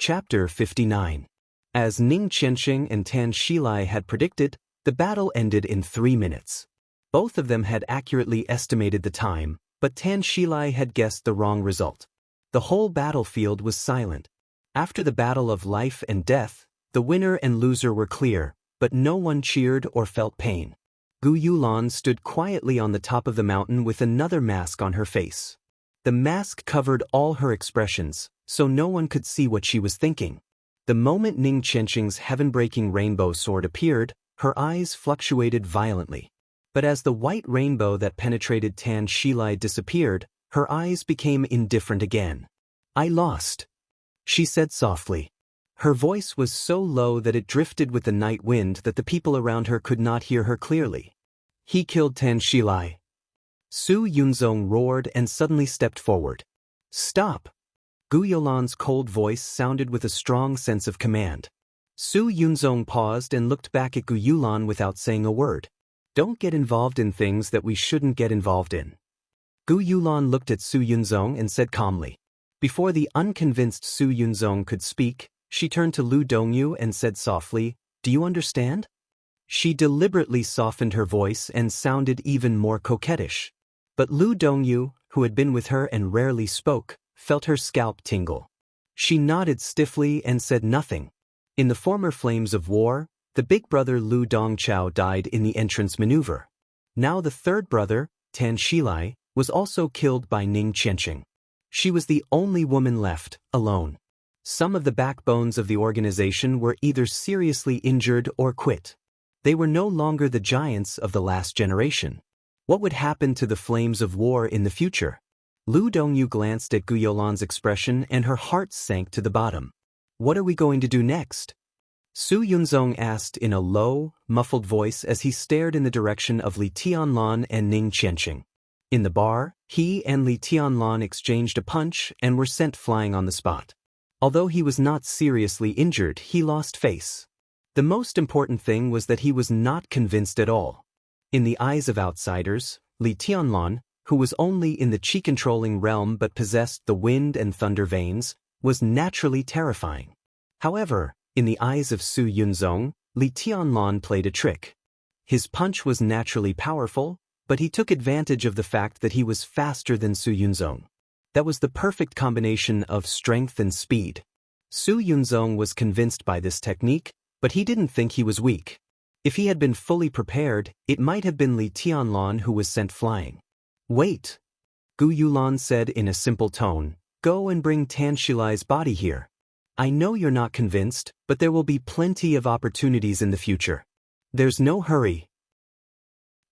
Chapter 59. As Ning Qianxing and Tan Shilai had predicted, the battle ended in 3 minutes. Both of them had accurately estimated the time, but Tan Shilai had guessed the wrong result. The whole battlefield was silent. After the battle of life and death, the winner and loser were clear, but no one cheered or felt pain. Gu Yulan stood quietly on the top of the mountain with another mask on her face. The mask covered all her expressions, so no one could see what she was thinking. The moment Ning Qianxing's heaven-breaking rainbow sword appeared, her eyes fluctuated violently. But as the white rainbow that penetrated Tan Shilai disappeared, her eyes became indifferent again. "I lost," she said softly. Her voice was so low that it drifted with the night wind that the people around her could not hear her clearly. "He killed Tan Shilai." Su Yunzong roared and suddenly stepped forward. "Stop!" Gu Yulan's cold voice sounded with a strong sense of command. Su Yunzong paused and looked back at Gu Yulan without saying a word. "Don't get involved in things that we shouldn't get involved in." Gu Yulan looked at Su Yunzong and said calmly. Before the unconvinced Su Yunzong could speak, she turned to Lu Dongyu and said softly, "Do you understand?" She deliberately softened her voice and sounded even more coquettish. But Lu Dongyu, who had been with her and rarely spoke, felt her scalp tingle. She nodded stiffly and said nothing. In the former flames of war, the big brother Lu Dongchao died in the entrance maneuver. Now the third brother, Tan Shilai, was also killed by Ning Qianxing. She was the only woman left, alone. Some of the backbones of the organization were either seriously injured or quit. They were no longer the giants of the last generation. What would happen to the flames of war in the future? Lu Dongyu glanced at Gu Yulan's expression and her heart sank to the bottom. "What are we going to do next?" Su Yunzong asked in a low, muffled voice as he stared in the direction of Li Tianlan and Ning Qianxing. In the bar, he and Li Tianlan exchanged a punch and were sent flying on the spot. Although he was not seriously injured, he lost face. The most important thing was that he was not convinced at all. In the eyes of outsiders, Li Tianlan, who was only in the chi-controlling realm but possessed the wind and thunder veins, was naturally terrifying. However, in the eyes of Su Yunzong, Li Tianlan played a trick. His punch was naturally powerful, but he took advantage of the fact that he was faster than Su Yunzong. That was the perfect combination of strength and speed. Su Yunzong was convinced by this technique, but he didn't think he was weak. If he had been fully prepared, it might have been Li Tianlan who was sent flying. "Wait," Gu Yulan said in a simple tone. "Go and bring Tan Shilai's body here. I know you're not convinced, but there will be plenty of opportunities in the future. There's no hurry."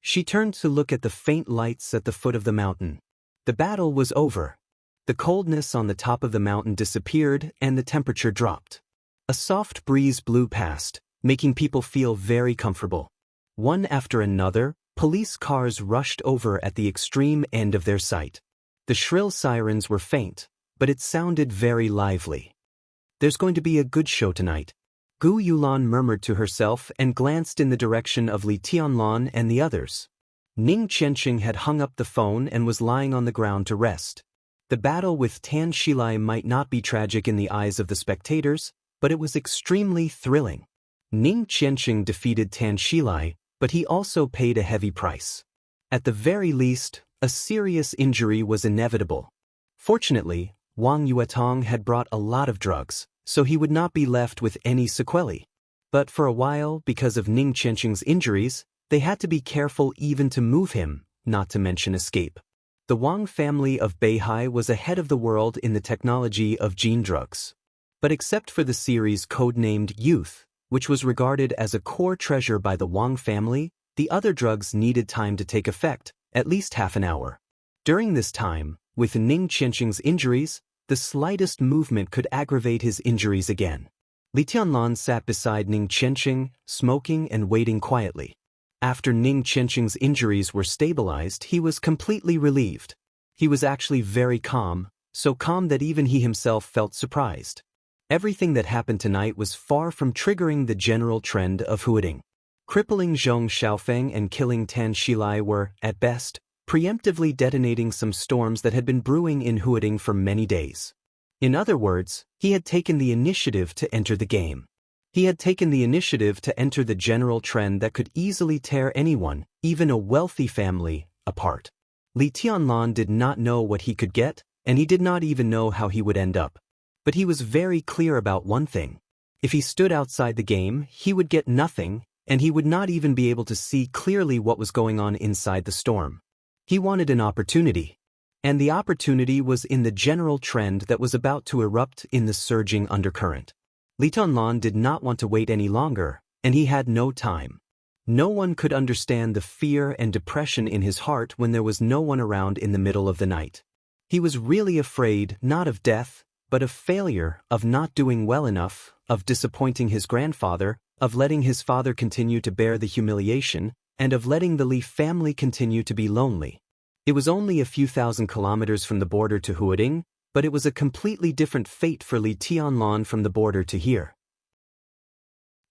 She turned to look at the faint lights at the foot of the mountain. The battle was over. The coldness on the top of the mountain disappeared and the temperature dropped. A soft breeze blew past, making people feel very comfortable. One after another, police cars rushed over at the extreme end of their sight. The shrill sirens were faint, but it sounded very lively. "There's going to be a good show tonight," Gu Yulan murmured to herself and glanced in the direction of Li Tianlan and the others. Ning Qianxing had hung up the phone and was lying on the ground to rest. The battle with Tan Shilai might not be tragic in the eyes of the spectators, but it was extremely thrilling. Ning Qianxing defeated Tan Shilai, but he also paid a heavy price. At the very least, a serious injury was inevitable. Fortunately, Wang Yuetong had brought a lot of drugs, so he would not be left with any sequelae. But for a while, because of Ning Qianxing's injuries, they had to be careful even to move him, not to mention escape. The Wang family of Beihai was ahead of the world in the technology of gene drugs. But except for the series codenamed Youth, which was regarded as a core treasure by the Wang family, the other drugs needed time to take effect, at least half an hour. During this time, with Ning Qianxing's injuries, the slightest movement could aggravate his injuries again. Li Tianlan sat beside Ning Qianxing, smoking and waiting quietly. After Ning Qianxing's injuries were stabilized, he was completely relieved. He was actually very calm, so calm that even he himself felt surprised. Everything that happened tonight was far from triggering the general trend of hooting. Crippling Zhong Xiaofeng and killing Tan Shilai were, at best, preemptively detonating some storms that had been brewing in hooting for many days. In other words, he had taken the initiative to enter the game. He had taken the initiative to enter the general trend that could easily tear anyone, even a wealthy family, apart. Li Tianlan did not know what he could get, and he did not even know how he would end up. But he was very clear about one thing. If he stood outside the game, he would get nothing, and he would not even be able to see clearly what was going on inside the storm. He wanted an opportunity. And the opportunity was in the general trend that was about to erupt in the surging undercurrent. Li Tianlan did not want to wait any longer, and he had no time. No one could understand the fear and depression in his heart when there was no one around in the middle of the night. He was really afraid not of death, but of failure, of not doing well enough, of disappointing his grandfather, of letting his father continue to bear the humiliation, and of letting the Li family continue to be lonely. It was only a few thousand kilometers from the border to Huading, but it was a completely different fate for Li Tianlan from the border to here.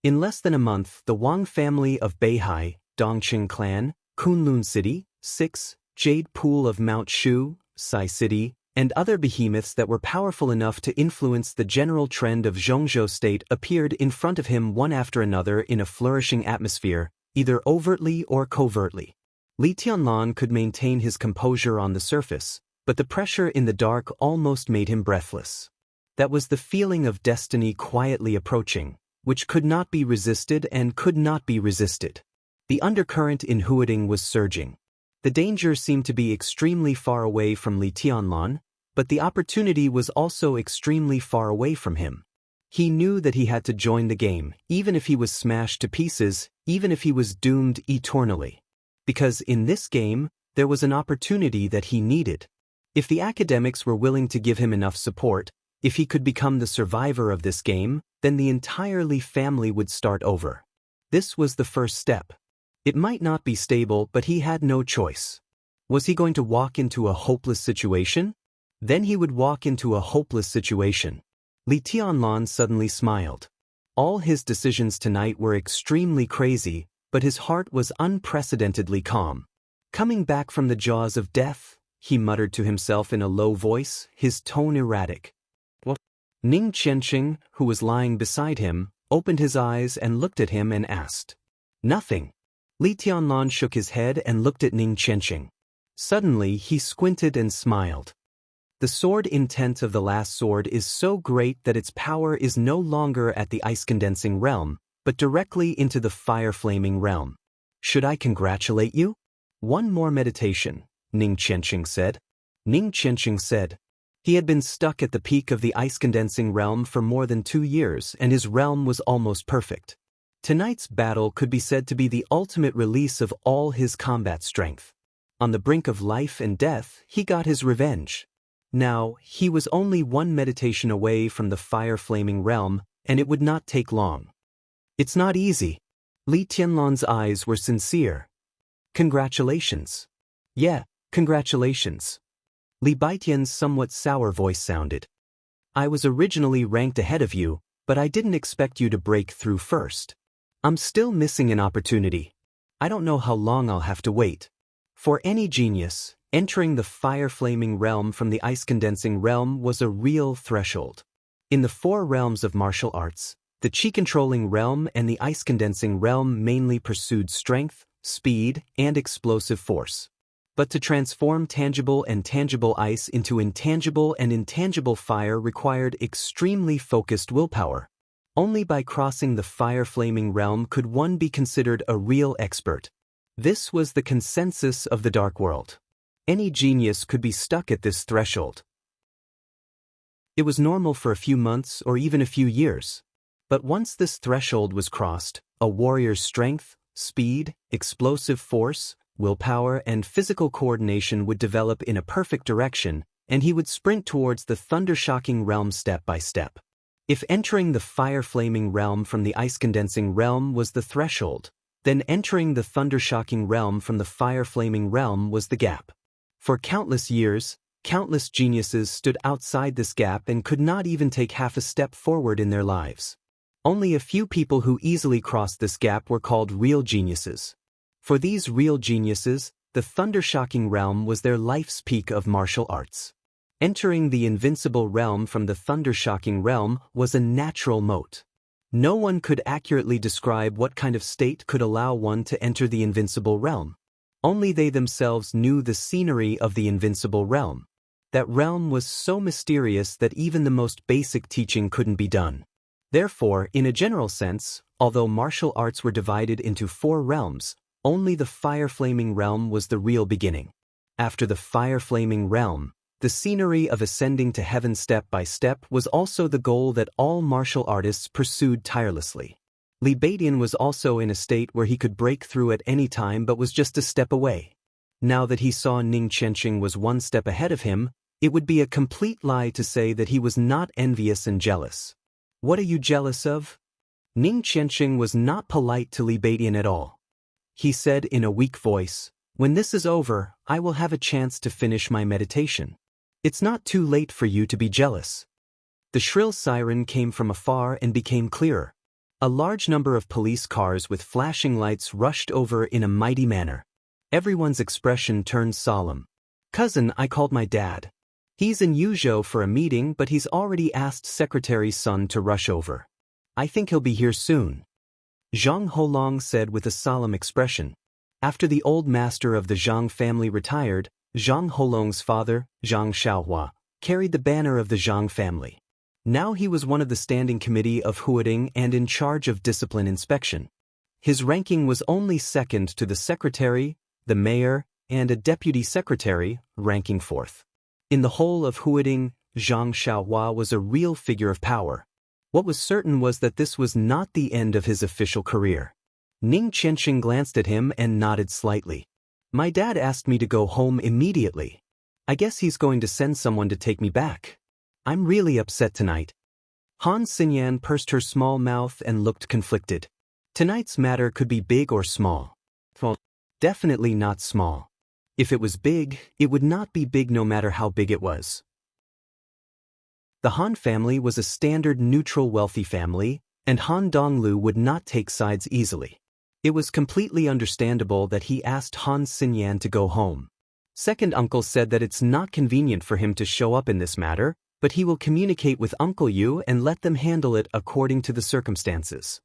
In less than a month, the Wang family of Beihai, Dongqing clan, Kunlun City, 6, Jade Pool of Mount Shu, Sai City, and other behemoths that were powerful enough to influence the general trend of Zhongzhou state appeared in front of him one after another in a flourishing atmosphere, either overtly or covertly. Li Tianlan could maintain his composure on the surface, but the pressure in the dark almost made him breathless. That was the feeling of destiny quietly approaching, which could not be resisted and could not be resisted. The undercurrent in Huading was surging. The danger seemed to be extremely far away from Li Tianlan, but the opportunity was also extremely far away from him. He knew that he had to join the game, even if he was smashed to pieces, even if he was doomed eternally. Because in this game, there was an opportunity that he needed. If the academics were willing to give him enough support, if he could become the survivor of this game, then the entire Li family would start over. This was the first step. It might not be stable, but he had no choice. Was he going to walk into a hopeless situation? Then he would walk into a hopeless situation. Li Tianlan suddenly smiled. All his decisions tonight were extremely crazy, but his heart was unprecedentedly calm. Coming back from the jaws of death, he muttered to himself in a low voice, his tone erratic. What? Ning Qianxing, who was lying beside him, opened his eyes and looked at him and asked. Nothing. Li Tianlan shook his head and looked at Ning Qianxing. Suddenly he squinted and smiled. The sword intent of the last sword is so great that its power is no longer at the ice-condensing realm, but directly into the fire-flaming realm. Should I congratulate you? One more meditation, Ning Qianxing said. Ning Qianxing said. He had been stuck at the peak of the ice-condensing realm for more than 2 years, and his realm was almost perfect. Tonight's battle could be said to be the ultimate release of all his combat strength. On the brink of life and death, he got his revenge. Now, he was only one meditation away from the fire-flaming realm, and it would not take long. It's not easy. Li Tianlan's eyes were sincere. Congratulations. Yeah, congratulations. Li Baitian's somewhat sour voice sounded. I was originally ranked ahead of you, but I didn't expect you to break through first. I'm still missing an opportunity. I don't know how long I'll have to wait. For any genius, entering the fire-flaming realm from the ice-condensing realm was a real threshold. In the 4 realms of martial arts, the chi-controlling realm and the ice-condensing realm mainly pursued strength, speed, and explosive force. But to transform tangible and tangible ice into intangible and intangible fire required extremely focused willpower. Only by crossing the fire-flaming realm could one be considered a real expert. This was the consensus of the Dark World. Any genius could be stuck at this threshold. It was normal for a few months or even a few years. But once this threshold was crossed, a warrior's strength, speed, explosive force, willpower, and physical coordination would develop in a perfect direction, and he would sprint towards the thunder-shocking realm step by step. If entering the fire-flaming realm from the ice-condensing realm was the threshold, then entering the thunder-shocking realm from the fire-flaming realm was the gap. For countless years, countless geniuses stood outside this gap and could not even take half a step forward in their lives. Only a few people who easily crossed this gap were called real geniuses. For these real geniuses, the thunder-shocking realm was their life's peak of martial arts. Entering the invincible realm from the thunder-shocking realm was a natural moat. No one could accurately describe what kind of state could allow one to enter the invincible realm. Only they themselves knew the scenery of the invincible realm. That realm was so mysterious that even the most basic teaching couldn't be done. Therefore, in a general sense, although martial arts were divided into 4 realms, only the fire-flaming realm was the real beginning. After the fire-flaming realm, the scenery of ascending to heaven step by step was also the goal that all martial artists pursued tirelessly. Li Beidian was also in a state where he could break through at any time but was just a step away. Now that he saw Ning Qianqing was 1 step ahead of him, it would be a complete lie to say that he was not envious and jealous. What are you jealous of? Ning Qianqing was not polite to Li Beidian at all. He said in a weak voice, "When this is over, I will have a chance to finish my meditation. It's not too late for you to be jealous." The shrill siren came from afar and became clearer. A large number of police cars with flashing lights rushed over in a mighty manner. Everyone's expression turned solemn. "Cousin, I called my dad. He's in Yuzhou for a meeting, but he's already asked Secretary Sun to rush over. I think he'll be here soon," Zhang Holong said with a solemn expression. After the old master of the Zhang family retired, Zhang Holong's father, Zhang Xiaohua, carried the banner of the Zhang family. Now he was one of the standing committee of Huading and in charge of discipline inspection. His ranking was only second to the secretary, the mayor, and a deputy secretary, ranking 4th. In the whole of Huading, Zhang Xiaohua was a real figure of power. What was certain was that this was not the end of his official career. Ning Qianqing glanced at him and nodded slightly. "My dad asked me to go home immediately. I guess he's going to send someone to take me back. I'm really upset tonight." Han Xinyan pursed her small mouth and looked conflicted. Tonight's matter could be big or small. Well, definitely not small. If it was big, it would not be big no matter how big it was. The Han family was a standard neutral wealthy family, and Han Donglu would not take sides easily. It was completely understandable that he asked Han Xinyan to go home. Second uncle said that it's not convenient for him to show up in this matter, but he will communicate with Uncle Yu and let them handle it according to the circumstances.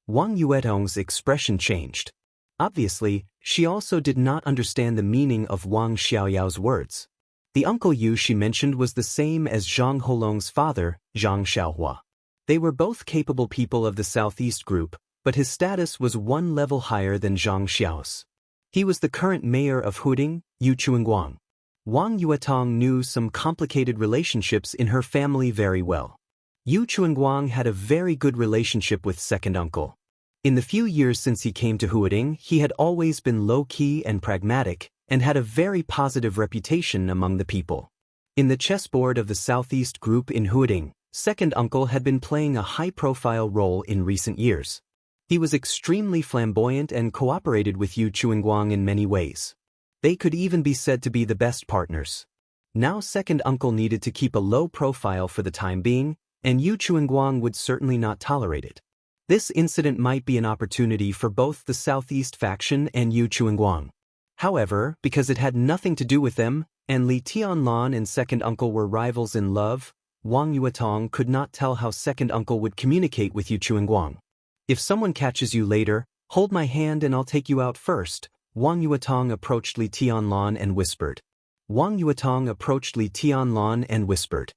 Wang Yuetong's expression changed. Obviously, she also did not understand the meaning of Wang Xiaoyao's words. The Uncle Yu she mentioned was the same as Zhang Holong's father, Zhang Xiaohua. They were both capable people of the Southeast Group, but his status was 1 level higher than Zhang Xiao's. He was the current mayor of Huading, Yu Chuanguang. Wang Yuetong knew some complicated relationships in her family very well. Yu Chuanguang had a very good relationship with second uncle. In the few years since he came to Huading, he had always been low-key and pragmatic, and had a very positive reputation among the people. In the chessboard of the Southeast Group in Huading, second uncle had been playing a high-profile role in recent years. He was extremely flamboyant and cooperated with Yu Chuanguang in many ways. They could even be said to be the best partners. Now second uncle needed to keep a low profile for the time being, and Yu Chuanguang would certainly not tolerate it. This incident might be an opportunity for both the Southeast faction and Yu Chuanguang. However, because it had nothing to do with them, and Li Tianlan and second uncle were rivals in love, Wang Yuetong could not tell how second uncle would communicate with Yu Chuanguang. "If someone catches you later, hold my hand and I'll take you out first," Wang Yuetong approached Li Tianlan and whispered. Wang Yuetong approached Li Tianlan and whispered.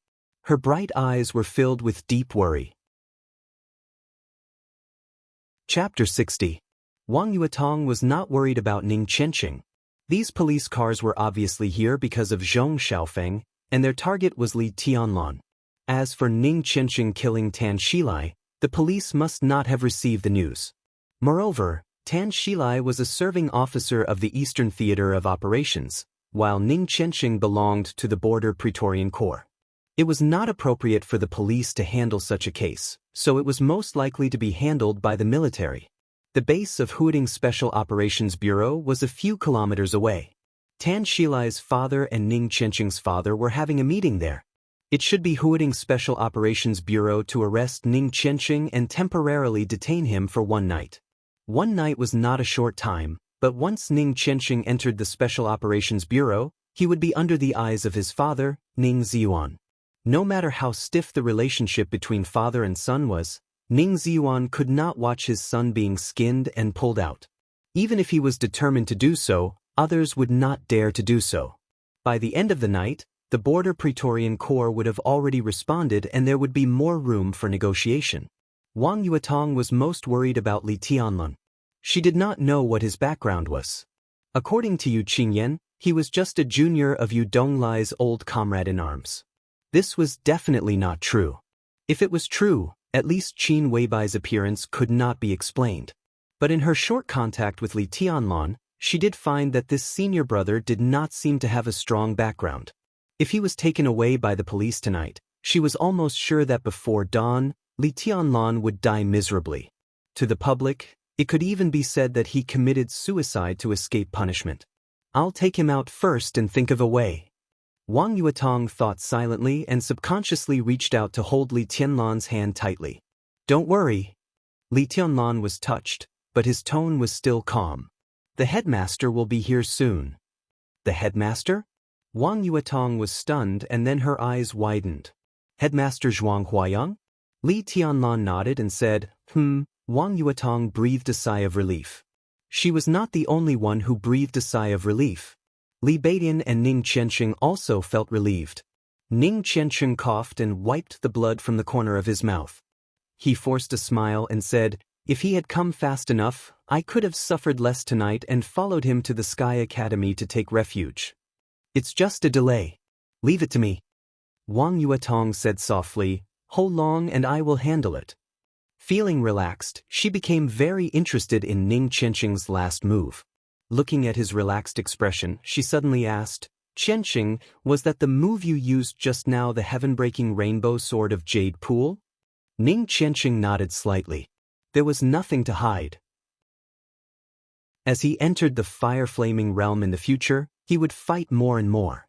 Her bright eyes were filled with deep worry. Chapter 60. Wang Yuetong was not worried about Ning Qianqing. These police cars were obviously here because of Zhong Xiaofeng, and their target was Li Tianlan. As for Ning Qianqing killing Tan Shilai, the police must not have received the news. Moreover, Tan Shilai was a serving officer of the Eastern Theater of Operations, while Ning Qianqing belonged to the Border Praetorian Corps. It was not appropriate for the police to handle such a case, so it was most likely to be handled by the military. The base of Huading Special Operations Bureau was a few kilometers away. Tan Shilai's father and Ning Qianqing's father were having a meeting there. It should be Huading Special Operations Bureau to arrest Ning Qianqing and temporarily detain him for 1 night. 1 night was not a short time, but once Ning Qianqing entered the Special Operations Bureau, he would be under the eyes of his father, Ning Ziyuan. No matter how stiff the relationship between father and son was, Ning Ziyuan could not watch his son being skinned and pulled out. Even if he was determined to do so, others would not dare to do so. By the end of the night, the border Praetorian Corps would have already responded and there would be more room for negotiation. Wang Yuetong was most worried about Li Tianlun. She did not know what his background was. According to Yu Qingyan, he was just a junior of Yu Donglai's old comrade-in-arms. This was definitely not true. If it was true, at least Qin Weibai's appearance could not be explained. But in her short contact with Li Tianlun, she did find that this senior brother did not seem to have a strong background. If he was taken away by the police tonight, she was almost sure that before dawn, Li Tianlun would die miserably. To the public, it could even be said that he committed suicide to escape punishment. I'll take him out first and think of a way. Wang Yuetong thought silently and subconsciously reached out to hold Li Tianlun's hand tightly. Don't worry. Li Tianlun was touched, but his tone was still calm. The headmaster will be here soon. The headmaster? Wang Yuetong was stunned and then her eyes widened. Headmaster Zhuang Huayang? Li Tianlun nodded and said, Wang Yuetong breathed a sigh of relief. She was not the only one who breathed a sigh of relief. Li Beidian and Ning Qianxing also felt relieved. Ning Qianxing coughed and wiped the blood from the corner of his mouth. He forced a smile and said, if he had come fast enough, I could have suffered less tonight and followed him to the Sky Academy to take refuge. It's just a delay. Leave it to me. Wang Yuetong said softly, Hold long and I will handle it. Feeling relaxed, she became very interested in Ning Qianxing's last move. Looking at his relaxed expression, she suddenly asked, Qianxing, was that the move you used just now, the heaven-breaking rainbow sword of Jade Pool? Ning Qianxing nodded slightly. There was nothing to hide. As he entered the fire-flaming realm in the future, he would fight more and more.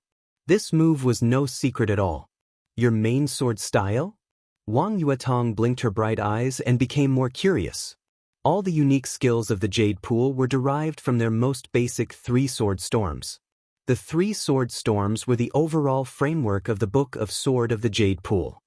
This move was no secret at all. Your main sword style? Wang Yuetong blinked her bright eyes and became more curious. All the unique skills of the Jade Pool were derived from their most basic 3 sword storms. The 3 sword storms were the overall framework of the Book of Sword of the Jade Pool.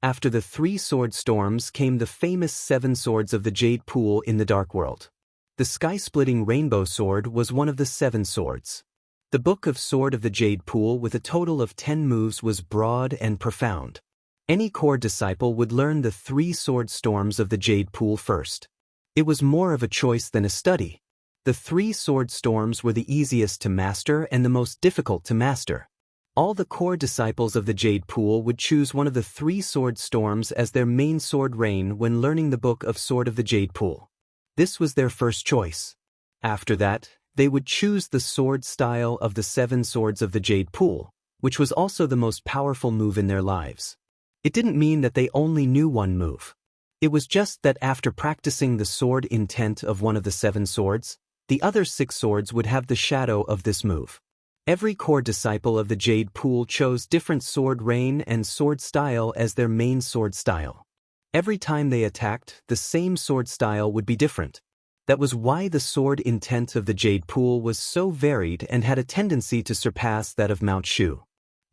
After the 3 sword storms came the famous 7 swords of the Jade Pool in the Dark World. The sky-splitting rainbow sword was one of the 7 swords. The Book of Sword of the Jade Pool with a total of 10 moves was broad and profound. Any core disciple would learn the 3 sword storms of the Jade Pool first. It was more of a choice than a study. The 3 sword storms were the easiest to master and the most difficult to master. All the core disciples of the Jade Pool would choose one of the 3 sword storms as their main sword rain when learning the Book of Sword of the Jade Pool. This was their first choice. After that, they would choose the sword style of the 7 swords of the Jade Pool, which was also the most powerful move in their lives. It didn't mean that they only knew one move. It was just that after practicing the sword intent of one of the 7 swords, the other 6 swords would have the shadow of this move. Every core disciple of the Jade Pool chose different sword rain and sword style as their main sword style. Every time they attacked, the same sword style would be different. That was why the sword intent of the Jade Pool was so varied and had a tendency to surpass that of Mount Shu.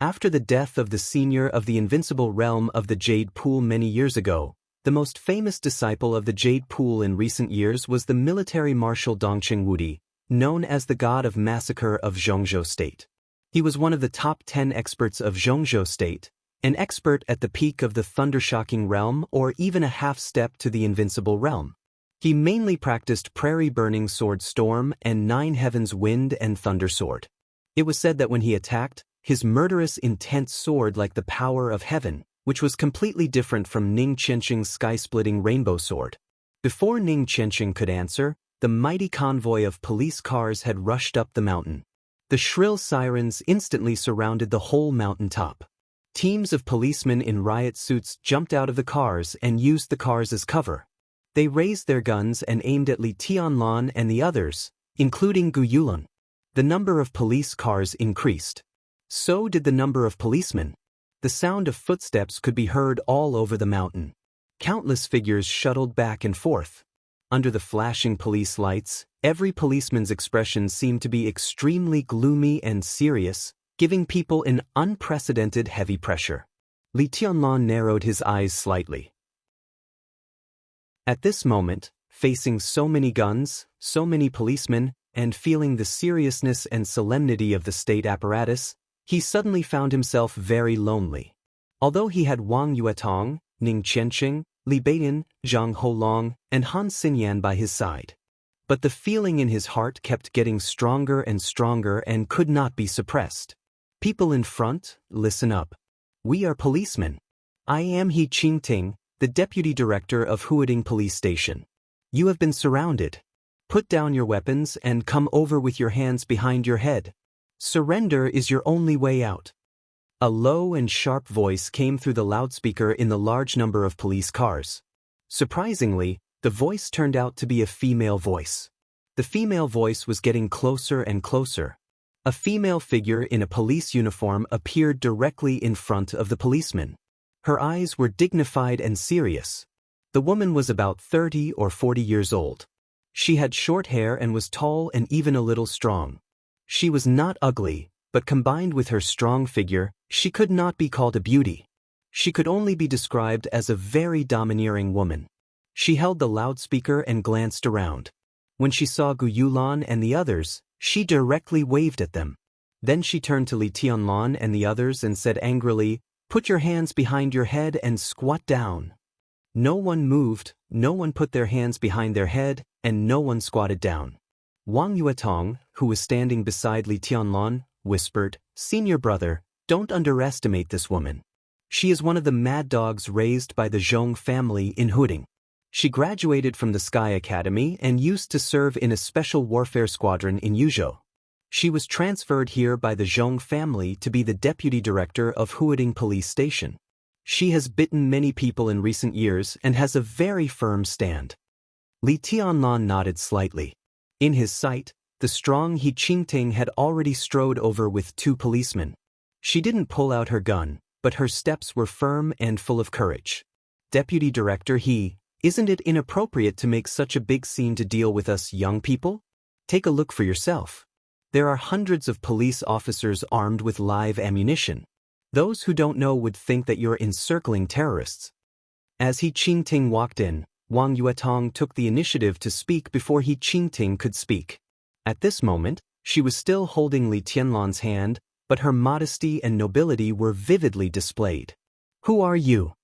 After the death of the senior of the invincible realm of the Jade Pool many years ago, the most famous disciple of the Jade Pool in recent years was the military marshal Dongqing Wudi, known as the god of massacre of Zhongzhou State. He was one of the top 10 experts of Zhongzhou State, an expert at the peak of the thundershocking realm or even a half step to the invincible realm. He mainly practiced Prairie Burning Sword Storm and 9 Heavens Wind and Thunder Sword. It was said that when he attacked, his murderous intense sword like the power of heaven, which was completely different from Ning Qianxing's sky-splitting rainbow sword. Before Ning Qianxing could answer, the mighty convoy of police cars had rushed up the mountain. The shrill sirens instantly surrounded the whole mountaintop. Teams of policemen in riot suits jumped out of the cars and used the cars as cover. They raised their guns and aimed at Li Tianlun and the others, including Gu Yulun. The number of police cars increased. So did the number of policemen. The sound of footsteps could be heard all over the mountain. Countless figures shuttled back and forth. Under the flashing police lights, every policeman's expression seemed to be extremely gloomy and serious, giving people an unprecedented heavy pressure. Li Tianlan narrowed his eyes slightly. At this moment, facing so many guns, so many policemen, and feeling the seriousness and solemnity of the state apparatus, he suddenly found himself very lonely. Although he had Wang Yuetong, Ning Qianqing, Li Beiyan, Zhang Holong, and Han Xinyan by his side. But the feeling in his heart kept getting stronger and stronger and could not be suppressed. People in front, listen up. We are policemen. I am He Qingting, the deputy director of Huading Police Station. You have been surrounded. Put down your weapons and come over with your hands behind your head. Surrender is your only way out. A low and sharp voice came through the loudspeaker in the large number of police cars. Surprisingly, the voice turned out to be a female voice. The female voice was getting closer and closer. A female figure in a police uniform appeared directly in front of the policeman. Her eyes were dignified and serious. The woman was about 30 or 40 years old. She had short hair and was tall and even a little strong. She was not ugly, but combined with her strong figure, she could not be called a beauty. She could only be described as a very domineering woman. She held the loudspeaker and glanced around. When she saw Gu Yulan and the others, she directly waved at them. Then she turned to Li Tianlan and the others and said angrily, "Put your hands behind your head and squat down." No one moved, no one put their hands behind their head, and no one squatted down. Wang Yuetong, who was standing beside Li Tianlan, whispered, "Senior brother, don't underestimate this woman. She is one of the mad dogs raised by the Zhong family in Huding. She graduated from the Sky Academy and used to serve in a special warfare squadron in Yuzhou. She was transferred here by the Zhong family to be the deputy director of Huading Police Station. She has bitten many people in recent years and has a very firm stand." Li Tianlan nodded slightly. In his sight, the strong He Qingting had already strode over with 2 policemen. She didn't pull out her gun, but her steps were firm and full of courage. "Deputy Director He, isn't it inappropriate to make such a big scene to deal with us young people? Take a look for yourself. There are hundreds of police officers armed with live ammunition. Those who don't know would think that you're encircling terrorists." As He Qingting walked in, Wang Yuetong took the initiative to speak before He Qingting could speak. At this moment, she was still holding Li Tianlan's hand, but her modesty and nobility were vividly displayed. "Who are you?"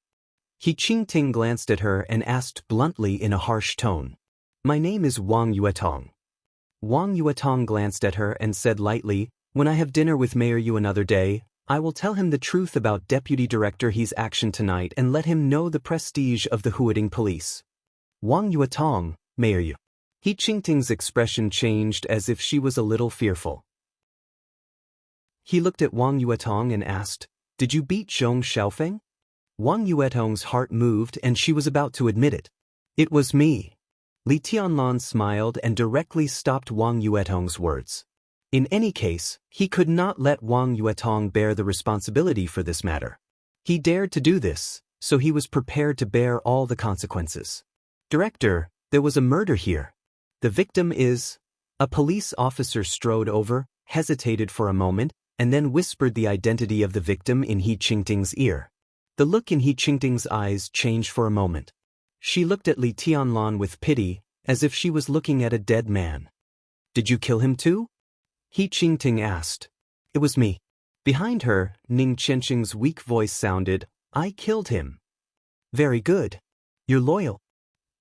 He Qingting glanced at her and asked bluntly in a harsh tone. "My name is Wang Yuetong." Wang Yuetong glanced at her and said lightly, "When I have dinner with Mayor Yu another day, I will tell him the truth about Deputy Director He's action tonight and let him know the prestige of the Huading Police." "Wang Yuetong, Mayor Yu." He Qingting's expression changed as if she was a little fearful. He looked at Wang Yuetong and asked, "Did you beat Zhong Xiaofeng?" Wang Yuetong's heart moved and she was about to admit it. "It was me." Li Tianlan smiled and directly stopped Wang Yuetong's words. In any case, he could not let Wang Yuetong bear the responsibility for this matter. He dared to do this, so he was prepared to bear all the consequences. "Director, there was a murder here. The victim is..." A police officer strode over, hesitated for a moment, and then whispered the identity of the victim in He Qingting's ear. The look in He Qingting's eyes changed for a moment. She looked at Li Tianlan with pity, as if she was looking at a dead man. "Did you kill him too?" He Qingting asked. "It was me." Behind her, Ning Qianqing's weak voice sounded, "I killed him." "Very good. You're loyal."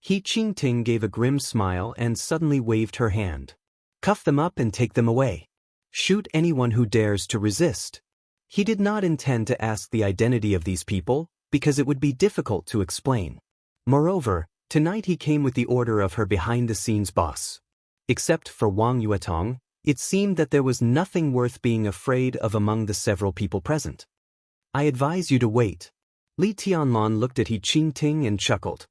He Qingting gave a grim smile and suddenly waved her hand. "Cuff them up and take them away. Shoot anyone who dares to resist." He did not intend to ask the identity of these people, because it would be difficult to explain. Moreover, tonight he came with the order of her behind-the-scenes boss. Except for Wang Yuetong, it seemed that there was nothing worth being afraid of among the several people present. "I advise you to wait." Li Tianlan looked at He Qingting and chuckled.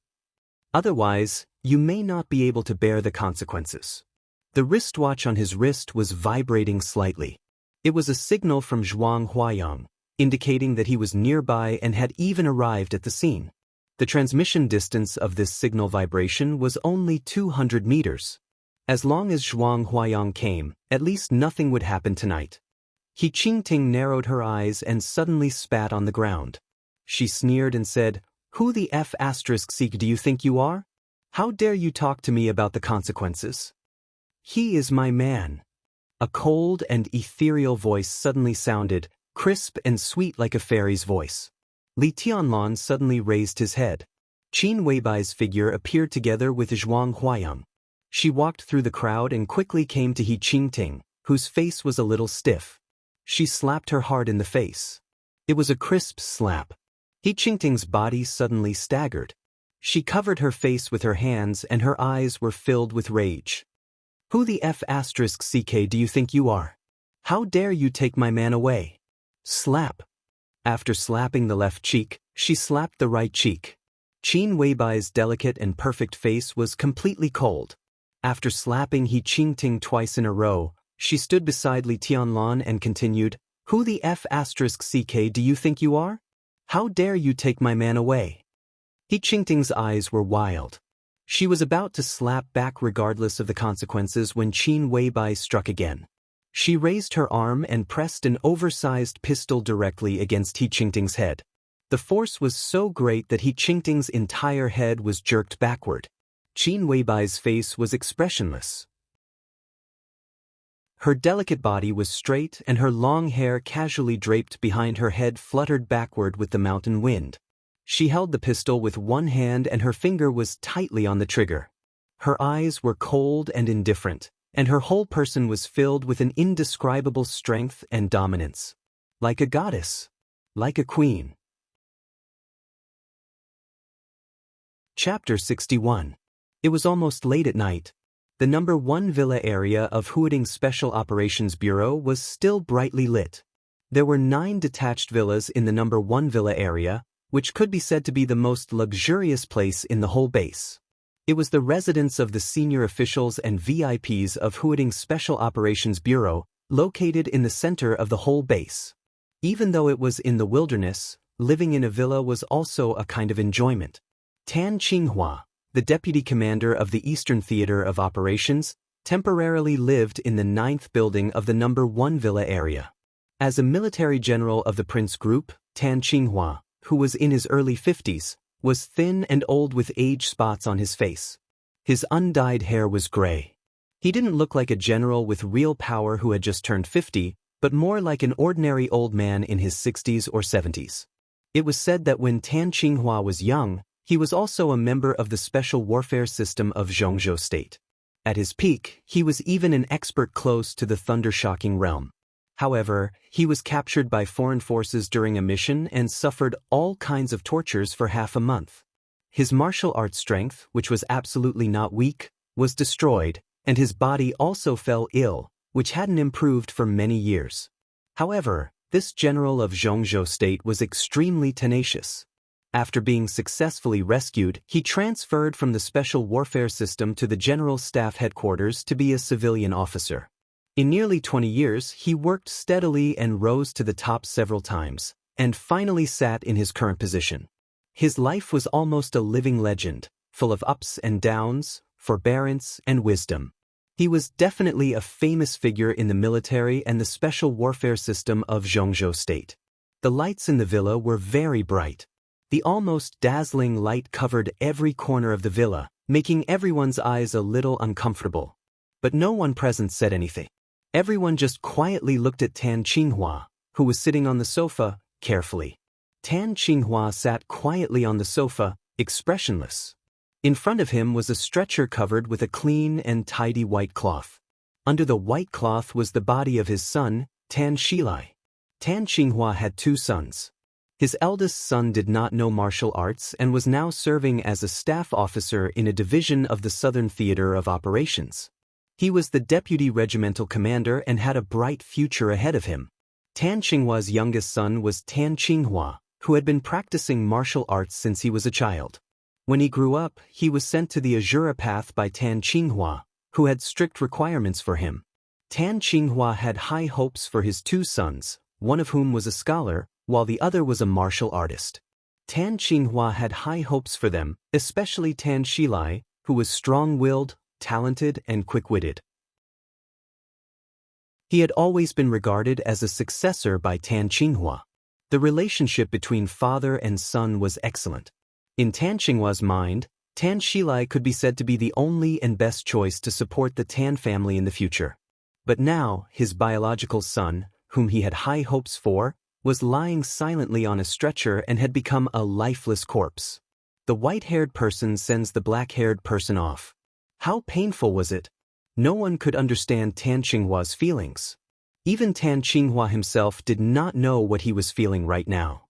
"Otherwise, you may not be able to bear the consequences." The wristwatch on his wrist was vibrating slightly. It was a signal from Zhuang Huayang, indicating that he was nearby and had even arrived at the scene. The transmission distance of this signal vibration was only 200 meters. As long as Zhuang Huayang came, at least nothing would happen tonight. He Qingting narrowed her eyes and suddenly spat on the ground. She sneered and said, "Who the F*** do you think you are? How dare you talk to me about the consequences? He is my man." A cold and ethereal voice suddenly sounded, crisp and sweet like a fairy's voice. Li Tianlan suddenly raised his head. Qin Weibai's figure appeared together with Zhuang Huayang. She walked through the crowd and quickly came to He Qingting, whose face was a little stiff. She slapped her hard in the face. It was a crisp slap. He Qingting's body suddenly staggered. She covered her face with her hands and her eyes were filled with rage. "Who the F*** do you think you are? How dare you take my man away?" Slap. After slapping the left cheek, she slapped the right cheek. Qin Weibai's delicate and perfect face was completely cold. After slapping He Qingting twice in a row, she stood beside Li Tianlan and continued, "Who the F*** do you think you are? How dare you take my man away?" He Qingting's eyes were wild. She was about to slap back regardless of the consequences when Qin Weibai struck again. She raised her arm and pressed an oversized pistol directly against He Qingting's head. The force was so great that He Qingting's entire head was jerked backward. Qin Weibai's face was expressionless. Her delicate body was straight and her long hair casually draped behind her head fluttered backward with the mountain wind. She held the pistol with one hand and her finger was tightly on the trigger. Her eyes were cold and indifferent, and her whole person was filled with an indescribable strength and dominance. Like a goddess. Like a queen. Chapter 61. It was almost late at night. The number 1 villa area of Huading Special Operations Bureau was still brightly lit. There were 9 detached villas in the number 1 villa area, which could be said to be the most luxurious place in the whole base. It was the residence of the senior officials and VIPs of Huading Special Operations Bureau, located in the center of the whole base. Even though it was in the wilderness, living in a villa was also a kind of enjoyment. Tan Qinghua, the deputy commander of the Eastern Theater of Operations, temporarily lived in the 9th building of the number 1 villa area. As a military general of the Prince Group, Tan Qinghua, who was in his early 50s, was thin and old with age spots on his face. His undyed hair was gray. He didn't look like a general with real power who had just turned 50, but more like an ordinary old man in his 60s or 70s. It was said that when Tan Qinghua was young, he was also a member of the special warfare system of Zhongzhou State. At his peak, he was even an expert close to the thunder-shocking realm. However, he was captured by foreign forces during a mission and suffered all kinds of tortures for half a month. His martial arts strength, which was absolutely not weak, was destroyed, and his body also fell ill, which hadn't improved for many years. However, this general of Zhongzhou State was extremely tenacious. After being successfully rescued, he transferred from the special warfare system to the General Staff Headquarters to be a civilian officer. In nearly 20 years, he worked steadily and rose to the top several times, and finally sat in his current position. His life was almost a living legend, full of ups and downs, forbearance and wisdom. He was definitely a famous figure in the military and the special warfare system of Zhongzhou State. The lights in the villa were very bright. The almost dazzling light covered every corner of the villa, making everyone's eyes a little uncomfortable. But no one present said anything. Everyone just quietly looked at Tan Qinghua, who was sitting on the sofa, carefully. Tan Qinghua sat quietly on the sofa, expressionless. In front of him was a stretcher covered with a clean and tidy white cloth. Under the white cloth was the body of his son, Tan Shilai. Tan Qinghua had 2 sons. His eldest son did not know martial arts and was now serving as a staff officer in a division of the Southern Theater of Operations. He was the deputy regimental commander and had a bright future ahead of him. Tan Qinghua's youngest son was Tan Qinghua, who had been practicing martial arts since he was a child. When he grew up, he was sent to the Azura path by Tan Qinghua, who had strict requirements for him. Tan Qinghua had high hopes for his 2 sons, one of whom was a scholar, while the other was a martial artist. Tan Qinghua had high hopes for them, especially Tan Shilai, who was strong-willed, talented, and quick-witted. He had always been regarded as a successor by Tan Qinghua. The relationship between father and son was excellent. In Tan Qinghua's mind, Tan Shilai could be said to be the only and best choice to support the Tan family in the future. But now, his biological son, whom he had high hopes for, was lying silently on a stretcher and had become a lifeless corpse. The white-haired person sends the black-haired person off. How painful was it? No one could understand Tan Qinghua's feelings. Even Tan Qinghua himself did not know what he was feeling right now.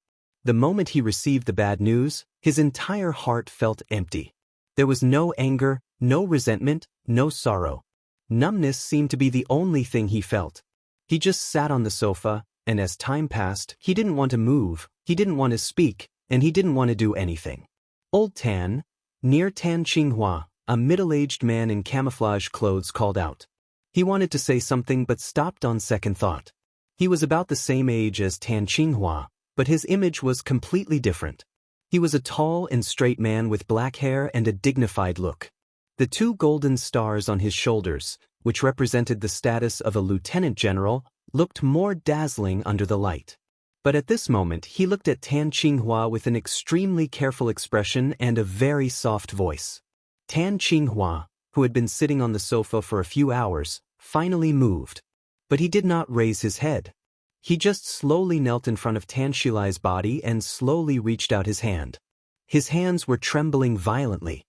The moment he received the bad news, his entire heart felt empty. There was no anger, no resentment, no sorrow. Numbness seemed to be the only thing he felt. He just sat on the sofa, and as time passed, he didn't want to move, he didn't want to speak, and he didn't want to do anything. Old Tan, near Tan Qinghua, a middle-aged man in camouflage clothes called out. He wanted to say something but stopped on second thought. He was about the same age as Tan Qinghua, but his image was completely different. He was a tall and straight man with black hair and a dignified look. The two golden stars on his shoulders, which represented the status of a lieutenant general, looked more dazzling under the light. But at this moment he looked at Tan Qinghua with an extremely careful expression and a very soft voice. Tan Qinghua, who had been sitting on the sofa for a few hours, finally moved. But he did not raise his head. He just slowly knelt in front of Tan Shilai's body and slowly reached out his hand. His hands were trembling violently.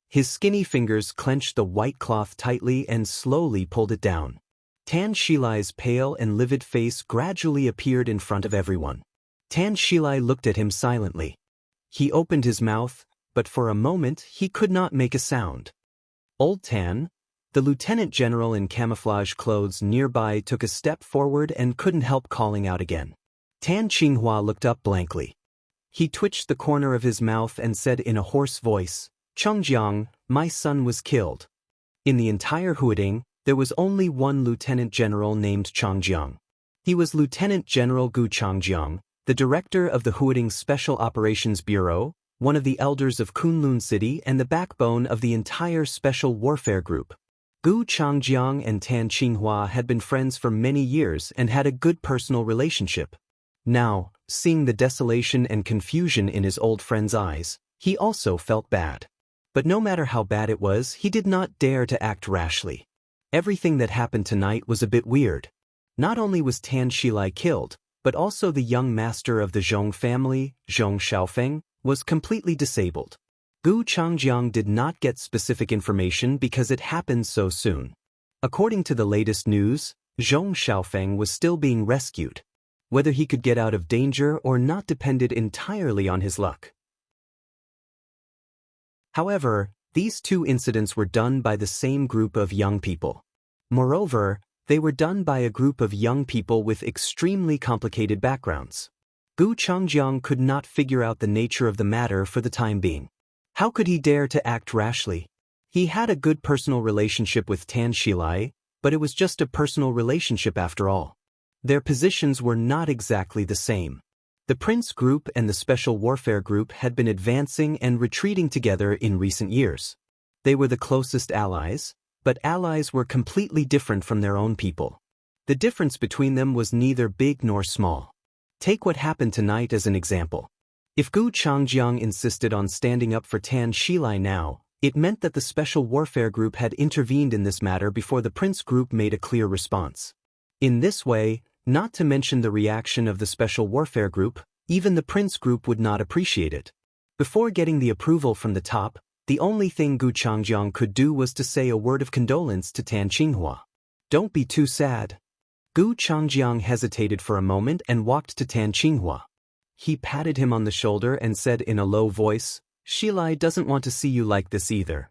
His skinny fingers clenched the white cloth tightly and slowly pulled it down. Tan Shilai's pale and livid face gradually appeared in front of everyone. Tan Shilai looked at him silently. He opened his mouth, but for a moment he could not make a sound. Old Tan, the lieutenant general in camouflage clothes nearby, took a step forward and couldn't help calling out again. Tan Qinghua looked up blankly. He twitched the corner of his mouth and said in a hoarse voice, "Chengjiang, my son was killed." In the entire Huading, there was only one lieutenant general named Chengjiang. He was Lieutenant General Gu Chengjiang, the director of the Huading Special Operations Bureau, one of the elders of Kunlun City and the backbone of the entire Special Warfare Group. Gu Chengjiang and Tan Qinghua had been friends for many years and had a good personal relationship. Now, seeing the desolation and confusion in his old friend's eyes, he also felt bad. But no matter how bad it was, he did not dare to act rashly. Everything that happened tonight was a bit weird. Not only was Tan Shilai killed, but also the young master of the Zhong family, Zhong Xiaofeng, was completely disabled. Gu Chengjiang did not get specific information because it happened so soon. According to the latest news, Zhong Xiaofeng was still being rescued. Whether he could get out of danger or not depended entirely on his luck. However, these two incidents were done by the same group of young people. Moreover, they were done by a group of young people with extremely complicated backgrounds. Gu Chengjiang could not figure out the nature of the matter for the time being. How could he dare to act rashly? He had a good personal relationship with Tan Shilai, but it was just a personal relationship after all. Their positions were not exactly the same. The Prince Group and the Special Warfare Group had been advancing and retreating together in recent years. They were the closest allies, but allies were completely different from their own people. The difference between them was neither big nor small. Take what happened tonight as an example. If Gu Chengjiang insisted on standing up for Tan Shilai now, it meant that the Special Warfare Group had intervened in this matter before the Prince Group made a clear response. In this way, not to mention the reaction of the Special Warfare Group, even the Prince Group would not appreciate it. Before getting the approval from the top, the only thing Gu Chengjiang could do was to say a word of condolence to Tan Qinghua. "Don't be too sad." Gu Chengjiang hesitated for a moment and walked to Tan Qinghua. He patted him on the shoulder and said in a low voice, "Shilai doesn't want to see you like this either."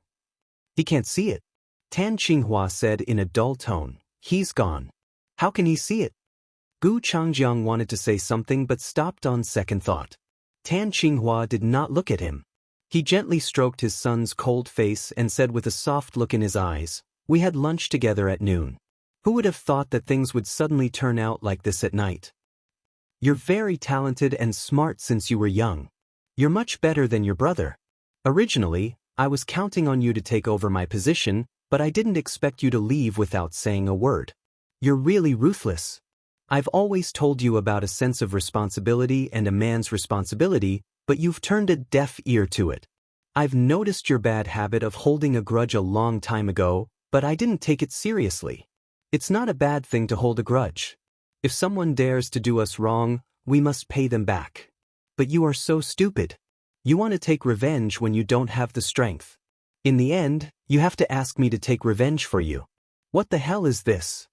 "He can't see it." Tan Qinghua said in a dull tone, "He's gone." "How can he see it?" Gu Chengjiang wanted to say something but stopped on second thought. Tan Qinghua did not look at him. He gently stroked his son's cold face and said with a soft look in his eyes, "We had lunch together at noon. Who would have thought that things would suddenly turn out like this at night? You're very talented and smart since you were young. You're much better than your brother. Originally, I was counting on you to take over my position, but I didn't expect you to leave without saying a word. You're really ruthless. I've always told you about a sense of responsibility and a man's responsibility, but you've turned a deaf ear to it. I've noticed your bad habit of holding a grudge a long time ago, but I didn't take it seriously. It's not a bad thing to hold a grudge. If someone dares to do us wrong, we must pay them back. But you are so stupid. You want to take revenge when you don't have the strength. In the end, you have to ask me to take revenge for you. What the hell is this?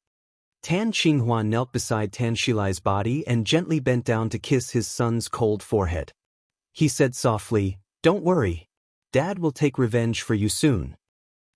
Tan Qinghua knelt beside Tan Shilai's body and gently bent down to kiss his son's cold forehead. He said softly, "Don't worry. Dad will take revenge for you soon."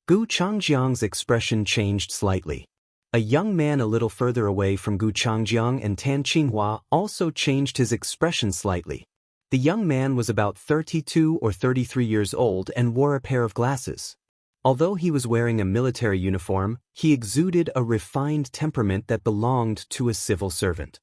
Gu Changjiang's expression changed slightly. A young man a little further away from Gu Changjiang and Tan Qinghua also changed his expression slightly. The young man was about 32 or 33 years old and wore a pair of glasses. Although he was wearing a military uniform, he exuded a refined temperament that belonged to a civil servant.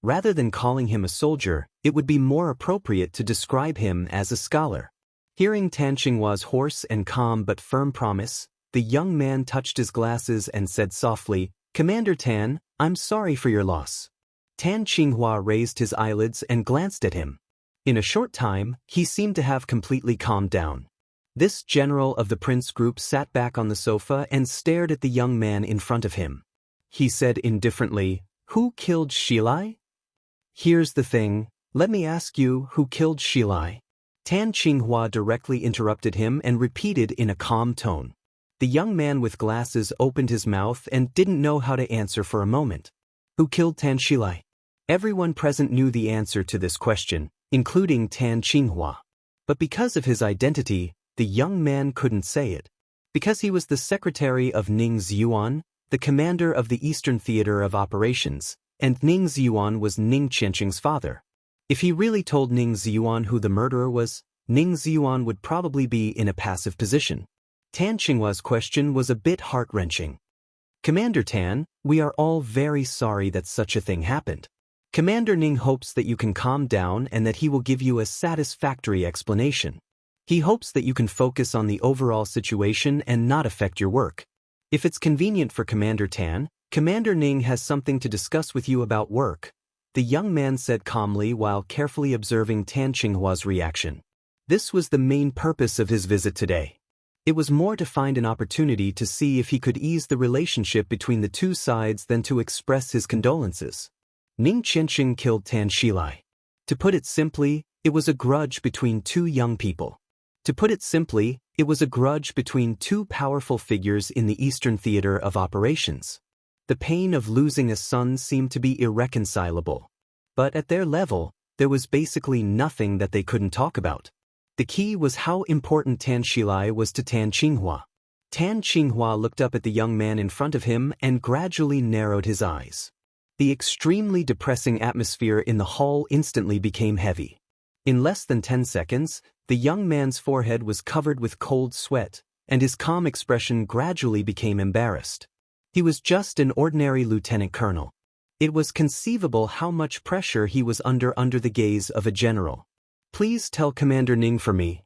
Rather than calling him a soldier, it would be more appropriate to describe him as a scholar. Hearing Tan Qinghua's hoarse and calm but firm promise, the young man touched his glasses and said softly, "Commander Tan, I'm sorry for your loss." Tan Qinghua raised his eyelids and glanced at him. In a short time, he seemed to have completely calmed down. This general of the prince group sat back on the sofa and stared at the young man in front of him. He said indifferently, "Who killed Xilai?" "Here's the thing, let me ask you, who killed Xilai?" Tan Qinghua directly interrupted him and repeated in a calm tone. The young man with glasses opened his mouth and didn't know how to answer for a moment. Who killed Tan Xilai? Everyone present knew the answer to this question, including Tan Qinghua. But because of his identity, the young man couldn't say it. Because he was the secretary of Ning Ziyuan, the commander of the Eastern Theater of Operations, and Ning Ziyuan was Ning Qianxing's father. If he really told Ning Ziyuan who the murderer was, Ning Ziyuan would probably be in a passive position. Tan Qinghua's question was a bit heart-wrenching. "Commander Tan, we are all very sorry that such a thing happened. Commander Ning hopes that you can calm down and that he will give you a satisfactory explanation. He hopes that you can focus on the overall situation and not affect your work. If it's convenient for Commander Tan, Commander Ning has something to discuss with you about work," the young man said calmly while carefully observing Tan Qinghua's reaction. This was the main purpose of his visit today. It was more to find an opportunity to see if he could ease the relationship between the two sides than to express his condolences. Ning Qianxing killed Tan Xilai. To put it simply, it was a grudge between two young people. To put it simply, it was a grudge between two powerful figures in the Eastern Theater of Operations. The pain of losing a son seemed to be irreconcilable. But at their level, there was basically nothing that they couldn't talk about. The key was how important Tan Xilai was to Tan Qinghua. Tan Qinghua looked up at the young man in front of him and gradually narrowed his eyes. The extremely depressing atmosphere in the hall instantly became heavy. In less than 10 seconds, the young man's forehead was covered with cold sweat, and his calm expression gradually became embarrassed. He was just an ordinary lieutenant colonel. It was conceivable how much pressure he was under the gaze of a general. "Please tell Commander Ning for me."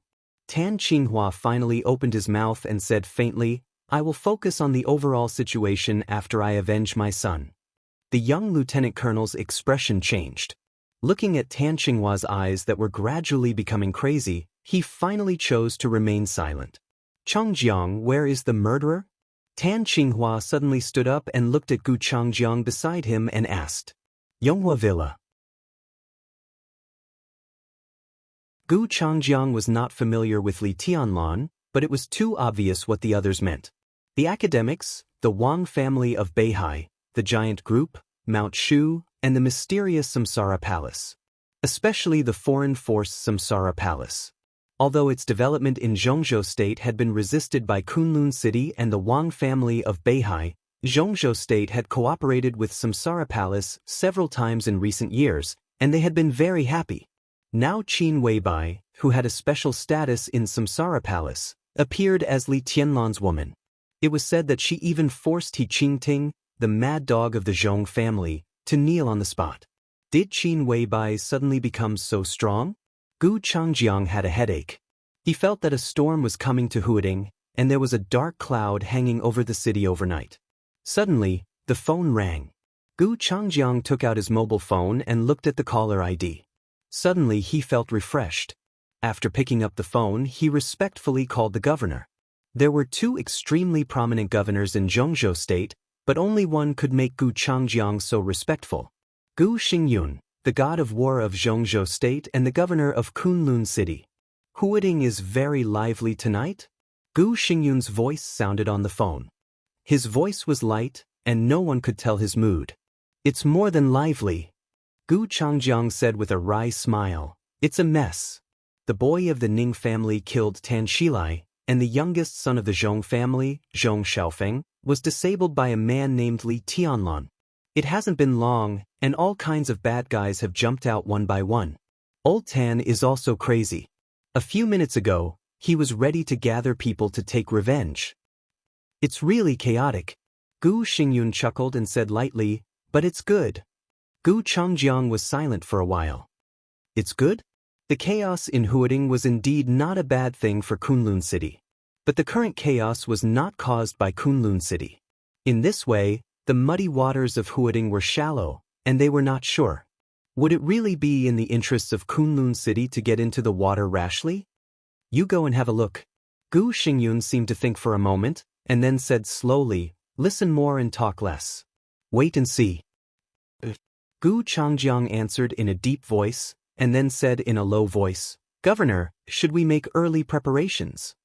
Tan Qinghua finally opened his mouth and said faintly, "I will focus on the overall situation after I avenge my son." The young lieutenant colonel's expression changed. Looking at Tan Qinghua's eyes that were gradually becoming crazy, he finally chose to remain silent. "Changjiang, where is the murderer?" Tan Qinghua suddenly stood up and looked at Gu Changjiang beside him and asked. "Yonghua Villa." Gu Changjiang was not familiar with Li Tianlan, but it was too obvious what the others meant. The academics, the Wang family of Beihai, the giant group, Mount Shu, and the mysterious Samsara Palace. Especially the foreign force Samsara Palace. Although its development in Zhongzhou State had been resisted by Kunlun City and the Wang family of Beihai, Zhongzhou State had cooperated with Samsara Palace several times in recent years, and they had been very happy. Now Qin Weibai, who had a special status in Samsara Palace, appeared as Li Tianlan's woman. It was said that she even forced He Qingting, the mad dog of the Zhong family, to kneel on the spot. Did Qin Weibai suddenly become so strong? Gu Changjiang had a headache. He felt that a storm was coming to Huading, and there was a dark cloud hanging over the city overnight. Suddenly, the phone rang. Gu Changjiang took out his mobile phone and looked at the caller ID. Suddenly he felt refreshed. After picking up the phone, he respectfully called the governor. There were two extremely prominent governors in Zhongzhou State, but only one could make Gu Changjiang so respectful. Gu Xingyun, the god of war of Zhongzhou State and the governor of Kunlun City. Huading is very lively tonight? Gu Xingyun's voice sounded on the phone. His voice was light, and no one could tell his mood. It's more than lively, Gu Changjiang said with a wry smile. It's a mess. The boy of the Ning family killed Tan Shilai, and the youngest son of the Zhong family, Zhong Xiaofeng, was disabled by a man named Li Tianlan. It hasn't been long, and all kinds of bad guys have jumped out one by one. Old Tan is also crazy. A few minutes ago, he was ready to gather people to take revenge. It's really chaotic. Gu Xingyun chuckled and said lightly, but it's good. Gu Changjiang was silent for a while. It's good? The chaos in Huading was indeed not a bad thing for Kunlun City. But the current chaos was not caused by Kunlun City. In this way, the muddy waters of Huading were shallow, and they were not sure. Would it really be in the interests of Kunlun City to get into the water rashly? You go and have a look. Gu Xingyun seemed to think for a moment, and then said slowly, listen more and talk less. Wait and see. Gu Changjiang answered in a deep voice, and then said in a low voice, Governor, should we make early preparations?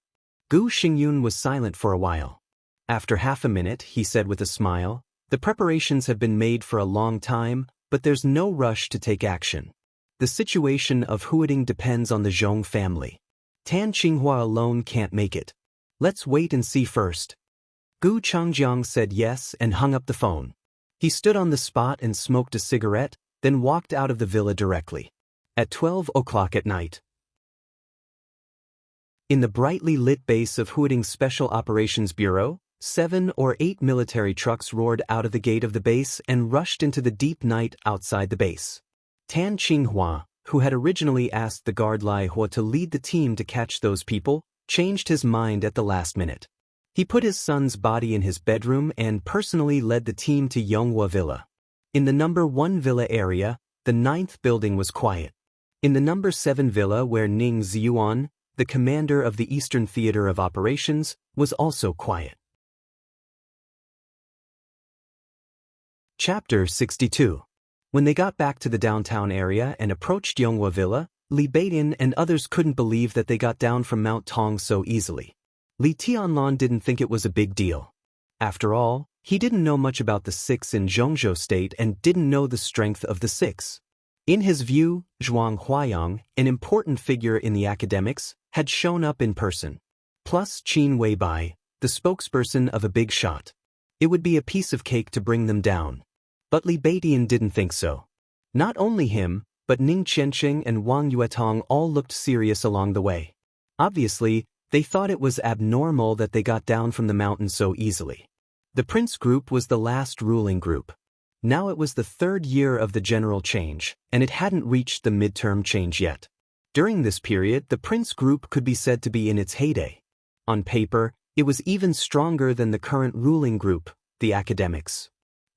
Gu Xingyun was silent for a while. After half a minute, he said with a smile, the preparations have been made for a long time, but there's no rush to take action. The situation of Huading depends on the Zhong family. Tan Qinghua alone can't make it. Let's wait and see first. Gu Changjiang said yes and hung up the phone. He stood on the spot and smoked a cigarette, then walked out of the villa directly. At 12 o'clock at night. In the brightly lit base of Huading's Special Operations Bureau, 7 or 8 military trucks roared out of the gate of the base and rushed into the deep night outside the base. Tan Qinghua, who had originally asked the guard Lai Hua to lead the team to catch those people, changed his mind at the last minute. He put his son's body in his bedroom and personally led the team to Yonghua Villa. In the number 1 villa area, the 9th building was quiet. In the number 7 villa where Ning Ziyuan, the commander of the Eastern Theater of Operations, was also quiet. Chapter 62. When they got back to the downtown area and approached Yonghua Villa, Li Beidian and others couldn't believe that they got down from Mount Tong so easily. Li Tianlan didn't think it was a big deal. After all, he didn't know much about the sects in Zhongzhou State and didn't know the strength of the sects. In his view, Zhuang Huayang, an important figure in the academics, had shown up in person. Plus Qin Weibai, the spokesperson of a big shot. It would be a piece of cake to bring them down. But Li Beidian didn't think so. Not only him, but Ning Qianxing and Wang Yuetong all looked serious along the way. Obviously, they thought it was abnormal that they got down from the mountain so easily. The Prince Group was the last ruling group. Now it was the 3rd year of the general change, and it hadn't reached the midterm change yet. During this period, the Prince Group could be said to be in its heyday. On paper, it was even stronger than the current ruling group, the academics.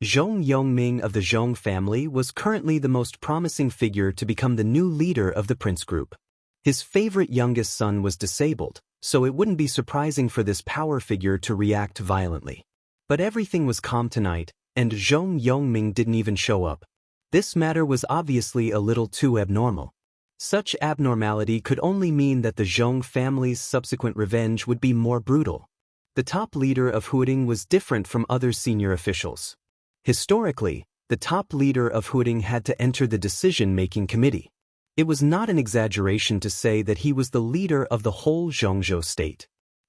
Zhong Yongming of the Zhong family was currently the most promising figure to become the new leader of the Prince Group. His favorite youngest son was disabled, so it wouldn't be surprising for this power figure to react violently. But everything was calm tonight, and Zhong Yongming didn't even show up. This matter was obviously a little too abnormal. Such abnormality could only mean that the Zhong family's subsequent revenge would be more brutal. The top leader of Huading was different from other senior officials. Historically, the top leader of Huading had to enter the decision-making committee. It was not an exaggeration to say that he was the leader of the whole Zhongzhou State.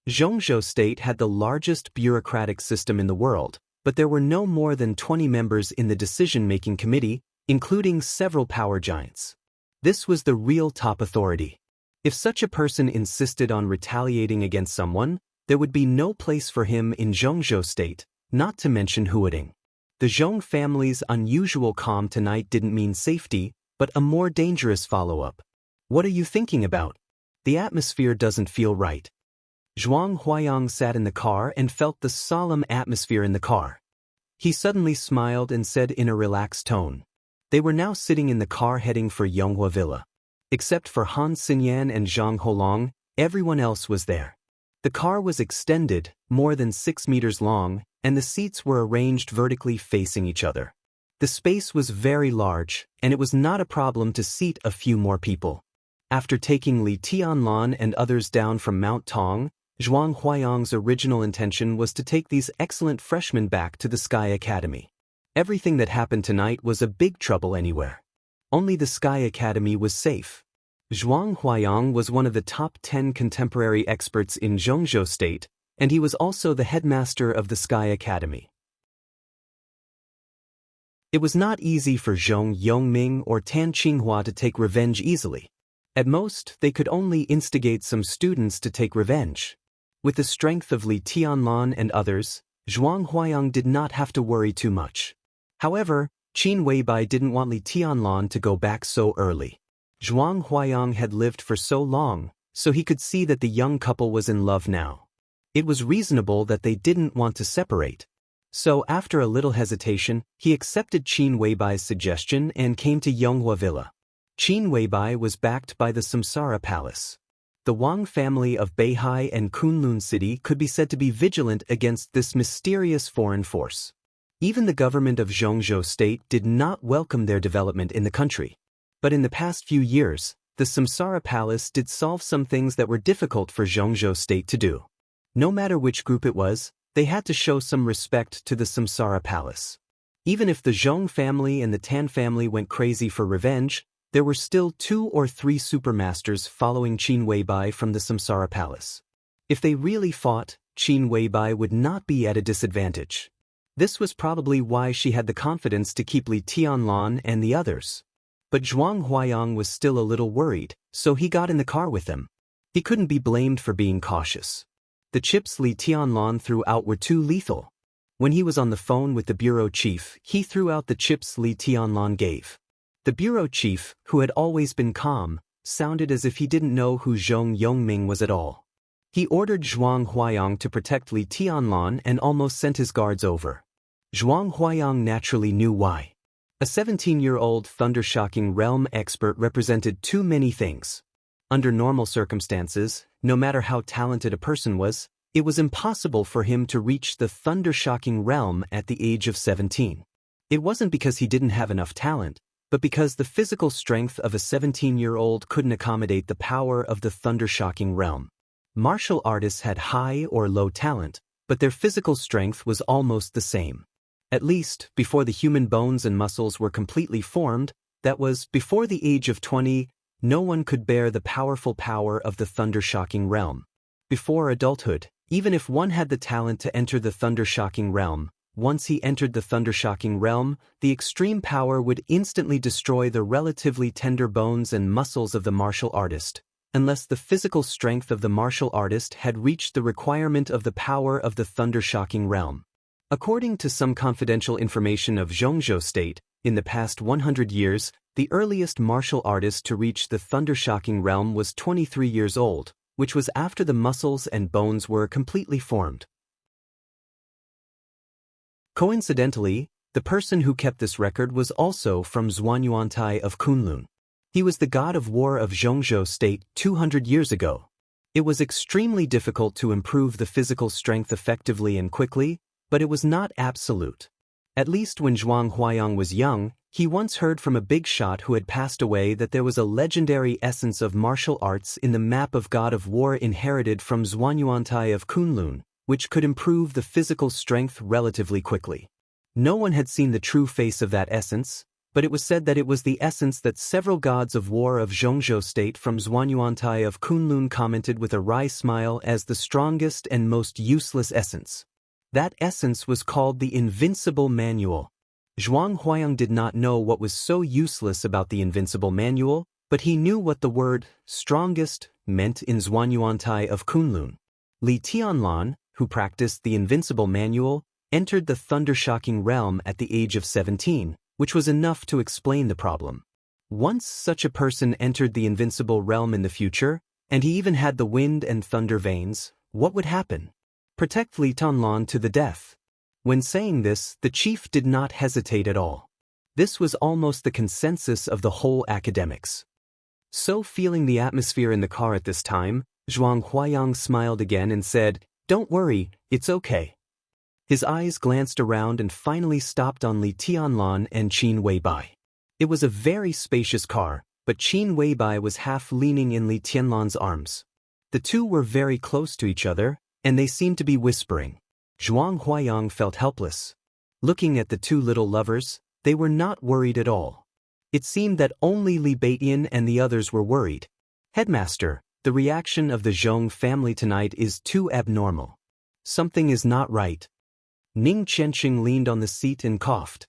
Zhongzhou State had the largest bureaucratic system in the world, but there were no more than 20 members in the decision-making committee, including several power giants. This was the real top authority. If such a person insisted on retaliating against someone, there would be no place for him in Zhongzhou State, not to mention Huading. The Zhong family's unusual calm tonight didn't mean safety, but a more dangerous follow-up. What are you thinking about? The atmosphere doesn't feel right. Zhuang Huayang sat in the car and felt the solemn atmosphere in the car. He suddenly smiled and said in a relaxed tone. They were now sitting in the car heading for Yonghua Villa. Except for Han Xinyan and Zhang Holong, everyone else was there. The car was extended, more than 6 meters long, and the seats were arranged vertically facing each other. The space was very large, and it was not a problem to seat a few more people. After taking Li Tianlan and others down from Mount Tong, Zhuang Huayang's original intention was to take these excellent freshmen back to the Sky Academy. Everything that happened tonight was a big trouble anywhere. Only the Sky Academy was safe. Zhuang Huayang was one of the top 10 contemporary experts in Zhongzhou State, and he was also the headmaster of the Sky Academy. It was not easy for Zhong Yongming or Tan Qinghua to take revenge easily. At most, they could only instigate some students to take revenge. With the strength of Li Tianlan and others, Zhuang Huayang did not have to worry too much. However, Qin Weibai didn't want Li Tianlan to go back so early. Zhuang Huayang had lived for so long, so he could see that the young couple was in love now. It was reasonable that they didn't want to separate. So after a little hesitation, he accepted Qin Weibai's suggestion and came to Yonghua Villa. Qin Weibai was backed by the Samsara Palace. The Wang family of Beihai and Kunlun City could be said to be vigilant against this mysterious foreign force. Even the government of Zhongzhou State did not welcome their development in the country. But in the past few years, the Samsara Palace did solve some things that were difficult for Zhongzhou State to do. No matter which group it was, they had to show some respect to the Samsara Palace. Even if the Zhong family and the Tan family went crazy for revenge, there were still 2 or 3 supermasters following Qin Weibai from the Samsara Palace. If they really fought, Qin Weibai would not be at a disadvantage. This was probably why she had the confidence to keep Li Tianlan and the others. But Zhuang Huayang was still a little worried, so he got in the car with them. He couldn't be blamed for being cautious. The chips Li Tianlan threw out were too lethal. When he was on the phone with the bureau chief, he threw out the chips Li Tianlan gave. The bureau chief, who had always been calm, sounded as if he didn't know who Zhong Yongming was at all. He ordered Zhuang Huayang to protect Li Tianlan and almost sent his guards over. Zhuang Huayang naturally knew why. A 17-year-old thunder-shocking realm expert represented too many things. Under normal circumstances, no matter how talented a person was, it was impossible for him to reach the thunder-shocking realm at the age of 17. It wasn't because he didn't have enough talent, but because the physical strength of a 17-year-old couldn't accommodate the power of the thunder-shocking realm. Martial artists had high or low talent, but their physical strength was almost the same. At least, before the human bones and muscles were completely formed, that was, before the age of 20, no one could bear the powerful power of the thunder-shocking realm. Before adulthood, even if one had the talent to enter the thunder-shocking realm, once he entered the thunder-shocking realm, the extreme power would instantly destroy the relatively tender bones and muscles of the martial artist, unless the physical strength of the martial artist had reached the requirement of the power of the thunder-shocking realm. According to some confidential information of Zhongzhou State, in the past 100 years, the earliest martial artist to reach the thunder-shocking realm was 23 years old, which was after the muscles and bones were completely formed. Coincidentally, the person who kept this record was also from Zhuanyuantai of Kunlun. He was the god of war of Zhongzhou State 200 years ago. It was extremely difficult to improve the physical strength effectively and quickly, but it was not absolute. At least when Zhuang Huayang was young, he once heard from a big shot who had passed away that there was a legendary essence of martial arts in the map of God of War inherited from Zhuanyuantai of Kunlun, which could improve the physical strength relatively quickly. No one had seen the true face of that essence, but it was said that it was the essence that several gods of war of Zhongzhou State from Zhuanyuantai of Kunlun commented with a wry smile as the strongest and most useless essence. That essence was called the Invincible Manual. Zhuang Huayang did not know what was so useless about the Invincible Manual, but he knew what the word strongest meant in Zhuanyuantai of Kunlun. Li Tianlan, who practiced the Invincible Manual, entered the thunder-shocking realm at the age of 17, which was enough to explain the problem. Once such a person entered the invincible realm in the future, and he even had the wind and thunder veins, what would happen? Protect Li Tianlan to the death. When saying this, the chief did not hesitate at all. This was almost the consensus of the whole academics. So feeling the atmosphere in the car at this time, Zhuang Huayang smiled again and said, "Don't worry, it's okay." His eyes glanced around and finally stopped on Li Tianlan and Qin Weibai. It was a very spacious car, but Qin Weibai was half leaning in Li Tianlan's arms. The two were very close to each other, and they seemed to be whispering. Zhuang Huayang felt helpless. Looking at the two little lovers, they were not worried at all. It seemed that only Li Baidian and the others were worried. "Headmaster, the reaction of the Zhong family tonight is too abnormal. Something is not right." Ning Qianxing leaned on the seat and coughed.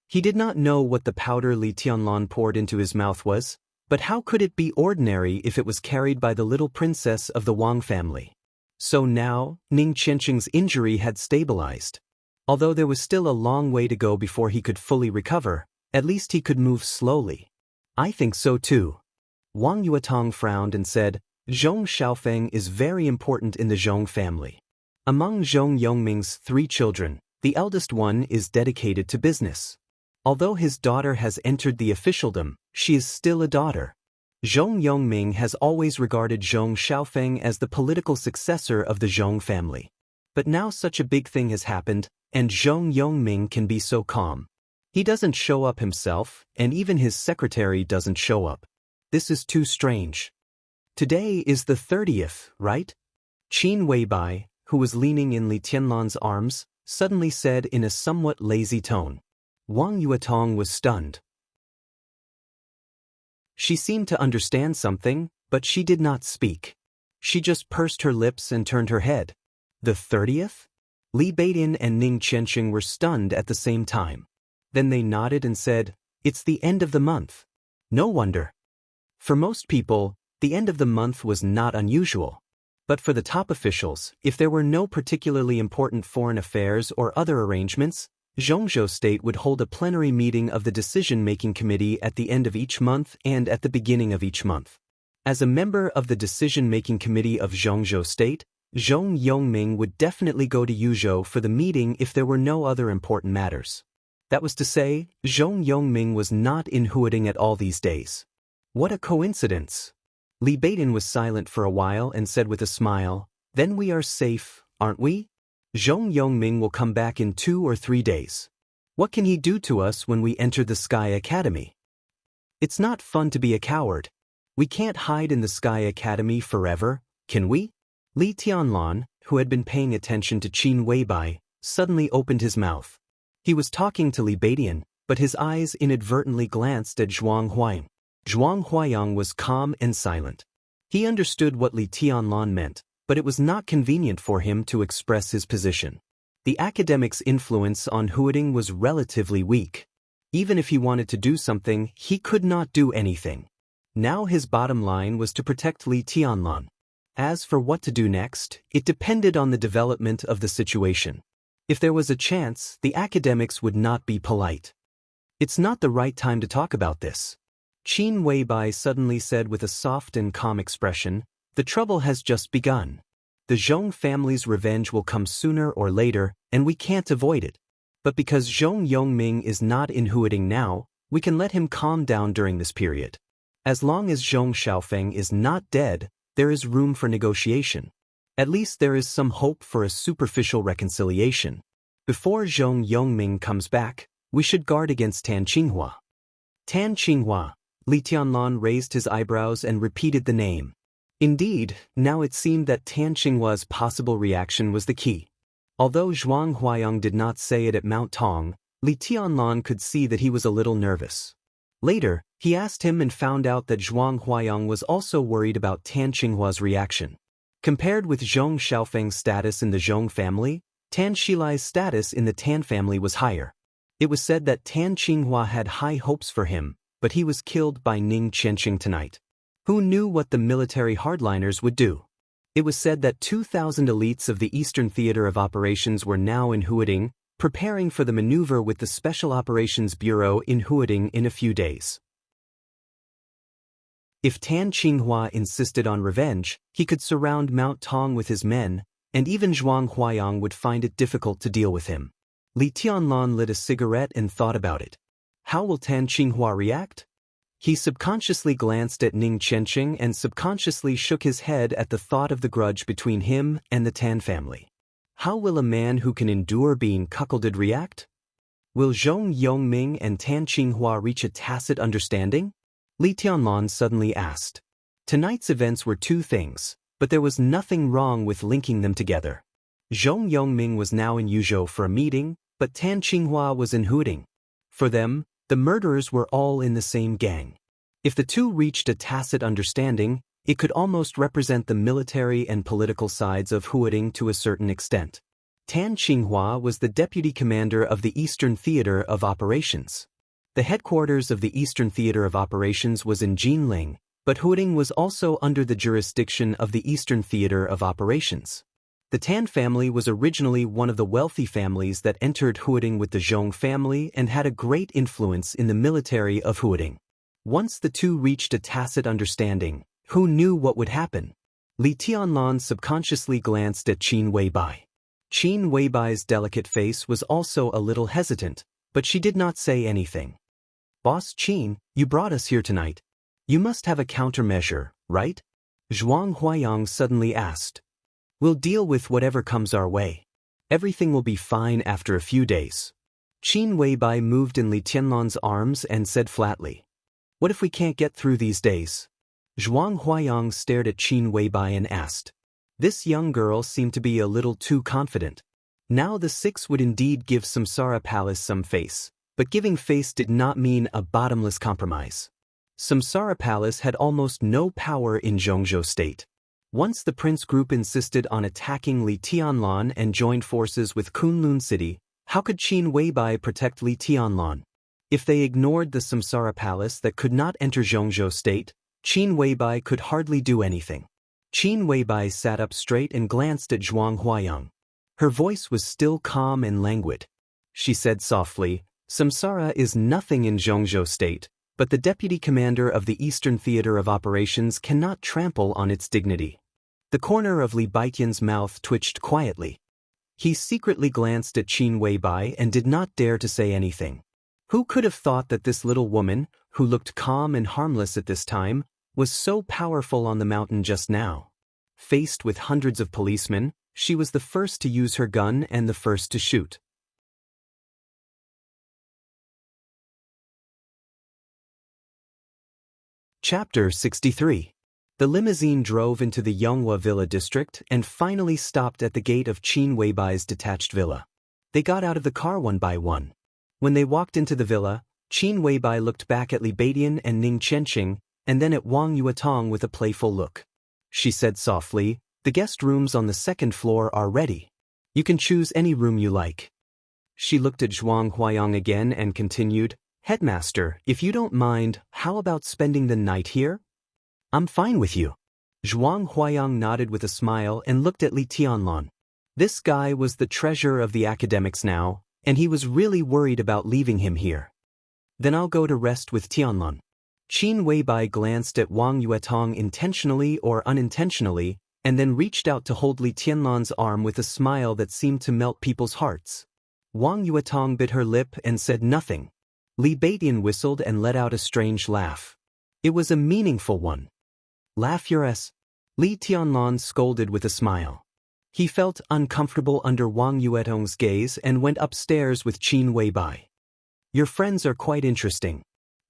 He did not know what the powder Li Tianlan poured into his mouth was, but how could it be ordinary if it was carried by the little princess of the Wang family? So now, Ning Qianxing's injury had stabilized. Although there was still a long way to go before he could fully recover, at least he could move slowly. "I think so too." Wang Yuetong frowned and said, "Zhong Xiaofeng is very important in the Zhong family. Among Zhong Yongming's 3 children, the eldest one is dedicated to business. Although his daughter has entered the officialdom, she is still a daughter. Zhong Yongming has always regarded Zhong Xiaofeng as the political successor of the Zhong family. But now such a big thing has happened, and Zhong Yongming can be so calm. He doesn't show up himself, and even his secretary doesn't show up. This is too strange. Today is the 30th, right?" Qin Weibai, who was leaning in Li Tianlan's arms, suddenly said in a somewhat lazy tone. Wang Yuetong was stunned. She seemed to understand something, but she did not speak. She just pursed her lips and turned her head. "The 30th?" Li Baidian and Ning Qianxing were stunned at the same time. Then they nodded and said, "It's the end of the month." No wonder. For most people, the end of the month was not unusual. But for the top officials, if there were no particularly important foreign affairs or other arrangements, Zhongzhou State would hold a plenary meeting of the decision-making committee at the end of each month and at the beginning of each month. As a member of the decision-making committee of Zhongzhou State, Zhong Yongming would definitely go to Yuzhou for the meeting if there were no other important matters. That was to say, Zhong Yongming was not in Huading at all these days. What a coincidence! Li Baidian was silent for a while and said with a smile, "Then we are safe, aren't we? Zhong Yongming will come back in 2 or 3 days. What can he do to us when we enter the Sky Academy? It's not fun to be a coward. We can't hide in the Sky Academy forever, can we?" Li Tianlan, who had been paying attention to Qin Weibai, suddenly opened his mouth. He was talking to Li Baidian, but his eyes inadvertently glanced at Zhuang Huayang. Zhuang Huayang was calm and silent. He understood what Li Tianlan meant, but it was not convenient for him to express his position. The academic's influence on Huading was relatively weak. Even if he wanted to do something, he could not do anything. Now his bottom line was to protect Li Tianlan. As for what to do next, it depended on the development of the situation. If there was a chance, the academics would not be polite. "It's not the right time to talk about this," Qin Weibai suddenly said with a soft and calm expression. "The trouble has just begun. The Zhong family's revenge will come sooner or later, and we can't avoid it. But because Zhong Yongming is not in Huading now, we can let him calm down during this period. As long as Zhong Xiaofeng is not dead, there is room for negotiation. At least there is some hope for a superficial reconciliation. Before Zhong Yongming comes back, we should guard against Tan Qinghua." Tan Qinghua. Li Tianlan raised his eyebrows and repeated the name. Indeed, now it seemed that Tan Qinghua's possible reaction was the key. Although Zhuang Huayang did not say it at Mount Tong, Li Tianlan could see that he was a little nervous. Later, he asked him and found out that Zhuang Huayang was also worried about Tan Qinghua's reaction. Compared with Zhong Xiaofeng's status in the Zhong family, Tan Shilai's status in the Tan family was higher. It was said that Tan Qinghua had high hopes for him, but he was killed by Ning Qianxing tonight. Who knew what the military hardliners would do? It was said that 2,000 elites of the Eastern Theater of Operations were now in Huading, preparing for the maneuver with the Special Operations Bureau in Huading in a few days. If Tan Qinghua insisted on revenge, he could surround Mount Tong with his men, and even Zhuang Huayang would find it difficult to deal with him. Li Tianlan lit a cigarette and thought about it. How will Tan Qinghua react? He subconsciously glanced at Ning Qianqing and subconsciously shook his head at the thought of the grudge between him and the Tan family. How will a man who can endure being cuckolded react? Will Zhong Yongming and Tan Qinghua reach a tacit understanding? Li Tianlan suddenly asked. Tonight's events were two things, but there was nothing wrong with linking them together. Zhong Yongming was now in Yuzhou for a meeting, but Tan Qinghua was in Huading. For them, the murderers were all in the same gang. If the two reached a tacit understanding, it could almost represent the military and political sides of Huading to a certain extent. Tan Qinghua was the deputy commander of the Eastern Theater of Operations. The headquarters of the Eastern Theater of Operations was in Jinling, but Huading was also under the jurisdiction of the Eastern Theater of Operations. The Tan family was originally one of the wealthy families that entered Huading with the Zhong family and had a great influence in the military of Huading. Once the two reached a tacit understanding, who knew what would happen? Li Tianlan subconsciously glanced at Qin Weibai. Qin Weibai's delicate face was also a little hesitant, but she did not say anything. Boss Qin, you brought us here tonight. You must have a countermeasure, right? Zhuang Huayang suddenly asked. We'll deal with whatever comes our way. Everything will be fine after a few days. Qin Weibai moved in Li Tianlan's arms and said flatly. What if we can't get through these days? Zhuang Huayang stared at Qin Weibai and asked. This young girl seemed to be a little too confident. Now the six would indeed give Samsara Palace some face, but giving face did not mean a bottomless compromise. Samsara Palace had almost no power in Zhongzhou State. Once the Prince Group insisted on attacking Li Tianlan and joined forces with Kunlun City, how could Qin Weibai protect Li Tianlan? If they ignored the Samsara Palace that could not enter Zhongzhou State, Qin Weibai could hardly do anything. Qin Weibai sat up straight and glanced at Zhuang Huayang. Her voice was still calm and languid. She said softly, Samsara is nothing in Zhongzhou State, but the deputy commander of the Eastern Theater of Operations cannot trample on its dignity. The corner of Li Baitian's mouth twitched quietly. He secretly glanced at Qin Weibai and did not dare to say anything. Who could have thought that this little woman, who looked calm and harmless at this time, was so powerful on the mountain just now? Faced with hundreds of policemen, she was the first to use her gun and the first to shoot. Chapter 63. The limousine drove into the Yonghua Villa district and finally stopped at the gate of Qin Weibai's detached villa. They got out of the car one by one. When they walked into the villa, Qin Weibai looked back at Li Baidian and Ning Qianqing, and then at Wang Yuetong with a playful look. She said softly, the guest rooms on the second floor are ready. You can choose any room you like. She looked at Zhuang Huayang again and continued, Headmaster, if you don't mind, how about spending the night here? I'm fine with you. Zhuang Huayang nodded with a smile and looked at Li Tianlan. This guy was the treasure of the academics now, and he was really worried about leaving him here. Then I'll go to rest with Tianlan. Qin Weibai glanced at Wang Yuetong intentionally or unintentionally, and then reached out to hold Li Tianlan's arm with a smile that seemed to melt people's hearts. Wang Yuetong bit her lip and said nothing. Li Baidian whistled and let out a strange laugh. It was a meaningful one. Laugh your ass. Li Tianlan scolded with a smile. He felt uncomfortable under Wang Yuetong's gaze and went upstairs with Qin Weibai. Your friends are quite interesting.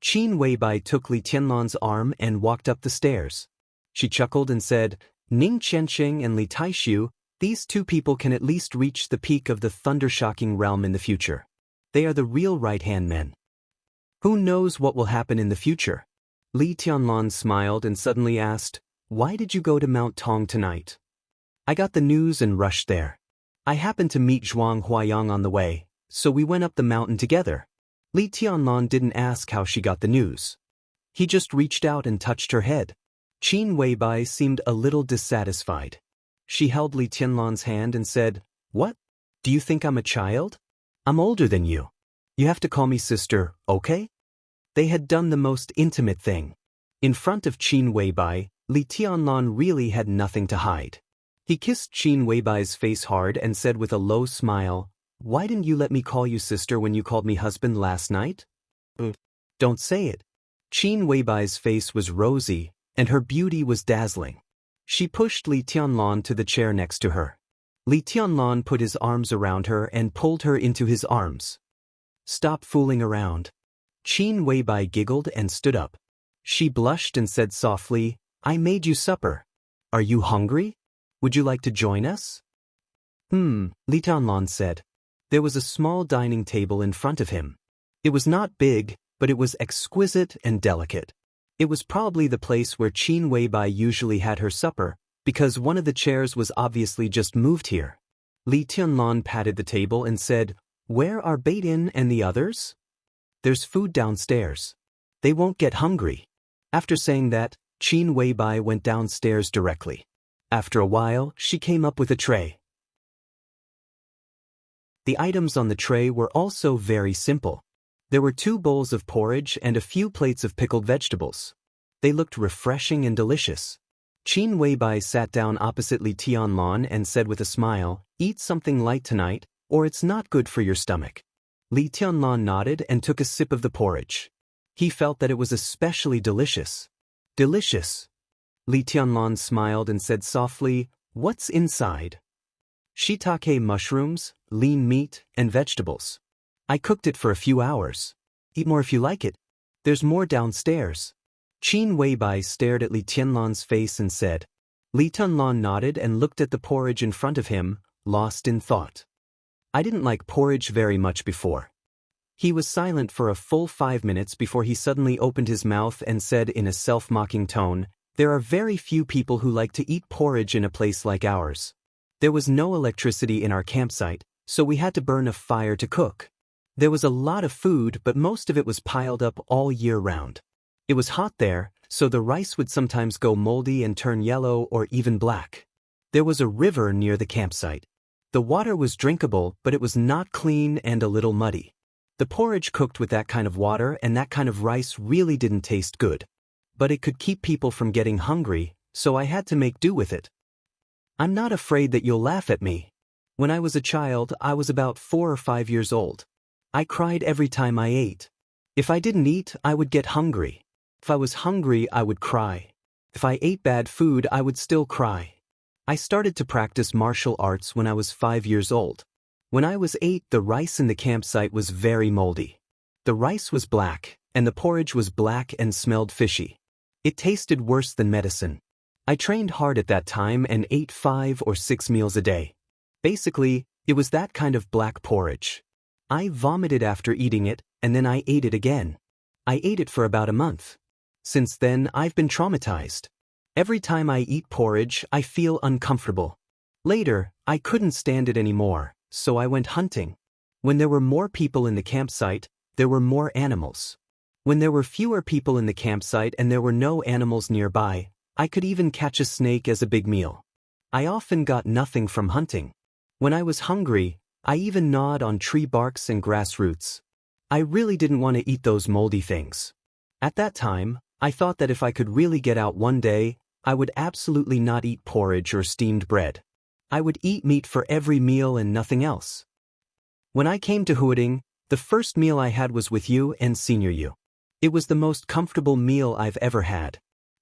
Qin Weibai took Li Tianlan's arm and walked up the stairs. She chuckled and said, Ning Qianqing and Li Taishu, these two people can at least reach the peak of the thunder-shocking realm in the future. They are the real right-hand men. Who knows what will happen in the future? Li Tianlan smiled and suddenly asked, Why did you go to Mount Tong tonight? I got the news and rushed there. I happened to meet Zhuang Huayang on the way, so we went up the mountain together. Li Tianlan didn't ask how she got the news. He just reached out and touched her head. Qin Weibai seemed a little dissatisfied. She held Li Tianlan's hand and said, What? Do you think I'm a child? I'm older than you. You have to call me sister, okay? They had done the most intimate thing. In front of Qin Weibai, Li Tianlan really had nothing to hide. He kissed Qin Weibai's face hard and said with a low smile, Why didn't you let me call you sister when you called me husband last night? Don't say it. Qin Weibai's face was rosy, and her beauty was dazzling. She pushed Li Tianlan to the chair next to her. Li Tianlan put his arms around her and pulled her into his arms. Stop fooling around. Qin Weibai giggled and stood up. She blushed and said softly, I made you supper. Are you hungry? Would you like to join us? Li Tianlan said. There was a small dining table in front of him. It was not big, but it was exquisite and delicate. It was probably the place where Qin Weibai usually had her supper, because one of the chairs was obviously just moved here. Li Tianlan patted the table and said, Where are Baitin and the others? There's food downstairs. They won't get hungry. After saying that, Qin Weibai went downstairs directly. After a while, she came up with a tray. The items on the tray were also very simple. There were 2 bowls of porridge and a few plates of pickled vegetables. They looked refreshing and delicious. Qin Weibai sat down opposite Li Tianlan and said with a smile, Eat something light tonight, or it's not good for your stomach. Li Tianlan nodded and took a sip of the porridge. He felt that it was especially delicious. Delicious. Li Tianlan smiled and said softly, What's inside? Shiitake mushrooms, lean meat, and vegetables. I cooked it for a few hours. Eat more if you like it. There's more downstairs. Qin Weibai stared at Li Tianlan's face and said. Li Tianlan nodded and looked at the porridge in front of him, lost in thought. I didn't like porridge very much before. He was silent for a full 5 minutes before he suddenly opened his mouth and said in a self-mocking tone, There are very few people who like to eat porridge in a place like ours. There was no electricity in our campsite, so we had to burn a fire to cook. There was a lot of food, but most of it was piled up all year round. It was hot there, so the rice would sometimes go moldy and turn yellow or even black. There was a river near the campsite. The water was drinkable, but it was not clean and a little muddy. The porridge cooked with that kind of water and that kind of rice really didn't taste good. But it could keep people from getting hungry, so I had to make do with it. I'm not afraid that you'll laugh at me. When I was a child, I was about 4 or 5 years old. I cried every time I ate. If I didn't eat, I would get hungry. If I was hungry, I would cry. If I ate bad food, I would still cry. I started to practice martial arts when I was 5 years old. When I was 8, the rice in the campsite was very moldy. The rice was black, and the porridge was black and smelled fishy. It tasted worse than medicine. I trained hard at that time and ate 5 or 6 meals a day. Basically, it was that kind of black porridge. I vomited after eating it, and then I ate it again. I ate it for about a month. Since then, I've been traumatized. Every time I eat porridge, I feel uncomfortable. Later, I couldn't stand it anymore, so I went hunting. When there were more people in the campsite, there were more animals. When there were fewer people in the campsite and there were no animals nearby, I could even catch a snake as a big meal. I often got nothing from hunting. When I was hungry, I even gnawed on tree barks and grass roots. I really didn't want to eat those moldy things. At that time, I thought that if I could really get out one day, I would absolutely not eat porridge or steamed bread. I would eat meat for every meal and nothing else. When I came to Huading, the first meal I had was with you and Senior You. It was the most comfortable meal I've ever had.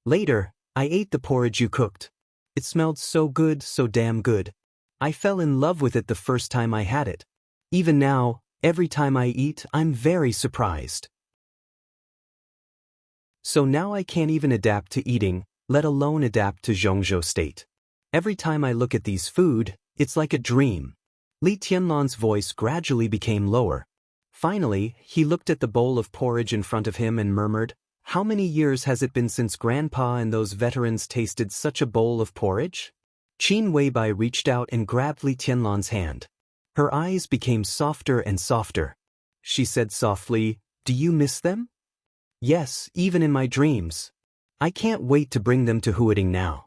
Later, I ate the porridge you cooked. It smelled so good, so damn good. I fell in love with it the first time I had it. Even now, every time I eat, I'm very surprised. So now I can't even adapt to eating, let alone adapt to Zhongzhou state. Every time I look at these food, it's like a dream. Li Tianlan's voice gradually became lower. Finally, he looked at the bowl of porridge in front of him and murmured, How many years has it been since Grandpa and those veterans tasted such a bowl of porridge? Qin Weibai reached out and grabbed Li Tianlan's hand. Her eyes became softer and softer. She said softly, Do you miss them? Yes, even in my dreams. I can't wait to bring them to Huading now.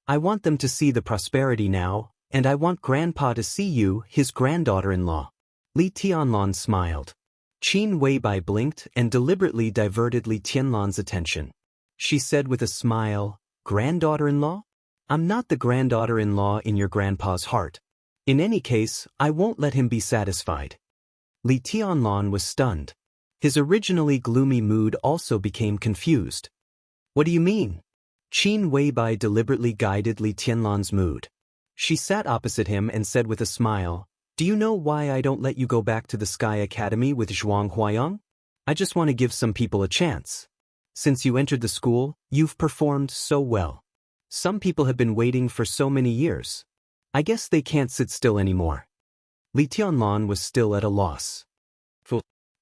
I want them to see the prosperity now, and I want Grandpa to see you, his granddaughter-in-law. Li Tianlan smiled. Qin Weibai blinked and deliberately diverted Li Tianlan's attention. She said with a smile, Granddaughter-in-law? I'm not the granddaughter-in-law in your grandpa's heart. In any case, I won't let him be satisfied. Li Tianlan was stunned. His originally gloomy mood also became confused. What do you mean? Qin Weibai deliberately guided Li Tianlan's mood. She sat opposite him and said with a smile, "Do you know why I don't let you go back to the Sky Academy with Zhuang Huayang? I just want to give some people a chance. Since you entered the school, you've performed so well. Some people have been waiting for so many years. I guess they can't sit still anymore." Li Tianlan was still at a loss.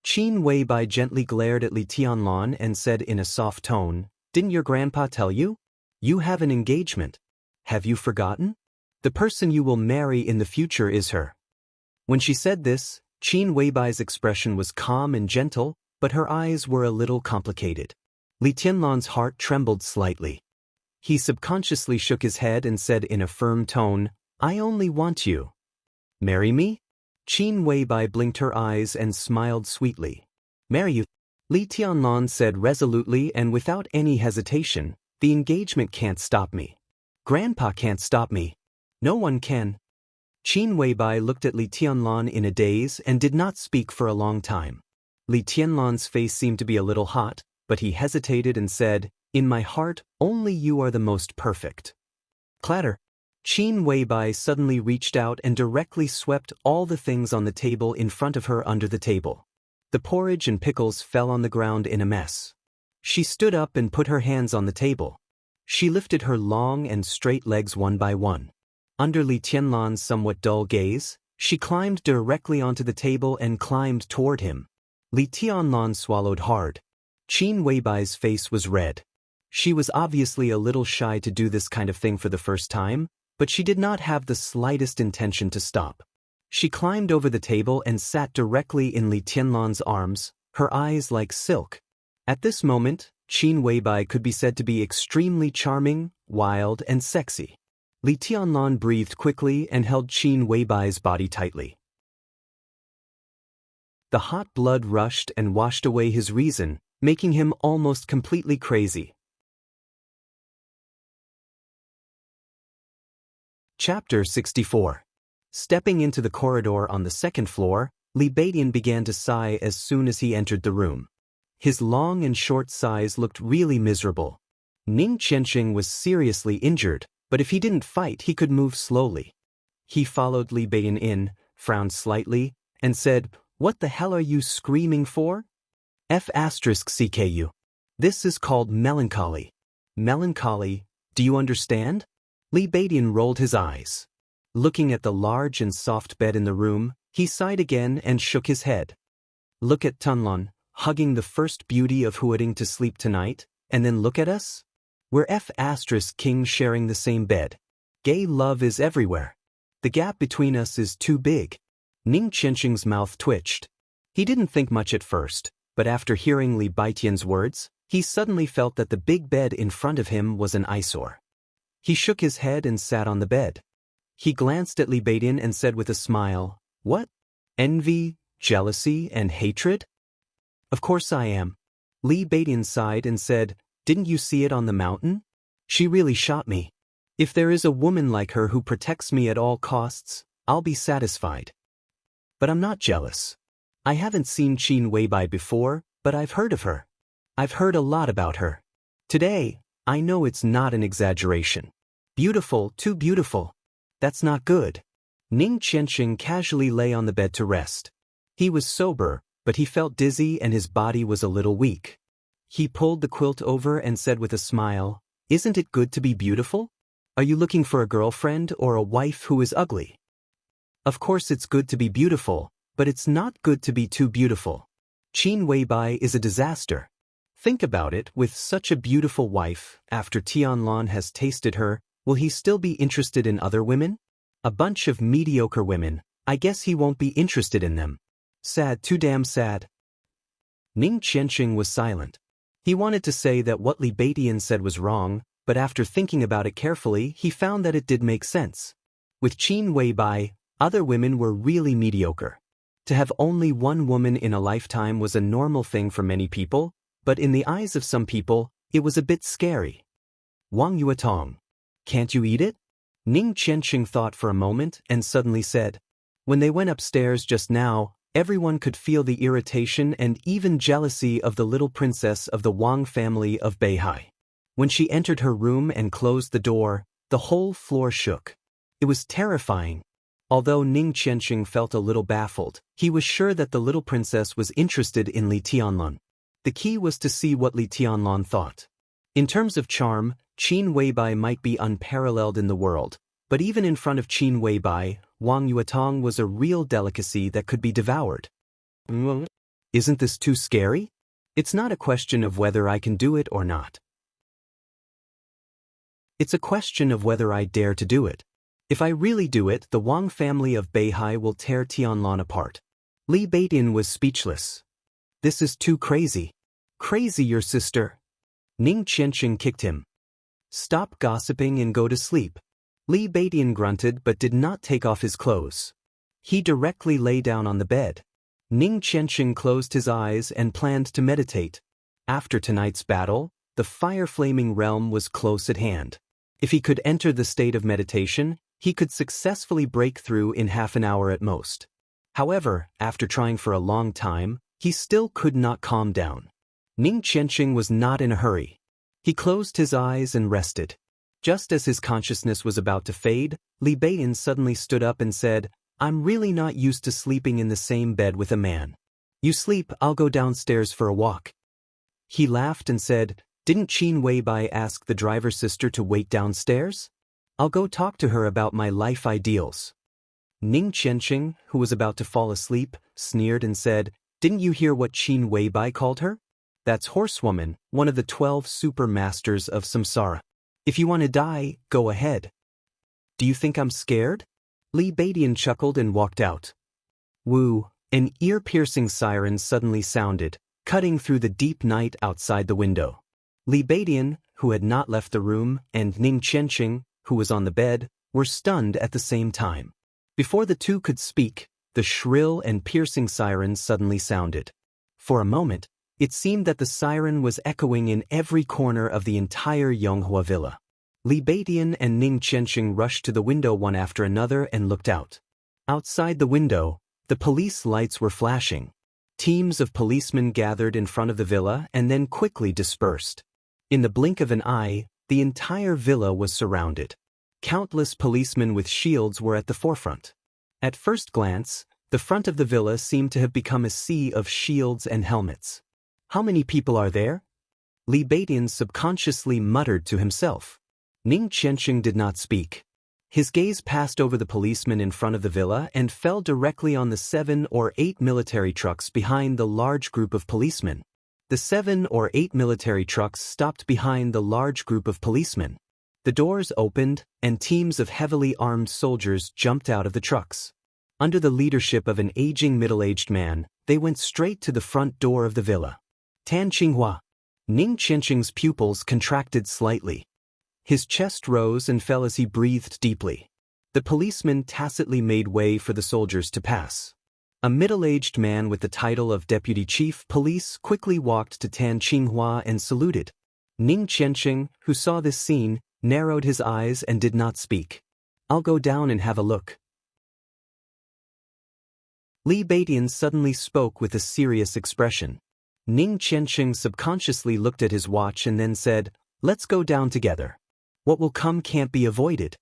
Qin Weibai gently glared at Li Tianlan and said in a soft tone, "Didn't your grandpa tell you? You have an engagement. Have you forgotten? The person you will marry in the future is her." When she said this, Qin Weibai's expression was calm and gentle, but her eyes were a little complicated. Li Tianlan's heart trembled slightly. He subconsciously shook his head and said in a firm tone, "I only want you. Marry me?" Qin Weibai blinked her eyes and smiled sweetly. "Marry you?" Li Tianlan said resolutely and without any hesitation, "The engagement can't stop me. Grandpa can't stop me. No one can." Qin Weibai looked at Li Tianlan in a daze and did not speak for a long time. Li Tianlan's face seemed to be a little hot, but he hesitated and said, "In my heart, only you are the most perfect." Clatter. Qin Weibai suddenly reached out and directly swept all the things on the table in front of her under the table. The porridge and pickles fell on the ground in a mess. She stood up and put her hands on the table. She lifted her long and straight legs one by one. Under Li Tianlan's somewhat dull gaze, she climbed directly onto the table and climbed toward him. Li Tianlan swallowed hard. Qin Weibai's face was red. She was obviously a little shy to do this kind of thing for the first time, but she did not have the slightest intention to stop. She climbed over the table and sat directly in Li Tianlan's arms, her eyes like silk. At this moment, Qin Weibai could be said to be extremely charming, wild, and sexy. Li Tianlan breathed quickly and held Qin Weibai's body tightly. The hot blood rushed and washed away his reason, making him almost completely crazy. Chapter 64. Stepping into the corridor on the second floor, Li Beidian began to sigh as soon as he entered the room. His long and short sighs looked really miserable. Ning Qianxing was seriously injured, but if he didn't fight, he could move slowly. He followed Li Beidian in, frowned slightly, and said, "What the hell are you screaming for?" F***CKU. This is called melancholy. Melancholy, do you understand? Li Beidian rolled his eyes. Looking at the large and soft bed in the room, he sighed again and shook his head. Look at Tunlun, hugging the first beauty of Huading to sleep tonight, and then look at us? We're F***king sharing the same bed. Gay love is everywhere. The gap between us is too big. Ning Qianxing's mouth twitched. He didn't think much at first, but after hearing Li Beidian's words, he suddenly felt that the big bed in front of him was an eyesore. He shook his head and sat on the bed. He glanced at Li Beidian and said with a smile, "What? Envy, jealousy, and hatred?" "Of course I am." Li Beidian sighed and said, "Didn't you see it on the mountain? She really shot me. If there is a woman like her who protects me at all costs, I'll be satisfied. But I'm not jealous. I haven't seen Qin Weibai before, but I've heard of her. I've heard a lot about her. Today, I know it's not an exaggeration. Beautiful, too beautiful. That's not good." Ning Qianxing casually lay on the bed to rest. He was sober, but he felt dizzy and his body was a little weak. He pulled the quilt over and said with a smile, "Isn't it good to be beautiful? Are you looking for a girlfriend or a wife who is ugly?" Of course it's good to be beautiful, but it's not good to be too beautiful. Qin Weibai is a disaster. Think about it, with such a beautiful wife, after Tianlan has tasted her, will he still be interested in other women? A bunch of mediocre women, I guess he won't be interested in them. Sad, too damn sad. Ning Qianxing was silent. He wanted to say that what Li Beidian said was wrong, but after thinking about it carefully, he found that it did make sense. With Qin Weibai, other women were really mediocre. To have only one woman in a lifetime was a normal thing for many people, but in the eyes of some people, it was a bit scary. Wang Yuetong. Can't you eat it? Ning Qianxing thought for a moment and suddenly said, "When they went upstairs just now, everyone could feel the irritation and even jealousy of the little princess of the Wang family of Beihai. When she entered her room and closed the door, the whole floor shook. It was terrifying." Although Ning Qianxing felt a little baffled, he was sure that the little princess was interested in Li Tianlun. The key was to see what Li Tianlun thought. In terms of charm, Qin Weibai might be unparalleled in the world, but even in front of Qin Weibai, Wang Yuetong was a real delicacy that could be devoured. Isn't this too scary? It's not a question of whether I can do it or not. It's a question of whether I dare to do it. If I really do it, the Wang family of Beihai will tear Tianlun apart. Li Beidian was speechless. This is too crazy. Crazy, your sister. Ning Qianxing kicked him. Stop gossiping and go to sleep. Li Beidian grunted but did not take off his clothes. He directly lay down on the bed. Ning Qianxing closed his eyes and planned to meditate. After tonight's battle, the fire-flaming realm was close at hand. If he could enter the state of meditation, he could successfully break through in half an hour at most. However, after trying for a long time, he still could not calm down. Ning Qianxing was not in a hurry. He closed his eyes and rested. Just as his consciousness was about to fade, Li Beidian suddenly stood up and said, "I'm really not used to sleeping in the same bed with a man. You sleep, I'll go downstairs for a walk." He laughed and said, "Didn't Qin Weibai ask the driver's sister to wait downstairs? I'll go talk to her about my life ideals." Ning Qianxing, who was about to fall asleep, sneered and said, "Didn't you hear what Qin Weibai called her? That's Horsewoman, one of the 12 super masters of samsara. If you want to die, go ahead." "Do you think I'm scared?" Li Beidian chuckled and walked out. Woo, an ear-piercing siren suddenly sounded, cutting through the deep night outside the window. Li Beidian, who had not left the room, and Ning Qianxing, who was on the bed, were stunned at the same time. Before the two could speak, the shrill and piercing siren suddenly sounded. For a moment, it seemed that the siren was echoing in every corner of the entire Yonghua villa. Li Beidian and Ning Qianxing rushed to the window one after another and looked out. Outside the window, the police lights were flashing. Teams of policemen gathered in front of the villa and then quickly dispersed. In the blink of an eye, the entire villa was surrounded. Countless policemen with shields were at the forefront. At first glance, the front of the villa seemed to have become a sea of shields and helmets. "How many people are there?" Li Beidian subconsciously muttered to himself. Ning Qianxing did not speak. His gaze passed over the policemen in front of the villa and fell directly on the 7 or 8 military trucks behind the large group of policemen. The 7 or 8 military trucks stopped behind the large group of policemen. The doors opened, and teams of heavily armed soldiers jumped out of the trucks. Under the leadership of an aging middle-aged man, they went straight to the front door of the villa. Tan Qinghua. Ning Qianxing's pupils contracted slightly. His chest rose and fell as he breathed deeply. The policemen tacitly made way for the soldiers to pass. A middle-aged man with the title of Deputy Chief Police quickly walked to Tan Qinghua and saluted. Ning Qianxing, who saw this scene, narrowed his eyes and did not speak. "I'll go down and have a look." Li Beidian suddenly spoke with a serious expression. Ning Qianxing subconsciously looked at his watch and then said, "Let's go down together. What will come can't be avoided."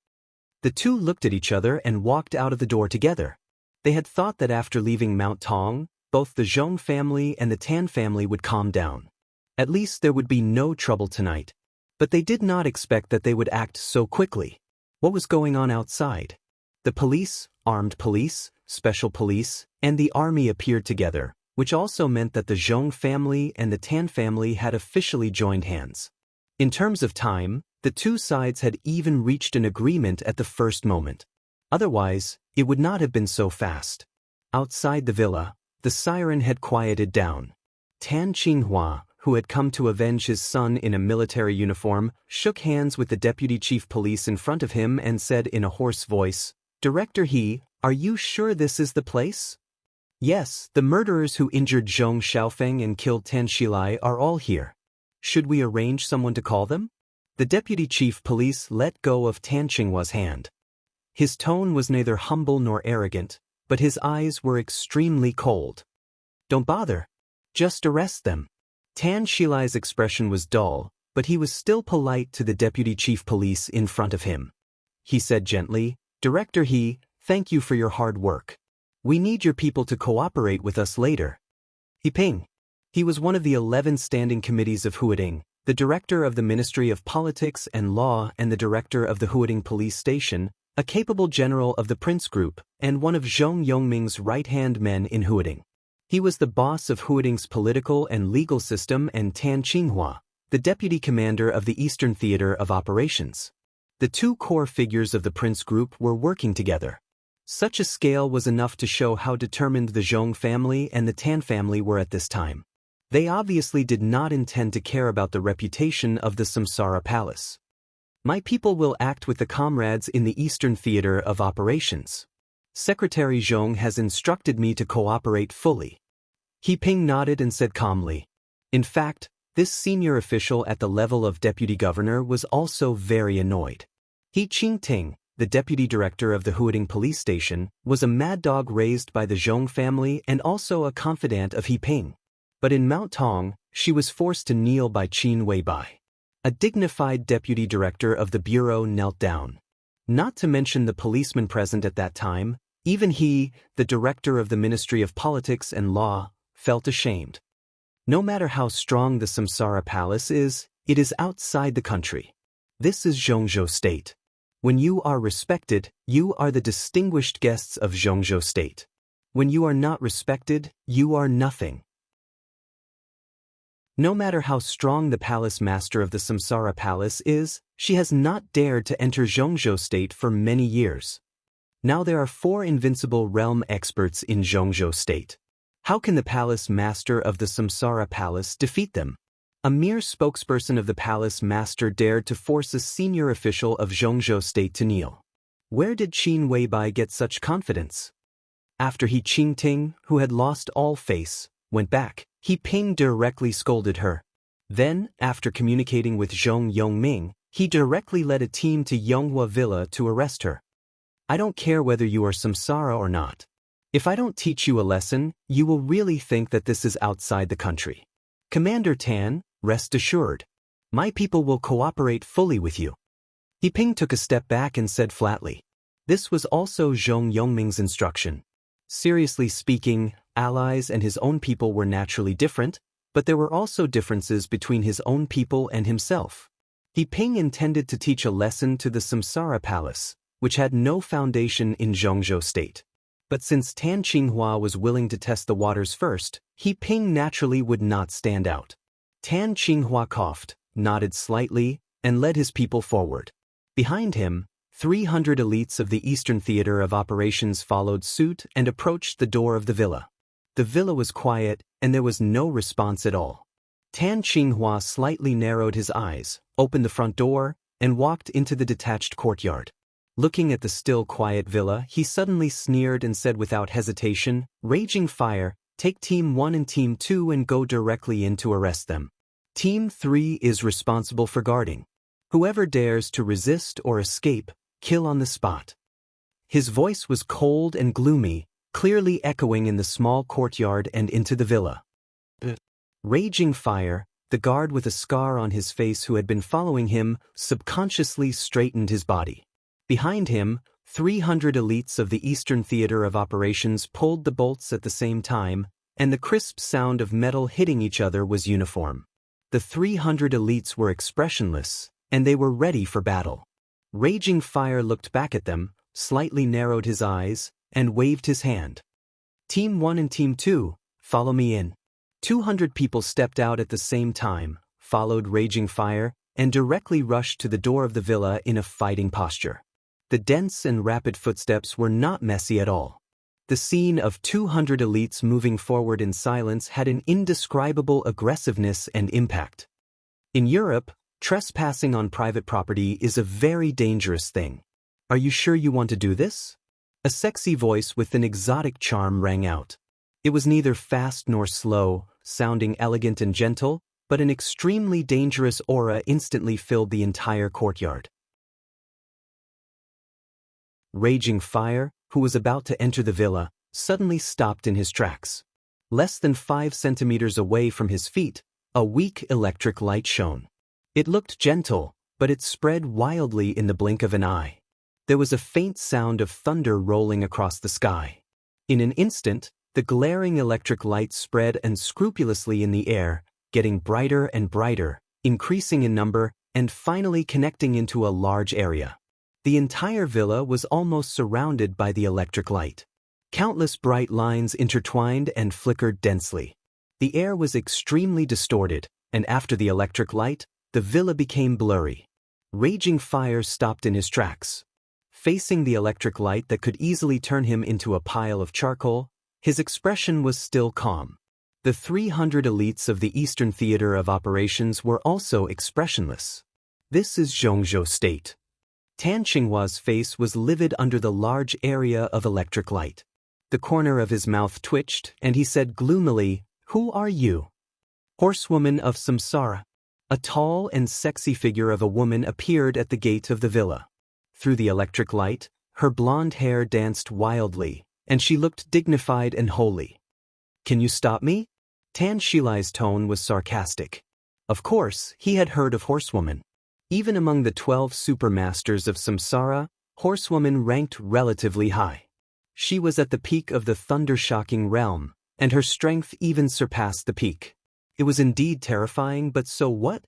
The two looked at each other and walked out of the door together. They had thought that after leaving Mount Tong, both the Zhong family and the Tan family would calm down. At least there would be no trouble tonight. But they did not expect that they would act so quickly. What was going on outside? The police, armed police, special police, and the army appeared together, which also meant that the Zhong family and the Tan family had officially joined hands. In terms of time, the two sides had even reached an agreement at the first moment. Otherwise, it would not have been so fast. Outside the villa, the siren had quieted down. Tan Qinghua, who had come to avenge his son in a military uniform, shook hands with the deputy chief police in front of him and said in a hoarse voice, "Director He, are you sure this is the place?" "Yes, the murderers who injured Zhong Xiaofeng and killed Tan Shilai are all here. Should we arrange someone to call them?" The deputy chief police let go of Tan Qinghua's hand. His tone was neither humble nor arrogant, but his eyes were extremely cold. "Don't bother. Just arrest them." Tan Shilai's expression was dull, but he was still polite to the deputy chief police in front of him. He said gently, "Director He, thank you for your hard work. We need your people to cooperate with us later." He Ping. He was one of the 11 standing committees of Huading, the director of the Ministry of Politics and Law and the director of the Huading Police Station, a capable general of the Prince Group, and one of Zhong Yongming's right-hand men in Huading. He was the boss of Huading's political and legal system and Tan Qinghua, the deputy commander of the Eastern Theater of Operations. The two core figures of the Prince Group were working together. Such a scale was enough to show how determined the Zhong family and the Tan family were at this time. They obviously did not intend to care about the reputation of the Samsara Palace. "My people will act with the comrades in the Eastern Theater of Operations. Secretary Zhong has instructed me to cooperate fully." He Ping nodded and said calmly. In fact, this senior official at the level of deputy governor was also very annoyed. He Qingting, the deputy director of the Huading police station, was a mad dog raised by the Zhong family and also a confidant of He Ping. But in Mount Tong, she was forced to kneel by Qin Weibai. A dignified deputy director of the bureau knelt down. Not to mention the policeman present at that time, even he, the director of the Ministry of Politics and Law, felt ashamed. No matter how strong the Samsara Palace is, it is outside the country. This is Zhongzhou State. When you are respected, you are the distinguished guests of Zhongzhou State. When you are not respected, you are nothing. No matter how strong the palace master of the Samsara Palace is, she has not dared to enter Zhongzhou State for many years. Now there are 4 invincible realm experts in Zhongzhou State. How can the palace master of the Samsara Palace defeat them? A mere spokesperson of the palace master dared to force a senior official of Zhongzhou State to kneel. Where did Qin Weibai get such confidence? After He Qingting, who had lost all face, went back, He Ping directly scolded her. Then, after communicating with Zhong Yongming, he directly led a team to Yonghua Villa to arrest her. "I don't care whether you are Samsara or not. If I don't teach you a lesson, you will really think that this is outside the country. Commander Tan, rest assured. My people will cooperate fully with you." He Ping took a step back and said flatly. This was also Zhong Yongming's instruction. Seriously speaking, allies and his own people were naturally different, but there were also differences between his own people and himself. He Ping intended to teach a lesson to the Samsara Palace, which had no foundation in Zhongzhou State. But since Tan Qinghua was willing to test the waters first, He Ping naturally would not stand out. Tan Qinghua coughed, nodded slightly, and led his people forward. Behind him, 300 elites of the Eastern Theater of Operations followed suit and approached the door of the villa. The villa was quiet, and there was no response at all. Tan Qinghua slightly narrowed his eyes, opened the front door, and walked into the detached courtyard. Looking at the still quiet villa, he suddenly sneered and said without hesitation, "Raging Fire, take Team 1 and Team 2 and go directly in to arrest them. Team 3 is responsible for guarding. Whoever dares to resist or escape, kill on the spot." His voice was cold and gloomy, clearly echoing in the small courtyard and into the villa. Raging Fire, the guard with a scar on his face who had been following him, subconsciously straightened his body. Behind him, 300 elites of the Eastern Theater of Operations pulled the bolts at the same time, and the crisp sound of metal hitting each other was uniform. The 300 elites were expressionless, and they were ready for battle. Raging Fire looked back at them, slightly narrowed his eyes, and waved his hand. "Team 1 and Team 2, follow me in." 200 people stepped out at the same time, followed Raging Fire, and directly rushed to the door of the villa in a fighting posture. The dense and rapid footsteps were not messy at all. The scene of 200 elites moving forward in silence had an indescribable aggressiveness and impact. In Europe, trespassing on private property is a very dangerous thing. "Are you sure you want to do this?" A sexy voice with an exotic charm rang out. It was neither fast nor slow, sounding elegant and gentle, but an extremely dangerous aura instantly filled the entire courtyard. Raging Fire, who was about to enter the villa, suddenly stopped in his tracks. Less than 5 centimeters away from his feet, a weak electric light shone. It looked gentle, but it spread wildly in the blink of an eye. There was a faint sound of thunder rolling across the sky. In an instant, the glaring electric light spread unscrupulously in the air, getting brighter and brighter, increasing in number, and finally connecting into a large area. The entire villa was almost surrounded by the electric light. Countless bright lines intertwined and flickered densely. The air was extremely distorted, and after the electric light, the villa became blurry. Raging Fire stopped in his tracks. Facing the electric light that could easily turn him into a pile of charcoal, his expression was still calm. The 300 elites of the Eastern Theater of Operations were also expressionless. This is Xianxia State. Tan Qinghua's face was livid under the large area of electric light. The corner of his mouth twitched, and he said gloomily, "Who are you?" "Horsewoman of Samsara." A tall and sexy figure of a woman appeared at the gate of the villa. Through the electric light, her blonde hair danced wildly, and she looked dignified and holy. "Can you stop me?" Tan Shilai's tone was sarcastic. Of course, he had heard of Horsewoman. Even among the 12 supermasters of Samsara, Horsewoman ranked relatively high. She was at the peak of the thunder-shocking realm, and her strength even surpassed the peak. It was indeed terrifying, but so what?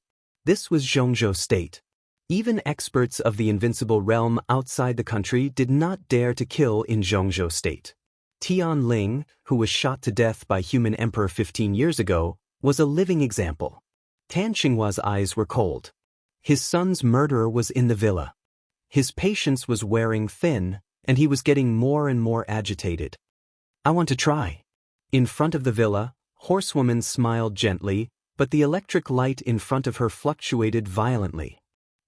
This was Xianxia State. Even experts of the invincible realm outside the country did not dare to kill in Xianxia State. Tian Ling, who was shot to death by human emperor 15 years ago, was a living example. Tan Qinghua's eyes were cold. His son's murderer was in the villa. His patience was wearing thin, and he was getting more and more agitated. "I want to try." In front of the villa, Horsewoman smiled gently, but the electric light in front of her fluctuated violently.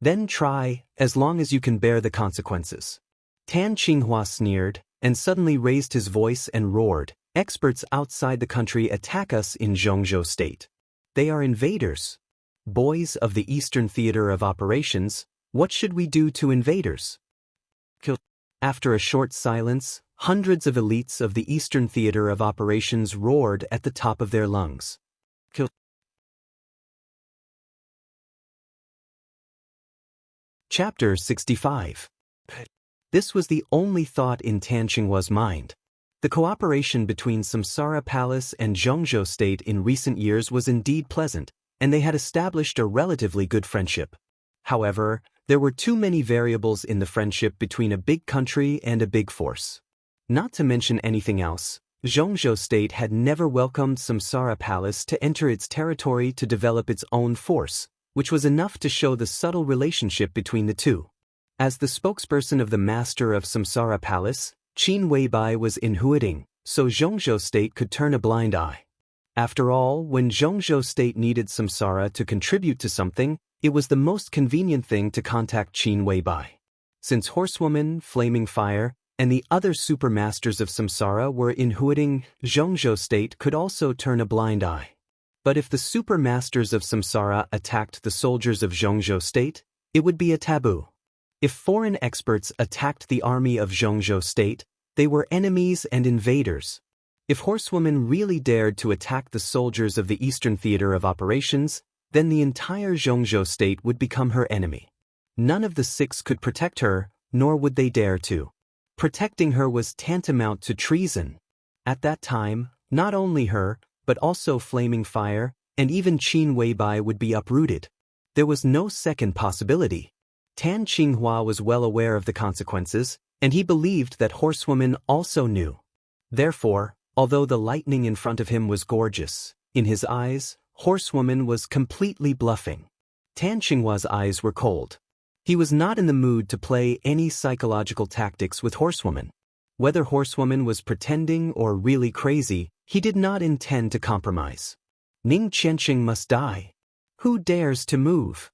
"Then try, as long as you can bear the consequences." Tan Qinghua sneered, and suddenly raised his voice and roared, "Experts outside the country attack us in Xianxia State. They are invaders. Boys of the Eastern Theater of Operations, what should we do to invaders?" After a short silence, hundreds of elites of the Eastern Theater of Operations roared at the top of their lungs. Chapter 65. This was the only thought in Tan Qinghua's mind. The cooperation between Samsara Palace and Xianxia State in recent years was indeed pleasant, and they had established a relatively good friendship. However, there were too many variables in the friendship between a big country and a big force. Not to mention anything else, Xianxia State had never welcomed Samsara Palace to enter its territory to develop its own force, which was enough to show the subtle relationship between the two. As the spokesperson of the master of Samsara Palace, Qin Weibai was in Huiding, so Xianxia State could turn a blind eye. After all, when Xianxia State needed Samsara to contribute to something, it was the most convenient thing to contact Qin Weibai. Since Horsewoman, Flaming Fire, and the other supermasters of Samsara were in Huiding, Xianxia State could also turn a blind eye. But if the supermasters of Samsara attacked the soldiers of Xianxia State, it would be a taboo. If foreign experts attacked the army of Xianxia State, they were enemies and invaders. If Horsewoman really dared to attack the soldiers of the Eastern Theater of Operations, then the entire Xianxia State would become her enemy. None of the 6 could protect her, nor would they dare to. Protecting her was tantamount to treason. At that time, not only her, but also Flaming Fire, and even Qin Weibai would be uprooted. There was no second possibility. Tan Qinghua was well aware of the consequences, and he believed that Horsewoman also knew. Therefore, although the lightning in front of him was gorgeous, in his eyes, Horsewoman was completely bluffing. Tan Qinghua's eyes were cold. He was not in the mood to play any psychological tactics with Horsewoman. Whether Horsewoman was pretending or really crazy, he did not intend to compromise. Ning Qianxing must die. Who dares to move?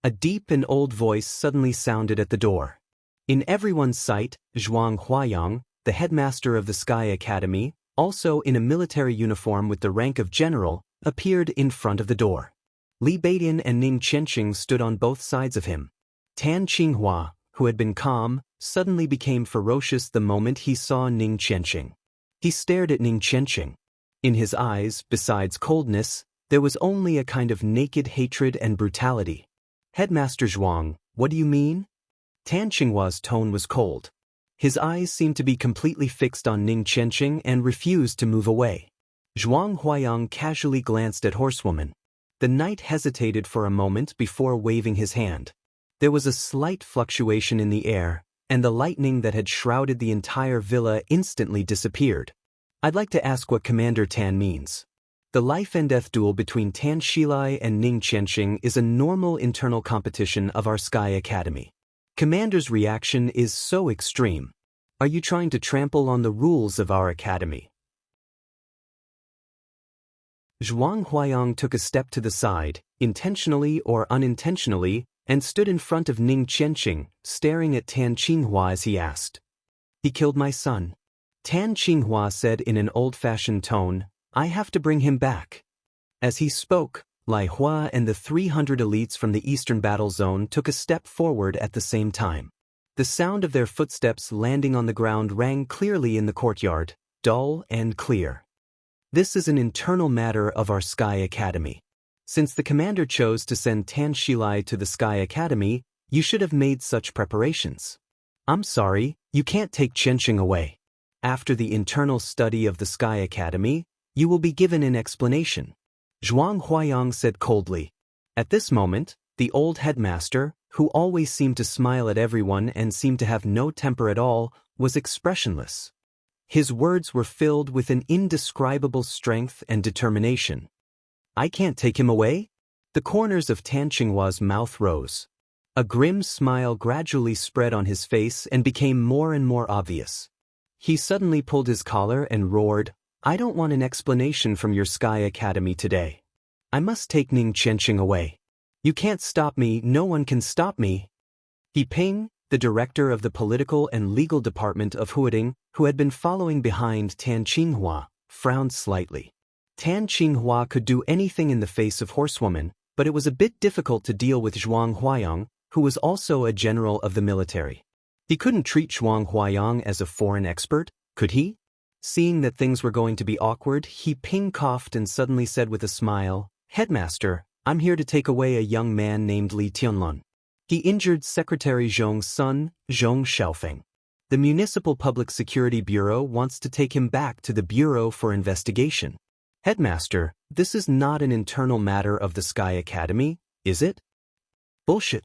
A deep and old voice suddenly sounded at the door. In everyone's sight, Zhuang Huayang, the headmaster of the Sky Academy, also in a military uniform with the rank of general, appeared in front of the door. Li Beidian and Ning Qianxing stood on both sides of him. Tan Qinghua, who had been calm, suddenly became ferocious the moment he saw Ning Qianxing. He stared at Ning Qianxing. In his eyes, besides coldness, there was only a kind of naked hatred and brutality. "Headmaster Zhuang, what do you mean?" Tan Qinghua's tone was cold. His eyes seemed to be completely fixed on Ning Qianxing and refused to move away. Zhuang Huayang casually glanced at Horsewoman. The knight hesitated for a moment before waving his hand. There was a slight fluctuation in the air, and the lightning that had shrouded the entire villa instantly disappeared. "I'd like to ask what Commander Tan means." The life-and-death duel between Tan Shilai and Ning Qianxing is a normal internal competition of our Sky Academy. Commander's reaction is so extreme. Are you trying to trample on the rules of our academy? Zhuang Huayang took a step to the side, intentionally or unintentionally, and stood in front of Ning Qianxing, staring at Tan Qinghua as he asked. "He killed my son." Tan Qinghua said in an old-fashioned tone, "I have to bring him back." As he spoke, Lai Hua and the 300 elites from the Eastern Battle Zone took a step forward at the same time. The sound of their footsteps landing on the ground rang clearly in the courtyard, dull and clear. This is an internal matter of our Sky Academy. Since the commander chose to send Tan Shilai to the Sky Academy, you should have made such preparations. I'm sorry, you can't take Qianxing away. After the internal study of the Sky Academy, you will be given an explanation. Zhuang Huayang said coldly. At this moment, the old headmaster, who always seemed to smile at everyone and seemed to have no temper at all, was expressionless. His words were filled with an indescribable strength and determination. "I can't take him away?" The corners of Tan Qinghua's mouth rose. A grim smile gradually spread on his face and became more and more obvious. He suddenly pulled his collar and roared, "I don't want an explanation from your Sky Academy today. I must take Ning Qianxing away. You can't stop me, no one can stop me." He Ping, the director of the political and legal department of Huading, who had been following behind Tan Qinghua, frowned slightly. Tan Qinghua could do anything in the face of Horsewoman, but it was a bit difficult to deal with Zhuang Huayang, who was also a general of the military. He couldn't treat Zhuang Huayang as a foreign expert, could he? Seeing that things were going to be awkward, he Ping coughed and suddenly said with a smile, "Headmaster, I'm here to take away a young man named Li Tianlun. He injured Secretary Zhong's son, Zhong Xiaofeng. The Municipal Public Security Bureau wants to take him back to the Bureau for investigation." "Headmaster, this is not an internal matter of the Sky Academy, is it?" "Bullshit."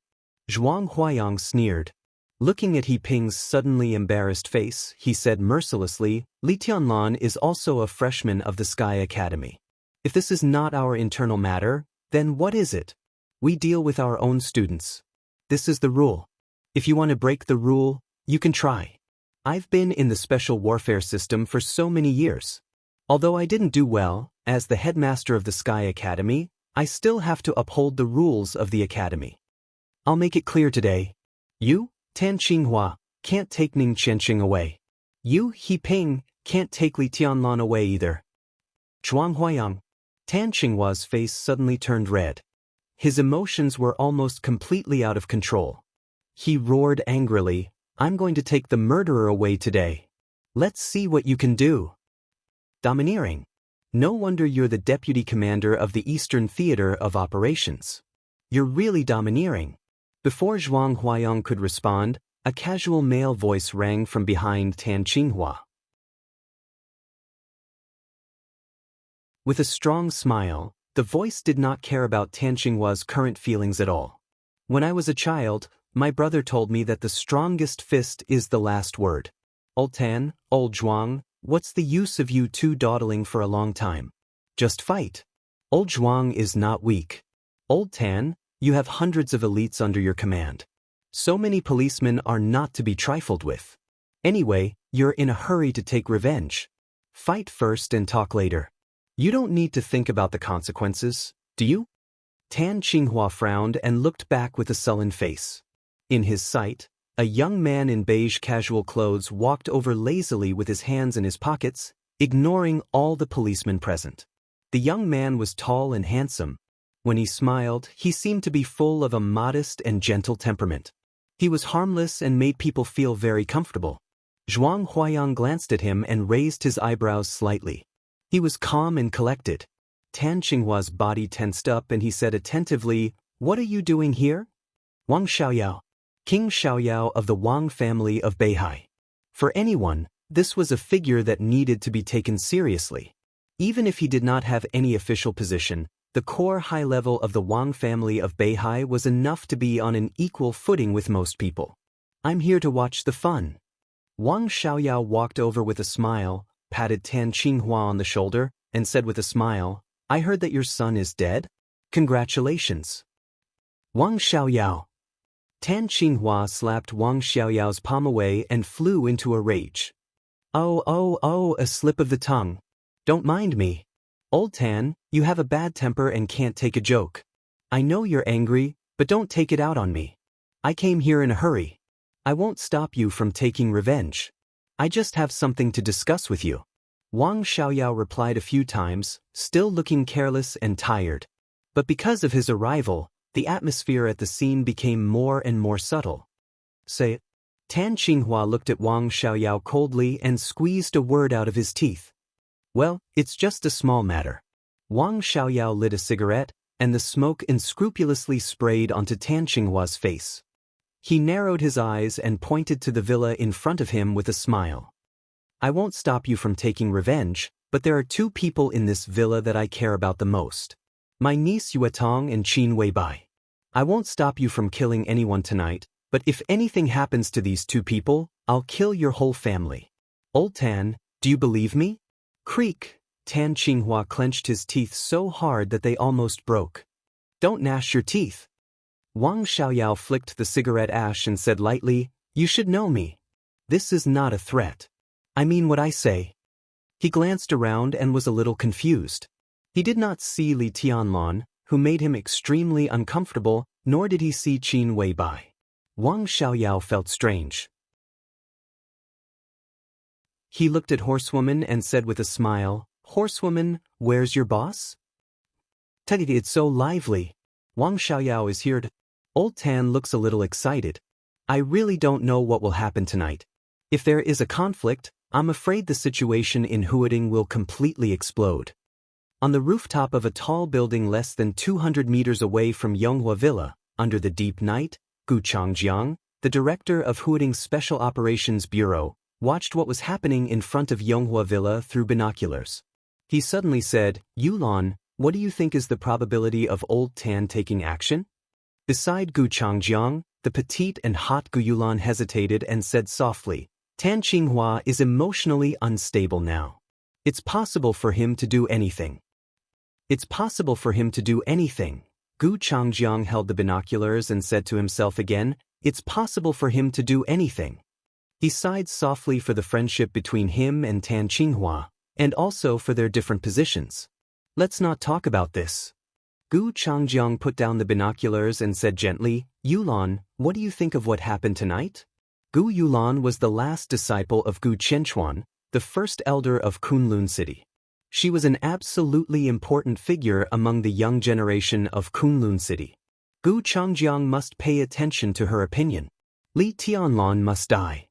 Zhuang Huayang sneered. Looking at He Ping's suddenly embarrassed face, he said mercilessly, "Li Tianlan is also a freshman of the Sky Academy. If this is not our internal matter, then what is it? We deal with our own students. This is the rule. If you want to break the rule, you can try. I've been in the special warfare system for so many years. Although I didn't do well, as the headmaster of the Sky Academy, I still have to uphold the rules of the Academy. I'll make it clear today. You, Tan Qinghua, can't take Ning Qianxing away. You, He Ping, can't take Li Tianlan away either." Zhuang Huayang. Tan Qinghua's face suddenly turned red. His emotions were almost completely out of control. He roared angrily, "I'm going to take the murderer away today. Let's see what you can do." Domineering. No wonder you're the deputy commander of the Eastern Theater of Operations. You're really domineering. Before Zhuang Huayang could respond, a casual male voice rang from behind Tan Qinghua. With a strong smile, the voice did not care about Tan Qinghua's current feelings at all. "When I was a child, my brother told me that the strongest fist is the last word. Old Tan, old Zhuang, what's the use of you two dawdling for a long time? Just fight. Old Zhuang is not weak. Old Tan, you have hundreds of elites under your command. So many policemen are not to be trifled with. Anyway, you're in a hurry to take revenge. Fight first and talk later. You don't need to think about the consequences, do you?" Tan Qinghua frowned and looked back with a sullen face. In his sight, a young man in beige casual clothes walked over lazily with his hands in his pockets, ignoring all the policemen present. The young man was tall and handsome. When he smiled, he seemed to be full of a modest and gentle temperament. He was harmless and made people feel very comfortable. Zhuang Huayang glanced at him and raised his eyebrows slightly. He was calm and collected. Tan Qinghua's body tensed up and he said attentively, "What are you doing here?" Wang Xiaoyao, King Xiaoyao of the Wang family of Beihai. For anyone, this was a figure that needed to be taken seriously. Even if he did not have any official position, the core high level of the Wang family of Beihai was enough to be on an equal footing with most people. "I'm here to watch the fun." Wang Xiaoyao walked over with a smile, patted Tan Qinghua on the shoulder, and said with a smile, "I heard that your son is dead? Congratulations." Wang Xiaoyao. Tan Qinghua slapped Wang Xiaoyao's palm away and flew into a rage. Oh, a slip of the tongue. Don't mind me. Old Tan, you have a bad temper and can't take a joke. I know you're angry, but don't take it out on me. I came here in a hurry. I won't stop you from taking revenge. I just have something to discuss with you. Wang Xiaoyao replied a few times, still looking careless and tired. But because of his arrival, the atmosphere at the scene became more and more subtle. "Say it." Tan Qinghua looked at Wang Xiaoyao coldly and squeezed a word out of his teeth. "Well, it's just a small matter." Wang Xiaoyao lit a cigarette, and the smoke unscrupulously sprayed onto Tan Qinghua's face. He narrowed his eyes and pointed to the villa in front of him with a smile. "I won't stop you from taking revenge, but there are two people in this villa that I care about the most. My niece Yuetong and Qin Weibai. I won't stop you from killing anyone tonight, but if anything happens to these two people, I'll kill your whole family. Old Tan, do you believe me?" Creak! Tan Qinghua clenched his teeth so hard that they almost broke. "Don't gnash your teeth." Wang Xiaoyao flicked the cigarette ash and said lightly, "You should know me. This is not a threat. I mean what I say." He glanced around and was a little confused. He did not see Li Tianlan, who made him extremely uncomfortable, nor did he see Qin Weibai. Wang Xiaoyao felt strange. He looked at Horsewoman and said with a smile, "Horsewoman, where's your boss?" "It's so lively. Wang Xiaoyao is here to..." Old Tan looks a little excited. "I really don't know what will happen tonight. If there is a conflict, I'm afraid the situation in Huading will completely explode." On the rooftop of a tall building less than 200 meters away from Yonghua Villa, under the deep night, Gu Changjiang, the director of Huading's Special Operations Bureau, watched what was happening in front of Yonghua Villa through binoculars. He suddenly said, "Yulan, what do you think is the probability of Old Tan taking action?" Beside Gu Changjiang, the petite and hot Gu Yulan hesitated and said softly, "Tan Qinghua is emotionally unstable now. It's possible for him to do anything." "It's possible for him to do anything." Gu Changjiang held the binoculars and said to himself again, "It's possible for him to do anything." He sighed softly for the friendship between him and Tan Qinghua, and also for their different positions. "Let's not talk about this." Gu Changjiang put down the binoculars and said gently, "Yulan, what do you think of what happened tonight?" Gu Yulan was the last disciple of Gu Qianchuan, the first elder of Kunlun City. She was an absolutely important figure among the young generation of Kunlun City. Gu Changjiang must pay attention to her opinion. Li Tianlan must die.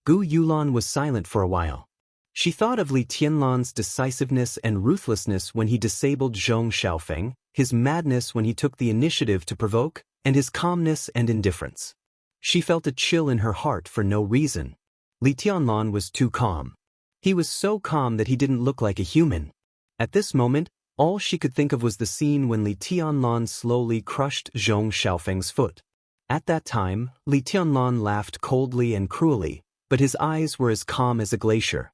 Gu Yulan was silent for a while. She thought of Li Tianlan's decisiveness and ruthlessness when he disabled Zhong Xiaofeng, his madness when he took the initiative to provoke, and his calmness and indifference. She felt a chill in her heart for no reason. Li Tianlan was too calm. He was so calm that he didn't look like a human. At this moment, all she could think of was the scene when Li Tianlan slowly crushed Zhong Xiaofeng's foot. At that time, Li Tianlan laughed coldly and cruelly, but his eyes were as calm as a glacier.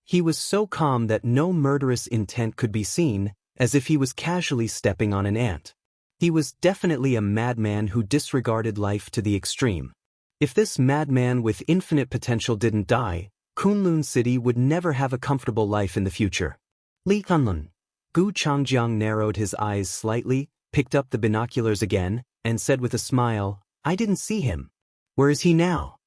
He was so calm that no murderous intent could be seen, as if he was casually stepping on an ant. He was definitely a madman who disregarded life to the extreme. If this madman with infinite potential didn't die, Kunlun City would never have a comfortable life in the future. Li Kunlun. Gu Changjiang narrowed his eyes slightly, picked up the binoculars again, and said with a smile, "I didn't see him. Where is he now?"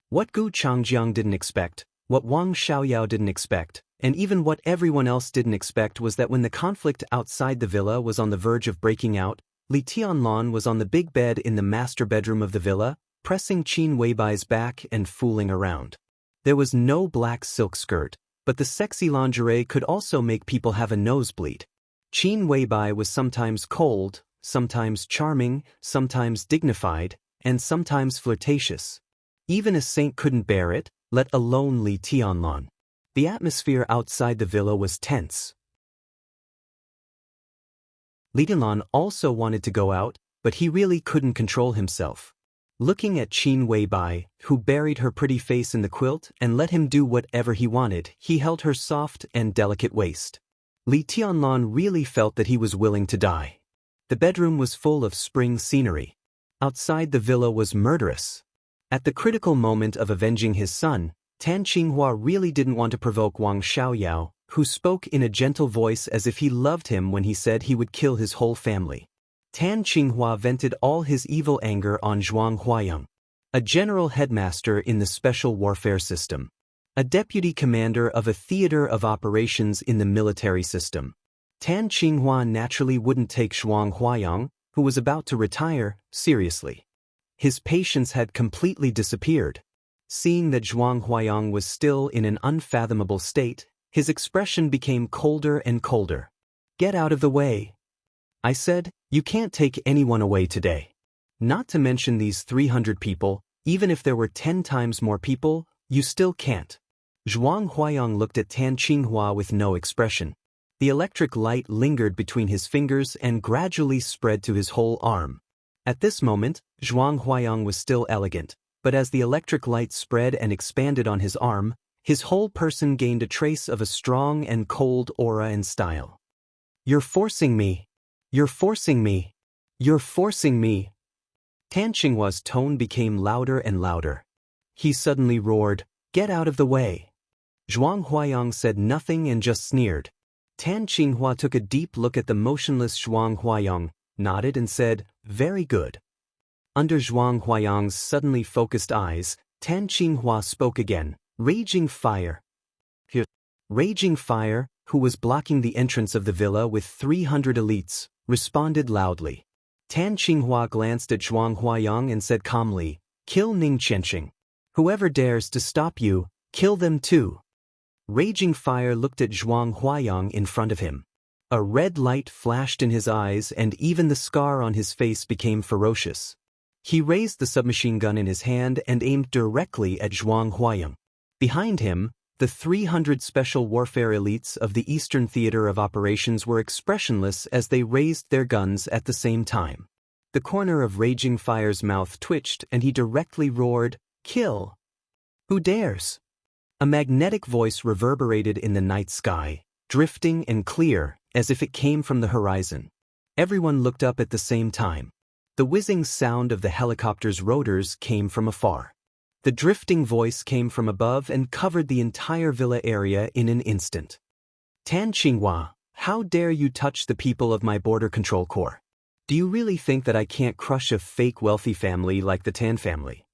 What Gu Changjiang didn't expect, what Wang Xiaoyao didn't expect, and even what everyone else didn't expect was that when the conflict outside the villa was on the verge of breaking out, Li Tianlan was on the big bed in the master bedroom of the villa, pressing Qin Weibai's back and fooling around. There was no black silk skirt, but the sexy lingerie could also make people have a nosebleed. Qin Weibai was sometimes cold, sometimes charming, sometimes dignified, and sometimes flirtatious. Even a saint couldn't bear it, let alone Li Tianlan. The atmosphere outside the villa was tense. Li Tianlan also wanted to go out, but he really couldn't control himself. Looking at Qin Weibai, who buried her pretty face in the quilt and let him do whatever he wanted, he held her soft and delicate waist. Li Tianlan really felt that he was willing to die. The bedroom was full of spring scenery. Outside the villa was murderous. At the critical moment of avenging his son, Tan Qinghua really didn't want to provoke Wang Xiaoyao, who spoke in a gentle voice as if he loved him when he said he would kill his whole family. Tan Qinghua vented all his evil anger on Zhuang Huayang, a general headmaster in the special warfare system, a deputy commander of a theater of operations in the military system. Tan Qinghua naturally wouldn't take Zhuang Huayang, who was about to retire, seriously. His patience had completely disappeared. Seeing that Zhuang Huayang was still in an unfathomable state, his expression became colder and colder. "Get out of the way," I said. "You can't take anyone away today. Not to mention these 300 people, even if there were 10 times more people, you still can't." Zhuang Huayang looked at Tan Qinghua with no expression. The electric light lingered between his fingers and gradually spread to his whole arm. At this moment, Zhuang Huayang was still elegant, but as the electric light spread and expanded on his arm, his whole person gained a trace of a strong and cold aura and style. "You're forcing me. You're forcing me. You're forcing me." Tan Qinghua's tone became louder and louder. He suddenly roared, "Get out of the way." Zhuang Huayang said nothing and just sneered. Tan Qinghua took a deep look at the motionless Zhuang Huayang, nodded and said, "Very good." Under Zhuang Huayang's suddenly focused eyes, Tan Qinghua spoke again, "Raging Fire." Raging Fire, who was blocking the entrance of the villa with 300 elites, responded loudly. Tan Qinghua glanced at Zhuang Huayang and said calmly, "Kill Ning Qianxing. Whoever dares to stop you, kill them too." Raging Fire looked at Zhuang Huayang in front of him. A red light flashed in his eyes and even the scar on his face became ferocious. He raised the submachine gun in his hand and aimed directly at Zhuang Huayang. Behind him, the 300 special warfare elites of the Eastern Theater of Operations were expressionless as they raised their guns at the same time. The corner of Raging Fire's mouth twitched and he directly roared, "Kill! Who dares?" A magnetic voice reverberated in the night sky, drifting and clear, as if it came from the horizon. Everyone looked up at the same time. The whizzing sound of the helicopter's rotors came from afar. The drifting voice came from above and covered the entire villa area in an instant. "Tan Qinghua, how dare you touch the people of my border control corps? Do you really think that I can't crush a fake wealthy family like the Tan family?"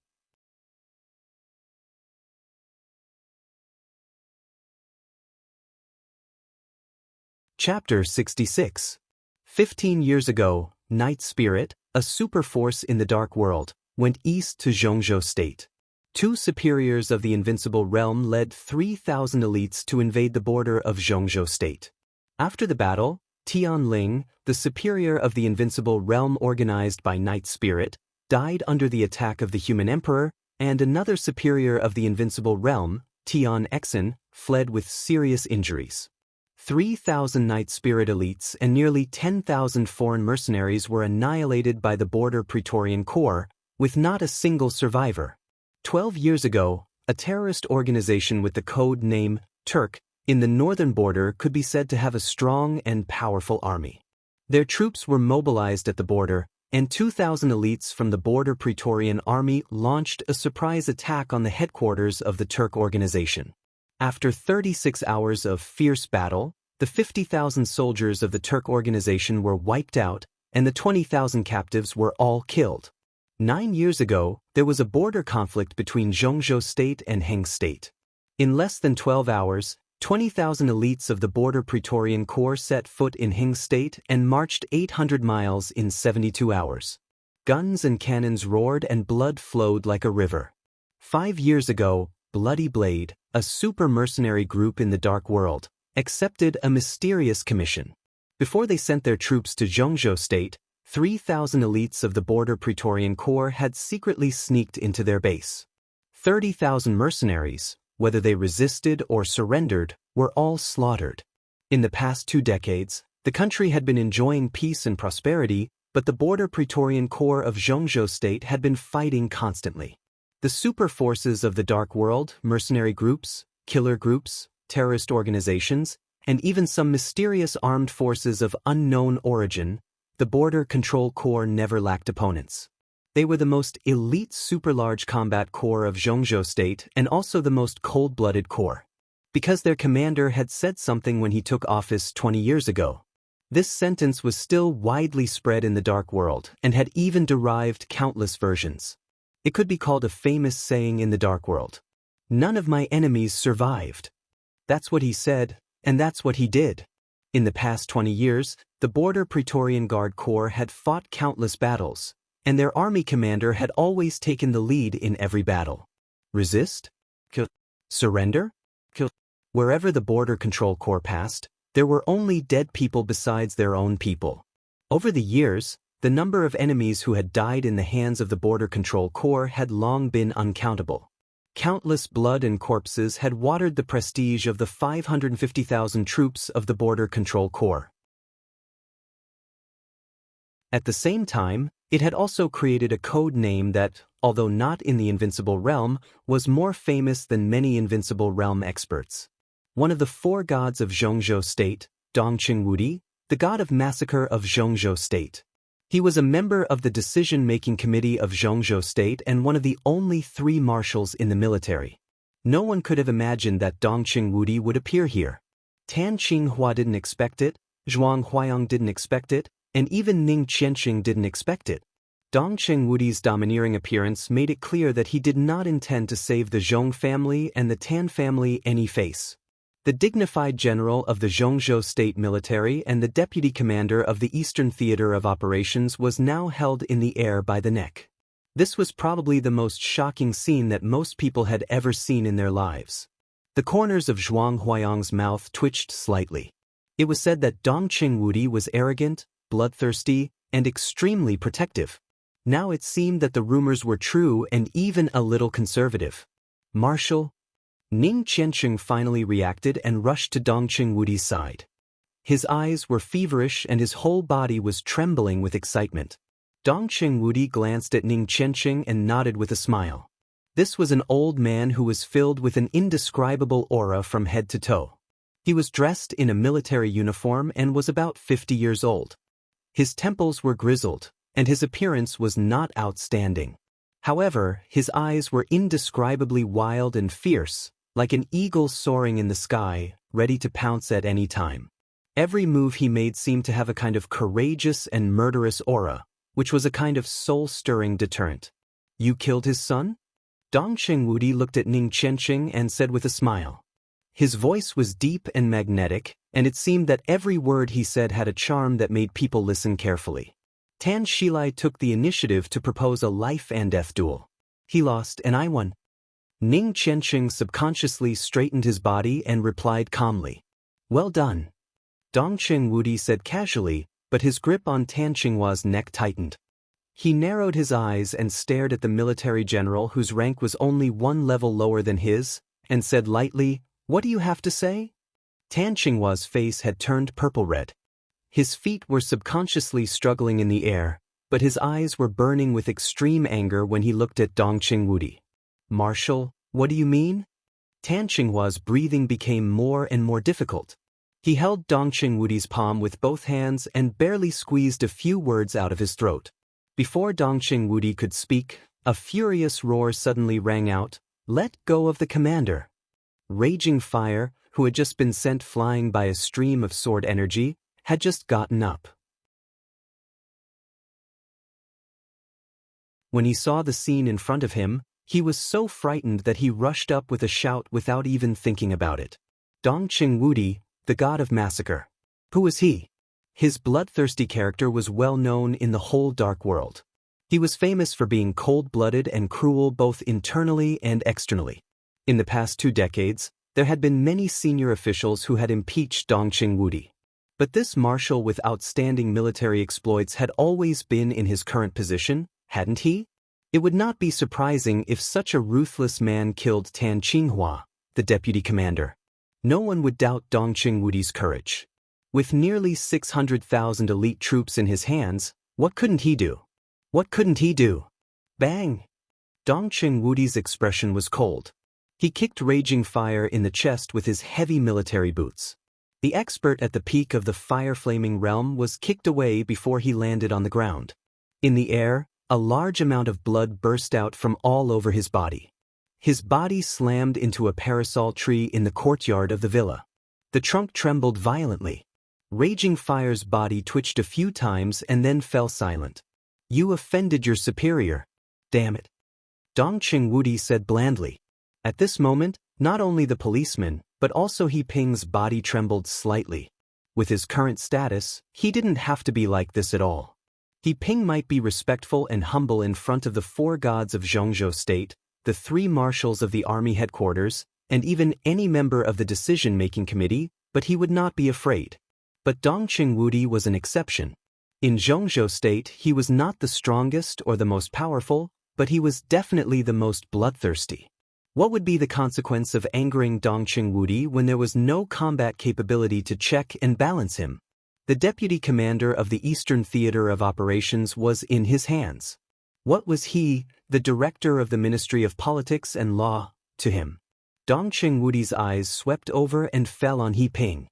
Chapter 66. 15 years ago, Night Spirit, a super force in the Dark World, went east to Zhongzhou State. 2 superiors of the Invincible Realm led 3,000 elites to invade the border of Zhongzhou State. After the battle, Tian Ling, the superior of the Invincible Realm organized by Night Spirit, died under the attack of the Human Emperor, and another superior of the Invincible Realm, Tian Exen, fled with serious injuries. 3,000 Night Spirit elites and nearly 10,000 foreign mercenaries were annihilated by the Border Praetorian Corps, with not a single survivor. 12 years ago, a terrorist organization with the code name Turk in the northern border could be said to have a strong and powerful army. Their troops were mobilized at the border, and 2,000 elites from the Border Praetorian Army launched a surprise attack on the headquarters of the Turk organization. After 36 hours of fierce battle, the 50,000 soldiers of the Turk organization were wiped out, and the 20,000 captives were all killed. 9 years ago, there was a border conflict between Zhongzhou State and Heng State. In less than 12 hours, 20,000 elites of the Border Praetorian Corps set foot in Heng State and marched 800 miles in 72 hours. Guns and cannons roared and blood flowed like a river. 5 years ago, Bloody Blade, a super mercenary group in the Dark World, accepted a mysterious commission. Before they sent their troops to Xianxia State, 3,000 elites of the Border Praetorian Corps had secretly sneaked into their base. 30,000 mercenaries, whether they resisted or surrendered, were all slaughtered. In the past 2 decades, the country had been enjoying peace and prosperity, but the Border Praetorian Corps of Xianxia State had been fighting constantly. The super forces of the Dark World, mercenary groups, killer groups, terrorist organizations, and even some mysterious armed forces of unknown origin, the Border Control Corps never lacked opponents. They were the most elite super-large combat corps of Xianxia State and also the most cold-blooded corps. Because their commander had said something when he took office 20 years ago. This sentence was still widely spread in the Dark World and had even derived countless versions. It could be called a famous saying in the Dark World. None of my enemies survived. That's what he said, and that's what he did. In the past 20 years, the Border Praetorian Guard Corps had fought countless battles, and their army commander had always taken the lead in every battle. Resist? Kill. Surrender? Kill. Wherever the Border Control Corps passed, there were only dead people besides their own people. Over the years, the number of enemies who had died in the hands of the Border Control Corps had long been uncountable. Countless blood and corpses had watered the prestige of the 550,000 troops of the Border Control Corps. At the same time, it had also created a code name that, although not in the Invincible Realm, was more famous than many Invincible Realm experts. One of the 4 gods of Xianxia State, Dongqing Wudi, the god of massacre of Xianxia State. He was a member of the decision-making committee of Xianxia State and one of the only 3 marshals in the military. No one could have imagined that Dongqing Wudi would appear here. Tan Qinghua didn't expect it, Zhuang Huayang didn't expect it, and even Ning Qianxing didn't expect it. Dongqing Wudi's domineering appearance made it clear that he did not intend to save the Zhong family and the Tan family any face. The dignified general of the Xianxia State military and the deputy commander of the Eastern Theater of Operations was now held in the air by the neck. This was probably the most shocking scene that most people had ever seen in their lives. The corners of Zhuang Huayang's mouth twitched slightly. It was said that Dongqing Wudi was arrogant, bloodthirsty, and extremely protective. Now it seemed that the rumors were true and even a little conservative. Marshal Ning Qianxing finally reacted and rushed to Dongqing Wudi's side. His eyes were feverish and his whole body was trembling with excitement. Dongqing Wudi glanced at Ning Qianxing and nodded with a smile. This was an old man who was filled with an indescribable aura from head to toe. He was dressed in a military uniform and was about 50 years old. His temples were grizzled, and his appearance was not outstanding. However, his eyes were indescribably wild and fierce, like an eagle soaring in the sky, ready to pounce at any time. Every move he made seemed to have a kind of courageous and murderous aura, which was a kind of soul-stirring deterrent. You killed his son? Dongqing Wudi looked at Ning Qianxing and said with a smile. His voice was deep and magnetic, and it seemed that every word he said had a charm that made people listen carefully. Tan Shilai took the initiative to propose a life-and-death duel. He lost and I won. Ning Qianxing subconsciously straightened his body and replied calmly. Well done. Dongqing Wudi said casually, but his grip on Tan Qinghua's neck tightened. He narrowed his eyes and stared at the military general whose rank was only 1 level lower than his, and said lightly, What do you have to say? Tan Qinghua's face had turned purple-red. His feet were subconsciously struggling in the air, but his eyes were burning with extreme anger when he looked at Dongqing Wudi. Marshal, what do you mean? Tan Qinghua's breathing became more and more difficult. He held Dongqing Wudi's palm with both hands and barely squeezed a few words out of his throat. Before Dongqing Wudi could speak, a furious roar suddenly rang out, Let go of the commander. Raging Fire, who had just been sent flying by a stream of sword energy, had just gotten up. When he saw the scene in front of him, he was so frightened that he rushed up with a shout without even thinking about it. Dongqing Wudi, the god of massacre. Who was he? His bloodthirsty character was well known in the whole Dark World. He was famous for being cold-blooded and cruel both internally and externally. In the past 2 decades, there had been many senior officials who had impeached Dongqing Wudi. But this marshal with outstanding military exploits had always been in his current position, hadn't he? It would not be surprising if such a ruthless man killed Tan Qinghua, the deputy commander. No one would doubt Dongqing Wudi's courage. With nearly 600,000 elite troops in his hands, what couldn't he do? What couldn't he do? Bang! Dongqing Wudi's expression was cold. He kicked raging fire in the chest with his heavy military boots. The expert at the peak of the fire-flaming realm was kicked away before he landed on the ground. In the air, a large amount of blood burst out from all over his body. His body slammed into a parasol tree in the courtyard of the villa. The trunk trembled violently. Raging Fire's body twitched a few times and then fell silent. "You offended your superior. Damn it," Dongqing Wudi said blandly. At this moment, not only the policeman, but also He Ping's body trembled slightly. With his current status, he didn't have to be like this at all. He Ping might be respectful and humble in front of the 4 gods of Zhongzhou State, the 3 marshals of the army headquarters, and even any member of the decision-making committee, but he would not be afraid. But Dongqing Wudi was an exception. In Zhongzhou State, he was not the strongest or the most powerful, but he was definitely the most bloodthirsty. What would be the consequence of angering Dongqing Wudi when there was no combat capability to check and balance him? The deputy commander of the Eastern Theater of Operations was in his hands. What was he, the director of the Ministry of Politics and Law, to him? Dongqing Wudi's eyes swept over and fell on He Ping.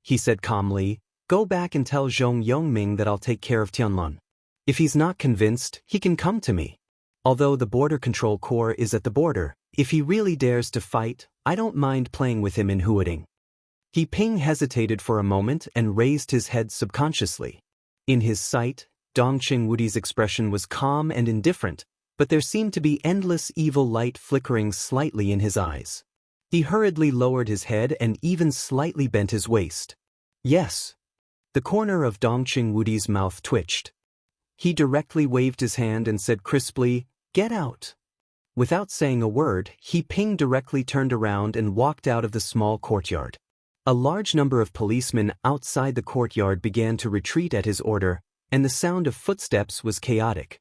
He said calmly, "Go back and tell Zhong Yongming that I'll take care of Tianlun. If he's not convinced, he can come to me. Although the Border Control Corps is at the border, if he really dares to fight, I don't mind playing with him in Huading." He Ping hesitated for a moment and raised his head subconsciously. In his sight, Dongqing Wudi's expression was calm and indifferent, but there seemed to be endless evil light flickering slightly in his eyes. He hurriedly lowered his head and even slightly bent his waist. "Yes." The corner of Dongqing Wudi's mouth twitched. He directly waved his hand and said crisply, "Get out." Without saying a word, He Ping directly turned around and walked out of the small courtyard. A large number of policemen outside the courtyard began to retreat at his order, and the sound of footsteps was chaotic.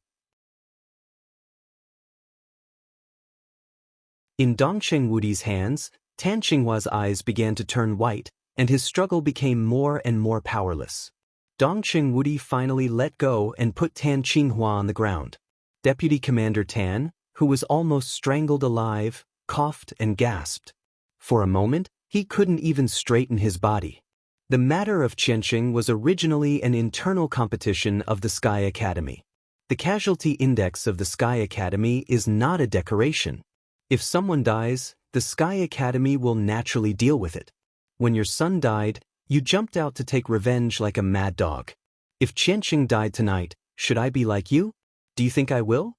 In Dongqing Wudi's hands, Tan Qinghua's eyes began to turn white, and his struggle became more and more powerless. Dongqing Wudi finally let go and put Tan Qinghua on the ground. Deputy Commander Tan, who was almost strangled alive, coughed and gasped. For a moment, he couldn't even straighten his body. The matter of Xianxia was originally an internal competition of the Sky Academy. The casualty index of the Sky Academy is not a decoration. If someone dies, the Sky Academy will naturally deal with it. When your son died, you jumped out to take revenge like a mad dog. If Xianxia died tonight, should I be like you? Do you think I will?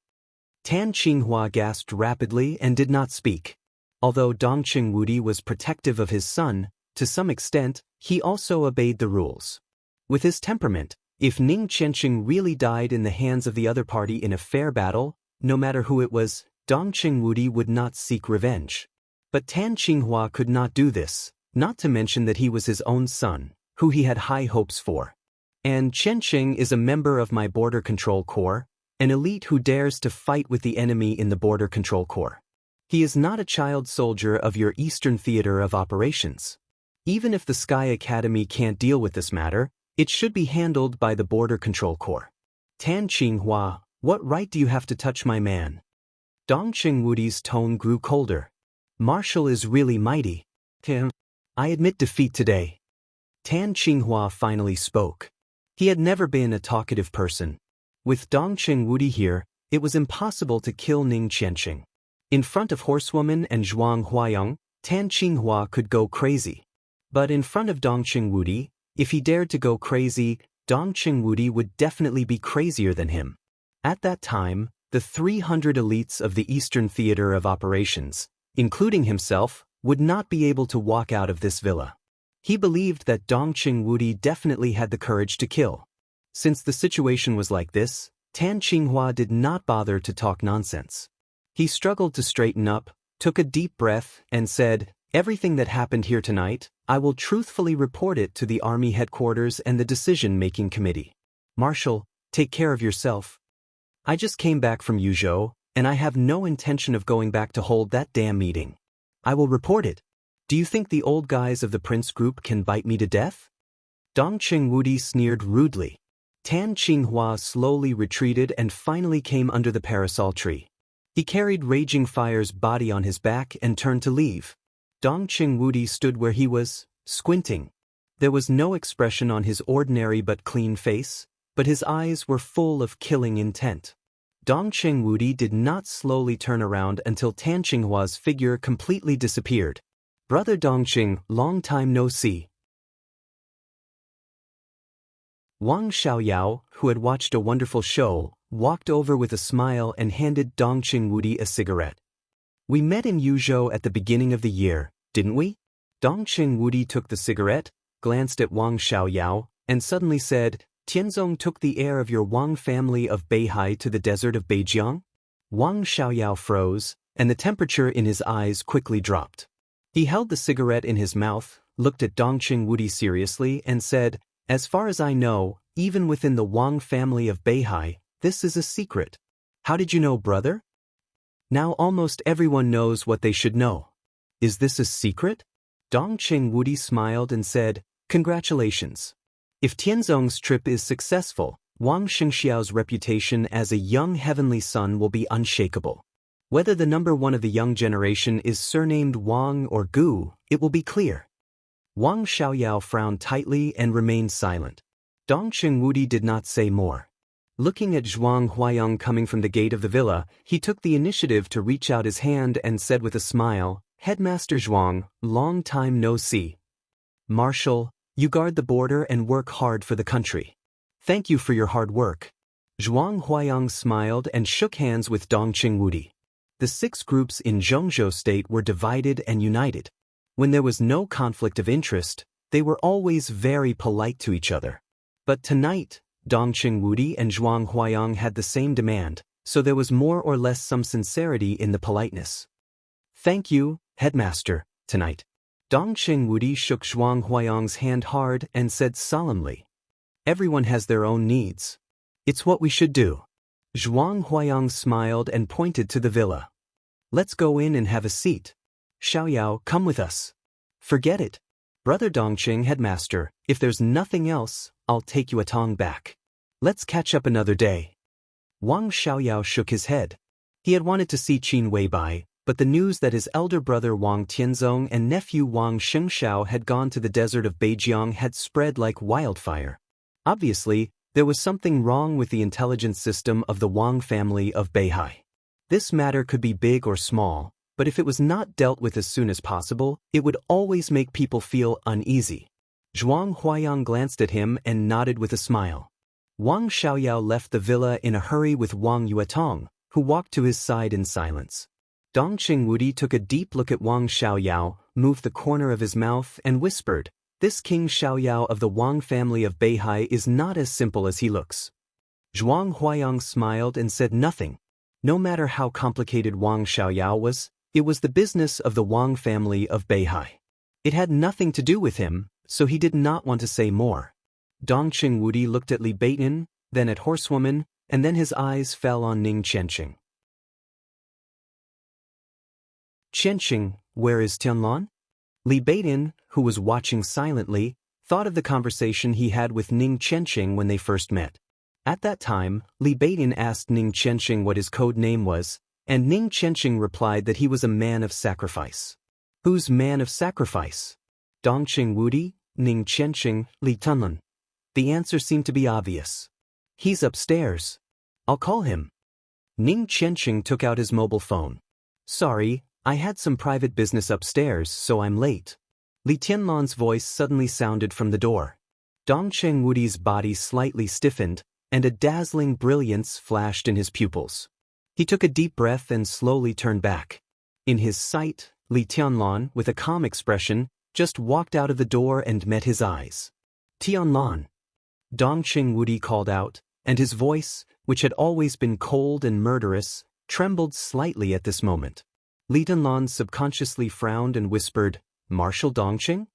Tan Qinghua gasped rapidly and did not speak. Although Dongqing Wudi was protective of his son, to some extent, he also obeyed the rules. With his temperament, if Ning Qianxia really died in the hands of the other party in a fair battle, no matter who it was, Dongqing Wudi would not seek revenge. But Tan Qinghua could not do this, not to mention that he was his own son, who he had high hopes for. And Qianxia is a member of my Border Control Corps, an elite who dares to fight with the enemy in the Border Control Corps. He is not a child soldier of your Eastern Theater of Operations. Even if the Sky Academy can't deal with this matter, it should be handled by the Border Control Corps. Tan Qinghua, what right do you have to touch my man? Dongqing Wudi's tone grew colder. Marshal is really mighty. I admit defeat today. Tan Qinghua finally spoke. He had never been a talkative person. With Dongqing Wudi here, it was impossible to kill Ning Qianxia. In front of Horsewoman and Zhuang Huayang, Tan Qinghua could go crazy. But in front of Dongqing Wudi, if he dared to go crazy, Dongqing Wudi would definitely be crazier than him. At that time, the 300 elites of the Eastern Theater of Operations, including himself, would not be able to walk out of this villa. He believed that Dongqing Wudi definitely had the courage to kill. Since the situation was like this, Tan Qinghua did not bother to talk nonsense. He struggled to straighten up, took a deep breath, and said, "Everything that happened here tonight, I will truthfully report it to the army headquarters and the decision-making committee. Marshal, take care of yourself. I just came back from Yuzhou, and I have no intention of going back to hold that damn meeting. I will report it. Do you think the old guys of the Prince Group can bite me to death?" Dongqing Wudi sneered rudely. Tan Qinghua slowly retreated and finally came under the parasol tree. He carried Raging Fire's body on his back and turned to leave. Dongqing Wudi stood where he was, squinting. There was no expression on his ordinary but clean face, but his eyes were full of killing intent. Dongqing Wudi did not slowly turn around until Tan Qinghua's figure completely disappeared. "Brother Dongqing, long time no see." Wang Xiaoyao, who had watched a wonderful show, walked over with a smile and handed Dongqing Wudi a cigarette. "We met in Yuzhou at the beginning of the year, didn't we?" Dongqing Wudi took the cigarette, glanced at Wang Xiaoyao, and suddenly said, "Tianzong took the heir of your Wang family of Beihai to the desert of Beijiang?" Wang Xiaoyao froze, and the temperature in his eyes quickly dropped. He held the cigarette in his mouth, looked at Dongqing Wudi seriously, and said, "As far as I know, even within the Wang family of Beihai, this is a secret. How did you know, brother?" "Now almost everyone knows what they should know. Is this a secret?" Dongqing Wudi smiled and said, "Congratulations. If Tianzong's trip is successful, Wang Xiangxiao's reputation as a young heavenly son will be unshakable. Whether the number one of the young generation is surnamed Wang or Gu, it will be clear." Wang Xiaoyao frowned tightly and remained silent. Dongqing Wudi did not say more. Looking at Zhuang Huayang coming from the gate of the villa, he took the initiative to reach out his hand and said with a smile, "Headmaster Zhuang, long time no see. Marshal, you guard the border and work hard for the country. Thank you for your hard work." Zhuang Huayang smiled and shook hands with Dongqing Wudi. The 6 groups in Zhongzhou State were divided and united. When there was no conflict of interest, they were always very polite to each other. But tonight, Dongqing Wudi and Zhuang Huayang had the same demand, so there was more or less some sincerity in the politeness. "Thank you, Headmaster, tonight." Dongqing Wudi shook Zhuang Huayang's hand hard and said solemnly, "Everyone has their own needs. It's what we should do." Zhuang Huayang smiled and pointed to the villa. "Let's go in and have a seat. Xiaoyao, come with us." "Forget it. Brother Dongqing, Headmaster, if there's nothing else, I'll take you a tong back. Let's catch up another day." Wang Xiaoyao shook his head. He had wanted to see Qin Weibai, but the news that his elder brother Wang Tianzong and nephew Wang Xiangxiao had gone to the desert of Beijiang had spread like wildfire. Obviously, there was something wrong with the intelligence system of the Wang family of Beihai. This matter could be big or small, but if it was not dealt with as soon as possible, it would always make people feel uneasy. Zhuang Huayang glanced at him and nodded with a smile. Wang Xiaoyao left the villa in a hurry with Wang Yuetong, who walked to his side in silence. Dongqing Wudi took a deep look at Wang Xiaoyao, moved the corner of his mouth, and whispered, "This King Xiaoyao of the Wang family of Beihai is not as simple as he looks." Zhuang Huayang smiled and said nothing. No matter how complicated Wang Xiaoyao was, it was the business of the Wang family of Beihai. It had nothing to do with him, so he did not want to say more. Dongqing Wudi looked at Li Beitin, then at Horsewoman, and then his eyes fell on Ning Qianxing. "Qianxing, where is Tianlan?" Li Beitin, who was watching silently, thought of the conversation he had with Ning Qianxing when they first met. At that time, Li Beitin asked Ning Qianxing what his code name was, and Ning Qianxing replied that he was a man of sacrifice. "Who's man of sacrifice?" Dongqing Wudi, Ning Qianxing, Li Tunlin. The answer seemed to be obvious. "He's upstairs. I'll call him." Ning Qianxing took out his mobile phone. "Sorry, I had some private business upstairs, so I'm late." Li Tianlan's voice suddenly sounded from the door. Dongqing Wudi's body slightly stiffened, and a dazzling brilliance flashed in his pupils. He took a deep breath and slowly turned back. In his sight, Li Tianlan, with a calm expression, just walked out of the door and met his eyes. "Tianlan." Dongqing Wudi called out, and his voice, which had always been cold and murderous, trembled slightly at this moment. Li Tianlan subconsciously frowned and whispered, "Marshal Dongqing?"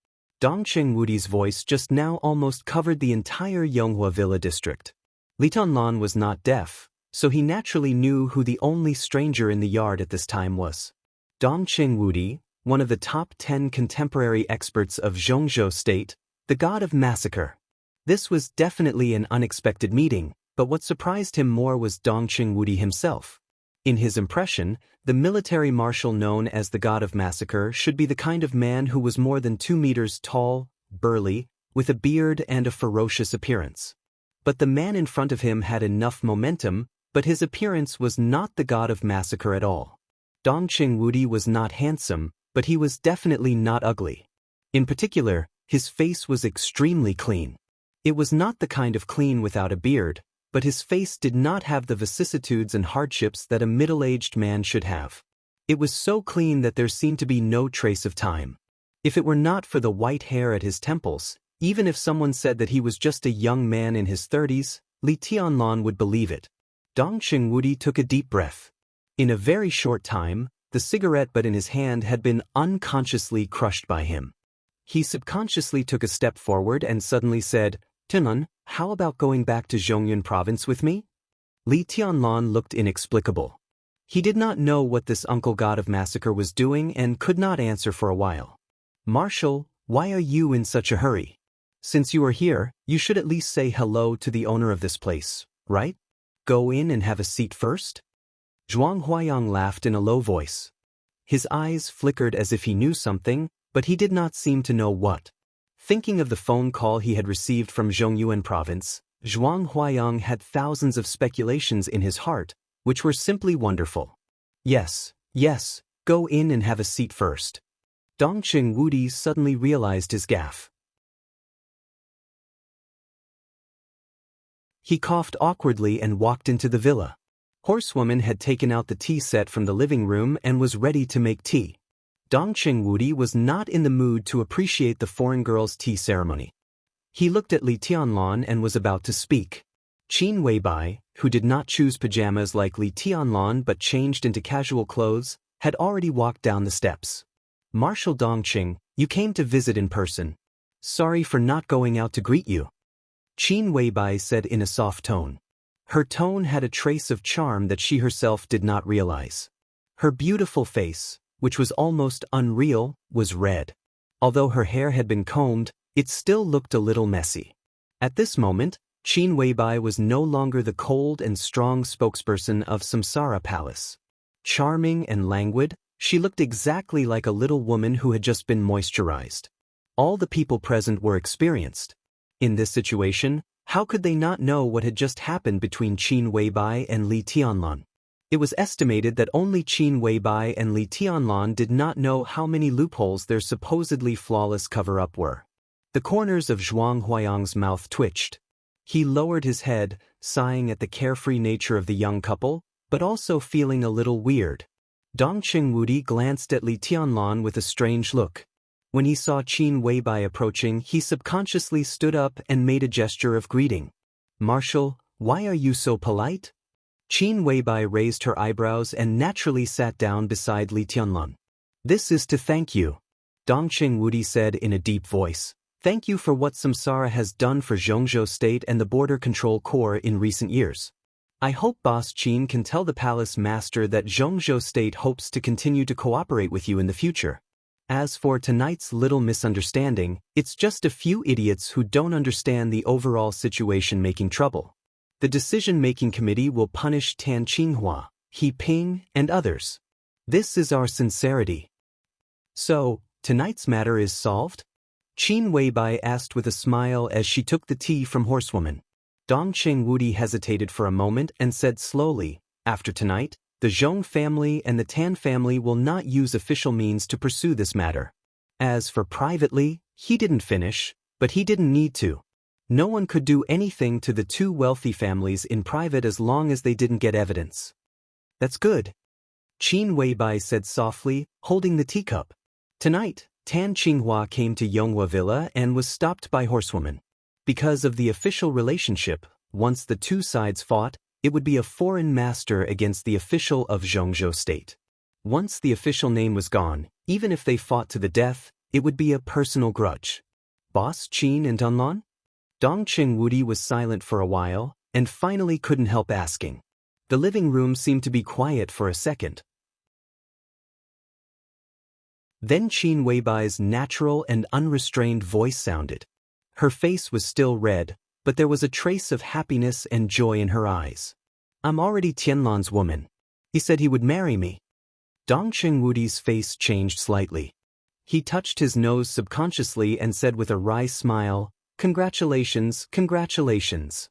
Dongqing Wudi's voice just now almost covered the entire Yonghua Villa district. Li Tianlan was not deaf, so he naturally knew who the only stranger in the yard at this time was. Dongqing Wudi, one of the top 10 contemporary experts of Xianxia state, the god of massacre. This was definitely an unexpected meeting, but what surprised him more was Dongqing Wudi himself. In his impression, the military marshal known as the god of massacre should be the kind of man who was more than 2 meters tall, burly, with a beard and a ferocious appearance. But the man in front of him had enough momentum, but his appearance was not the god of massacre at all. Dongqing Wudi was not handsome, but he was definitely not ugly. In particular, his face was extremely clean. It was not the kind of clean without a beard, but his face did not have the vicissitudes and hardships that a middle-aged man should have. It was so clean that there seemed to be no trace of time. If it were not for the white hair at his temples, even if someone said that he was just a young man in his 30s, Li Tianlan would believe it. Dongqing Wudi took a deep breath. In a very short time, the cigarette butt in his hand had been unconsciously crushed by him. He subconsciously took a step forward and suddenly said, "Tianlan, how about going back to Zhongyun province with me?" Li Tianlan looked inexplicable. He did not know what this uncle god of massacre was doing and could not answer for a while. "Marshal, why are you in such a hurry? Since you are here, you should at least say hello to the owner of this place, right? Go in and have a seat first?" Zhuang Huayang laughed in a low voice. His eyes flickered as if he knew something, but he did not seem to know what. Thinking of the phone call he had received from Zhongyuan province, Zhuang Huayang had thousands of speculations in his heart, which were simply wonderful. Yes, go in and have a seat first. Dongqing Wudi suddenly realized his gaffe. He coughed awkwardly and walked into the villa. Horsewoman had taken out the tea set from the living room and was ready to make tea. Dongqing Wudi was not in the mood to appreciate the foreign girl's tea ceremony. He looked at Li Tianlan and was about to speak. Qin Weibai, who did not choose pajamas like Li Tianlan but changed into casual clothes, had already walked down the steps. "Marshal Dongqing, you came to visit in person. Sorry for not going out to greet you," Qin Weibai said in a soft tone. Her tone had a trace of charm that she herself did not realize. Her beautiful face, which was almost unreal, was red. Although her hair had been combed, it still looked a little messy. At this moment, Qin Weibai was no longer the cold and strong spokesperson of Samsara Palace. Charming and languid, she looked exactly like a little woman who had just been moisturized. All the people present were experienced. In this situation, how could they not know what had just happened between Qin Weibai and Li Tianlan? It was estimated that only Qin Weibai and Li Tianlan did not know how many loopholes their supposedly flawless cover-up were. The corners of Zhuang Huayang's mouth twitched. He lowered his head, sighing at the carefree nature of the young couple, but also feeling a little weird. Dongqing Wudi glanced at Li Tianlan with a strange look. When he saw Qin Weibai approaching, he subconsciously stood up and made a gesture of greeting. "Marshal, why are you so polite?" Qin Weibai raised her eyebrows and naturally sat down beside Li Tianlan. "This is to thank you," Dongqing Wudi said in a deep voice. "Thank you for what Samsara has done for Zhongzhou State and the Border Control Corps in recent years. I hope Boss Qin can tell the Palace Master that Zhongzhou State hopes to continue to cooperate with you in the future. As for tonight's little misunderstanding, it's just a few idiots who don't understand the overall situation making trouble. The decision-making committee will punish Tan Qinghua, He Ping, and others. This is our sincerity." "So, tonight's matter is solved?" Qin Weibai asked with a smile as she took the tea from Horsewoman. Dongqing Wudi hesitated for a moment and said slowly, "After tonight, the Zhong family and the Tan family will not use official means to pursue this matter. As for privately, he didn't finish, but he didn't need to. No one could do anything to the two wealthy families in private as long as they didn't get evidence." "That's good," Qin Weibai said softly, holding the teacup. Tonight, Tan Qinghua came to Yonghua Villa and was stopped by Horsewoman. Because of the official relationship, once the two sides fought, It would be a foreign master against the official of Zhongzhou state. Once the official name was gone, even if they fought to the death, it would be a personal grudge. Boss Qin and Dunlon? Dongqing Wudi was silent for a while, and finally couldn't help asking. The living room seemed to be quiet for a second. Then Qin Weibai's natural and unrestrained voice sounded. Her face was still red, but there was a trace of happiness and joy in her eyes. I'm already Tianlan's woman. He said he would marry me. Dongqing Wudi's face changed slightly. He touched his nose subconsciously and said with a wry smile, Congratulations, congratulations.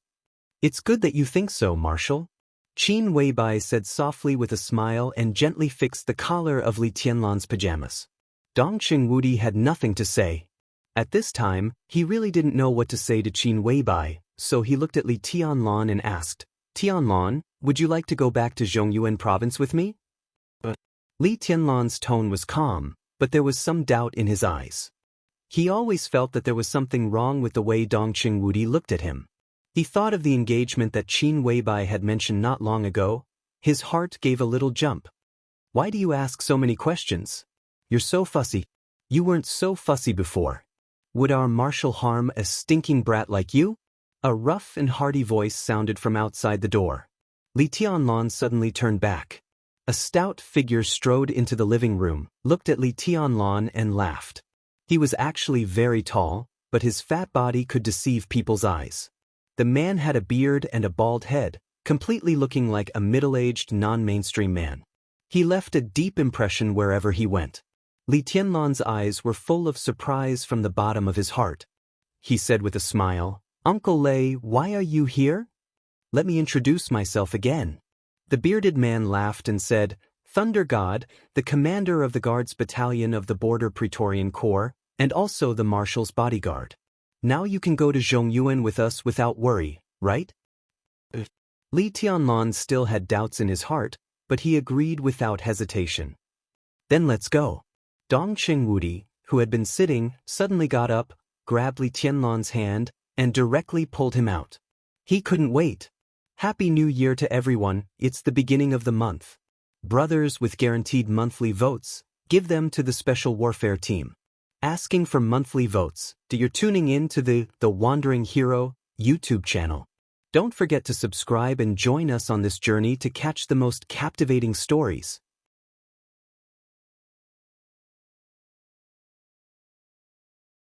It's good that you think so, Marshal. Qin Weibai said softly with a smile and gently fixed the collar of Li Tianlan's pajamas. Dongqing Wudi had nothing to say. At this time, he really didn't know what to say to Qin Weibai, so he looked at Li Tianlan and asked, Tianlan, would you like to go back to Zhongyuan province with me? Li Tianlan's tone was calm, but there was some doubt in his eyes. He always felt that there was something wrong with the way Dongqing Wudi looked at him. He thought of the engagement that Qin Weibai had mentioned not long ago. His heart gave a little jump. Why do you ask so many questions? You're so fussy. You weren't so fussy before. Would our marshal harm a stinking brat like you? A rough and hearty voice sounded from outside the door. Li Tianlan suddenly turned back. A stout figure strode into the living room, looked at Li Tianlan and laughed. He was actually very tall, but his fat body could deceive people's eyes. The man had a beard and a bald head, completely looking like a middle-aged non-mainstream man. He left a deep impression wherever he went. Li Tianlan's eyes were full of surprise from the bottom of his heart. He said with a smile, Uncle Lei, why are you here? Let me introduce myself again. The bearded man laughed and said, Thunder God, the commander of the Guards Battalion of the Border Praetorian Corps, and also the Marshal's bodyguard. Now you can go to Zhongyuan with us without worry, right? Li Tianlan still had doubts in his heart, but he agreed without hesitation. Then let's go. Dongqing Wudi, who had been sitting, suddenly got up, grabbed Li Tianlan's hand, and directly pulled him out. He couldn't wait. Happy New Year to everyone, it's the beginning of the month. Brothers with guaranteed monthly votes, give them to the Special Warfare Team. Asking for monthly votes, you're tuning in to the Wandering Hero YouTube channel. Don't forget to subscribe and join us on this journey to catch the most captivating stories.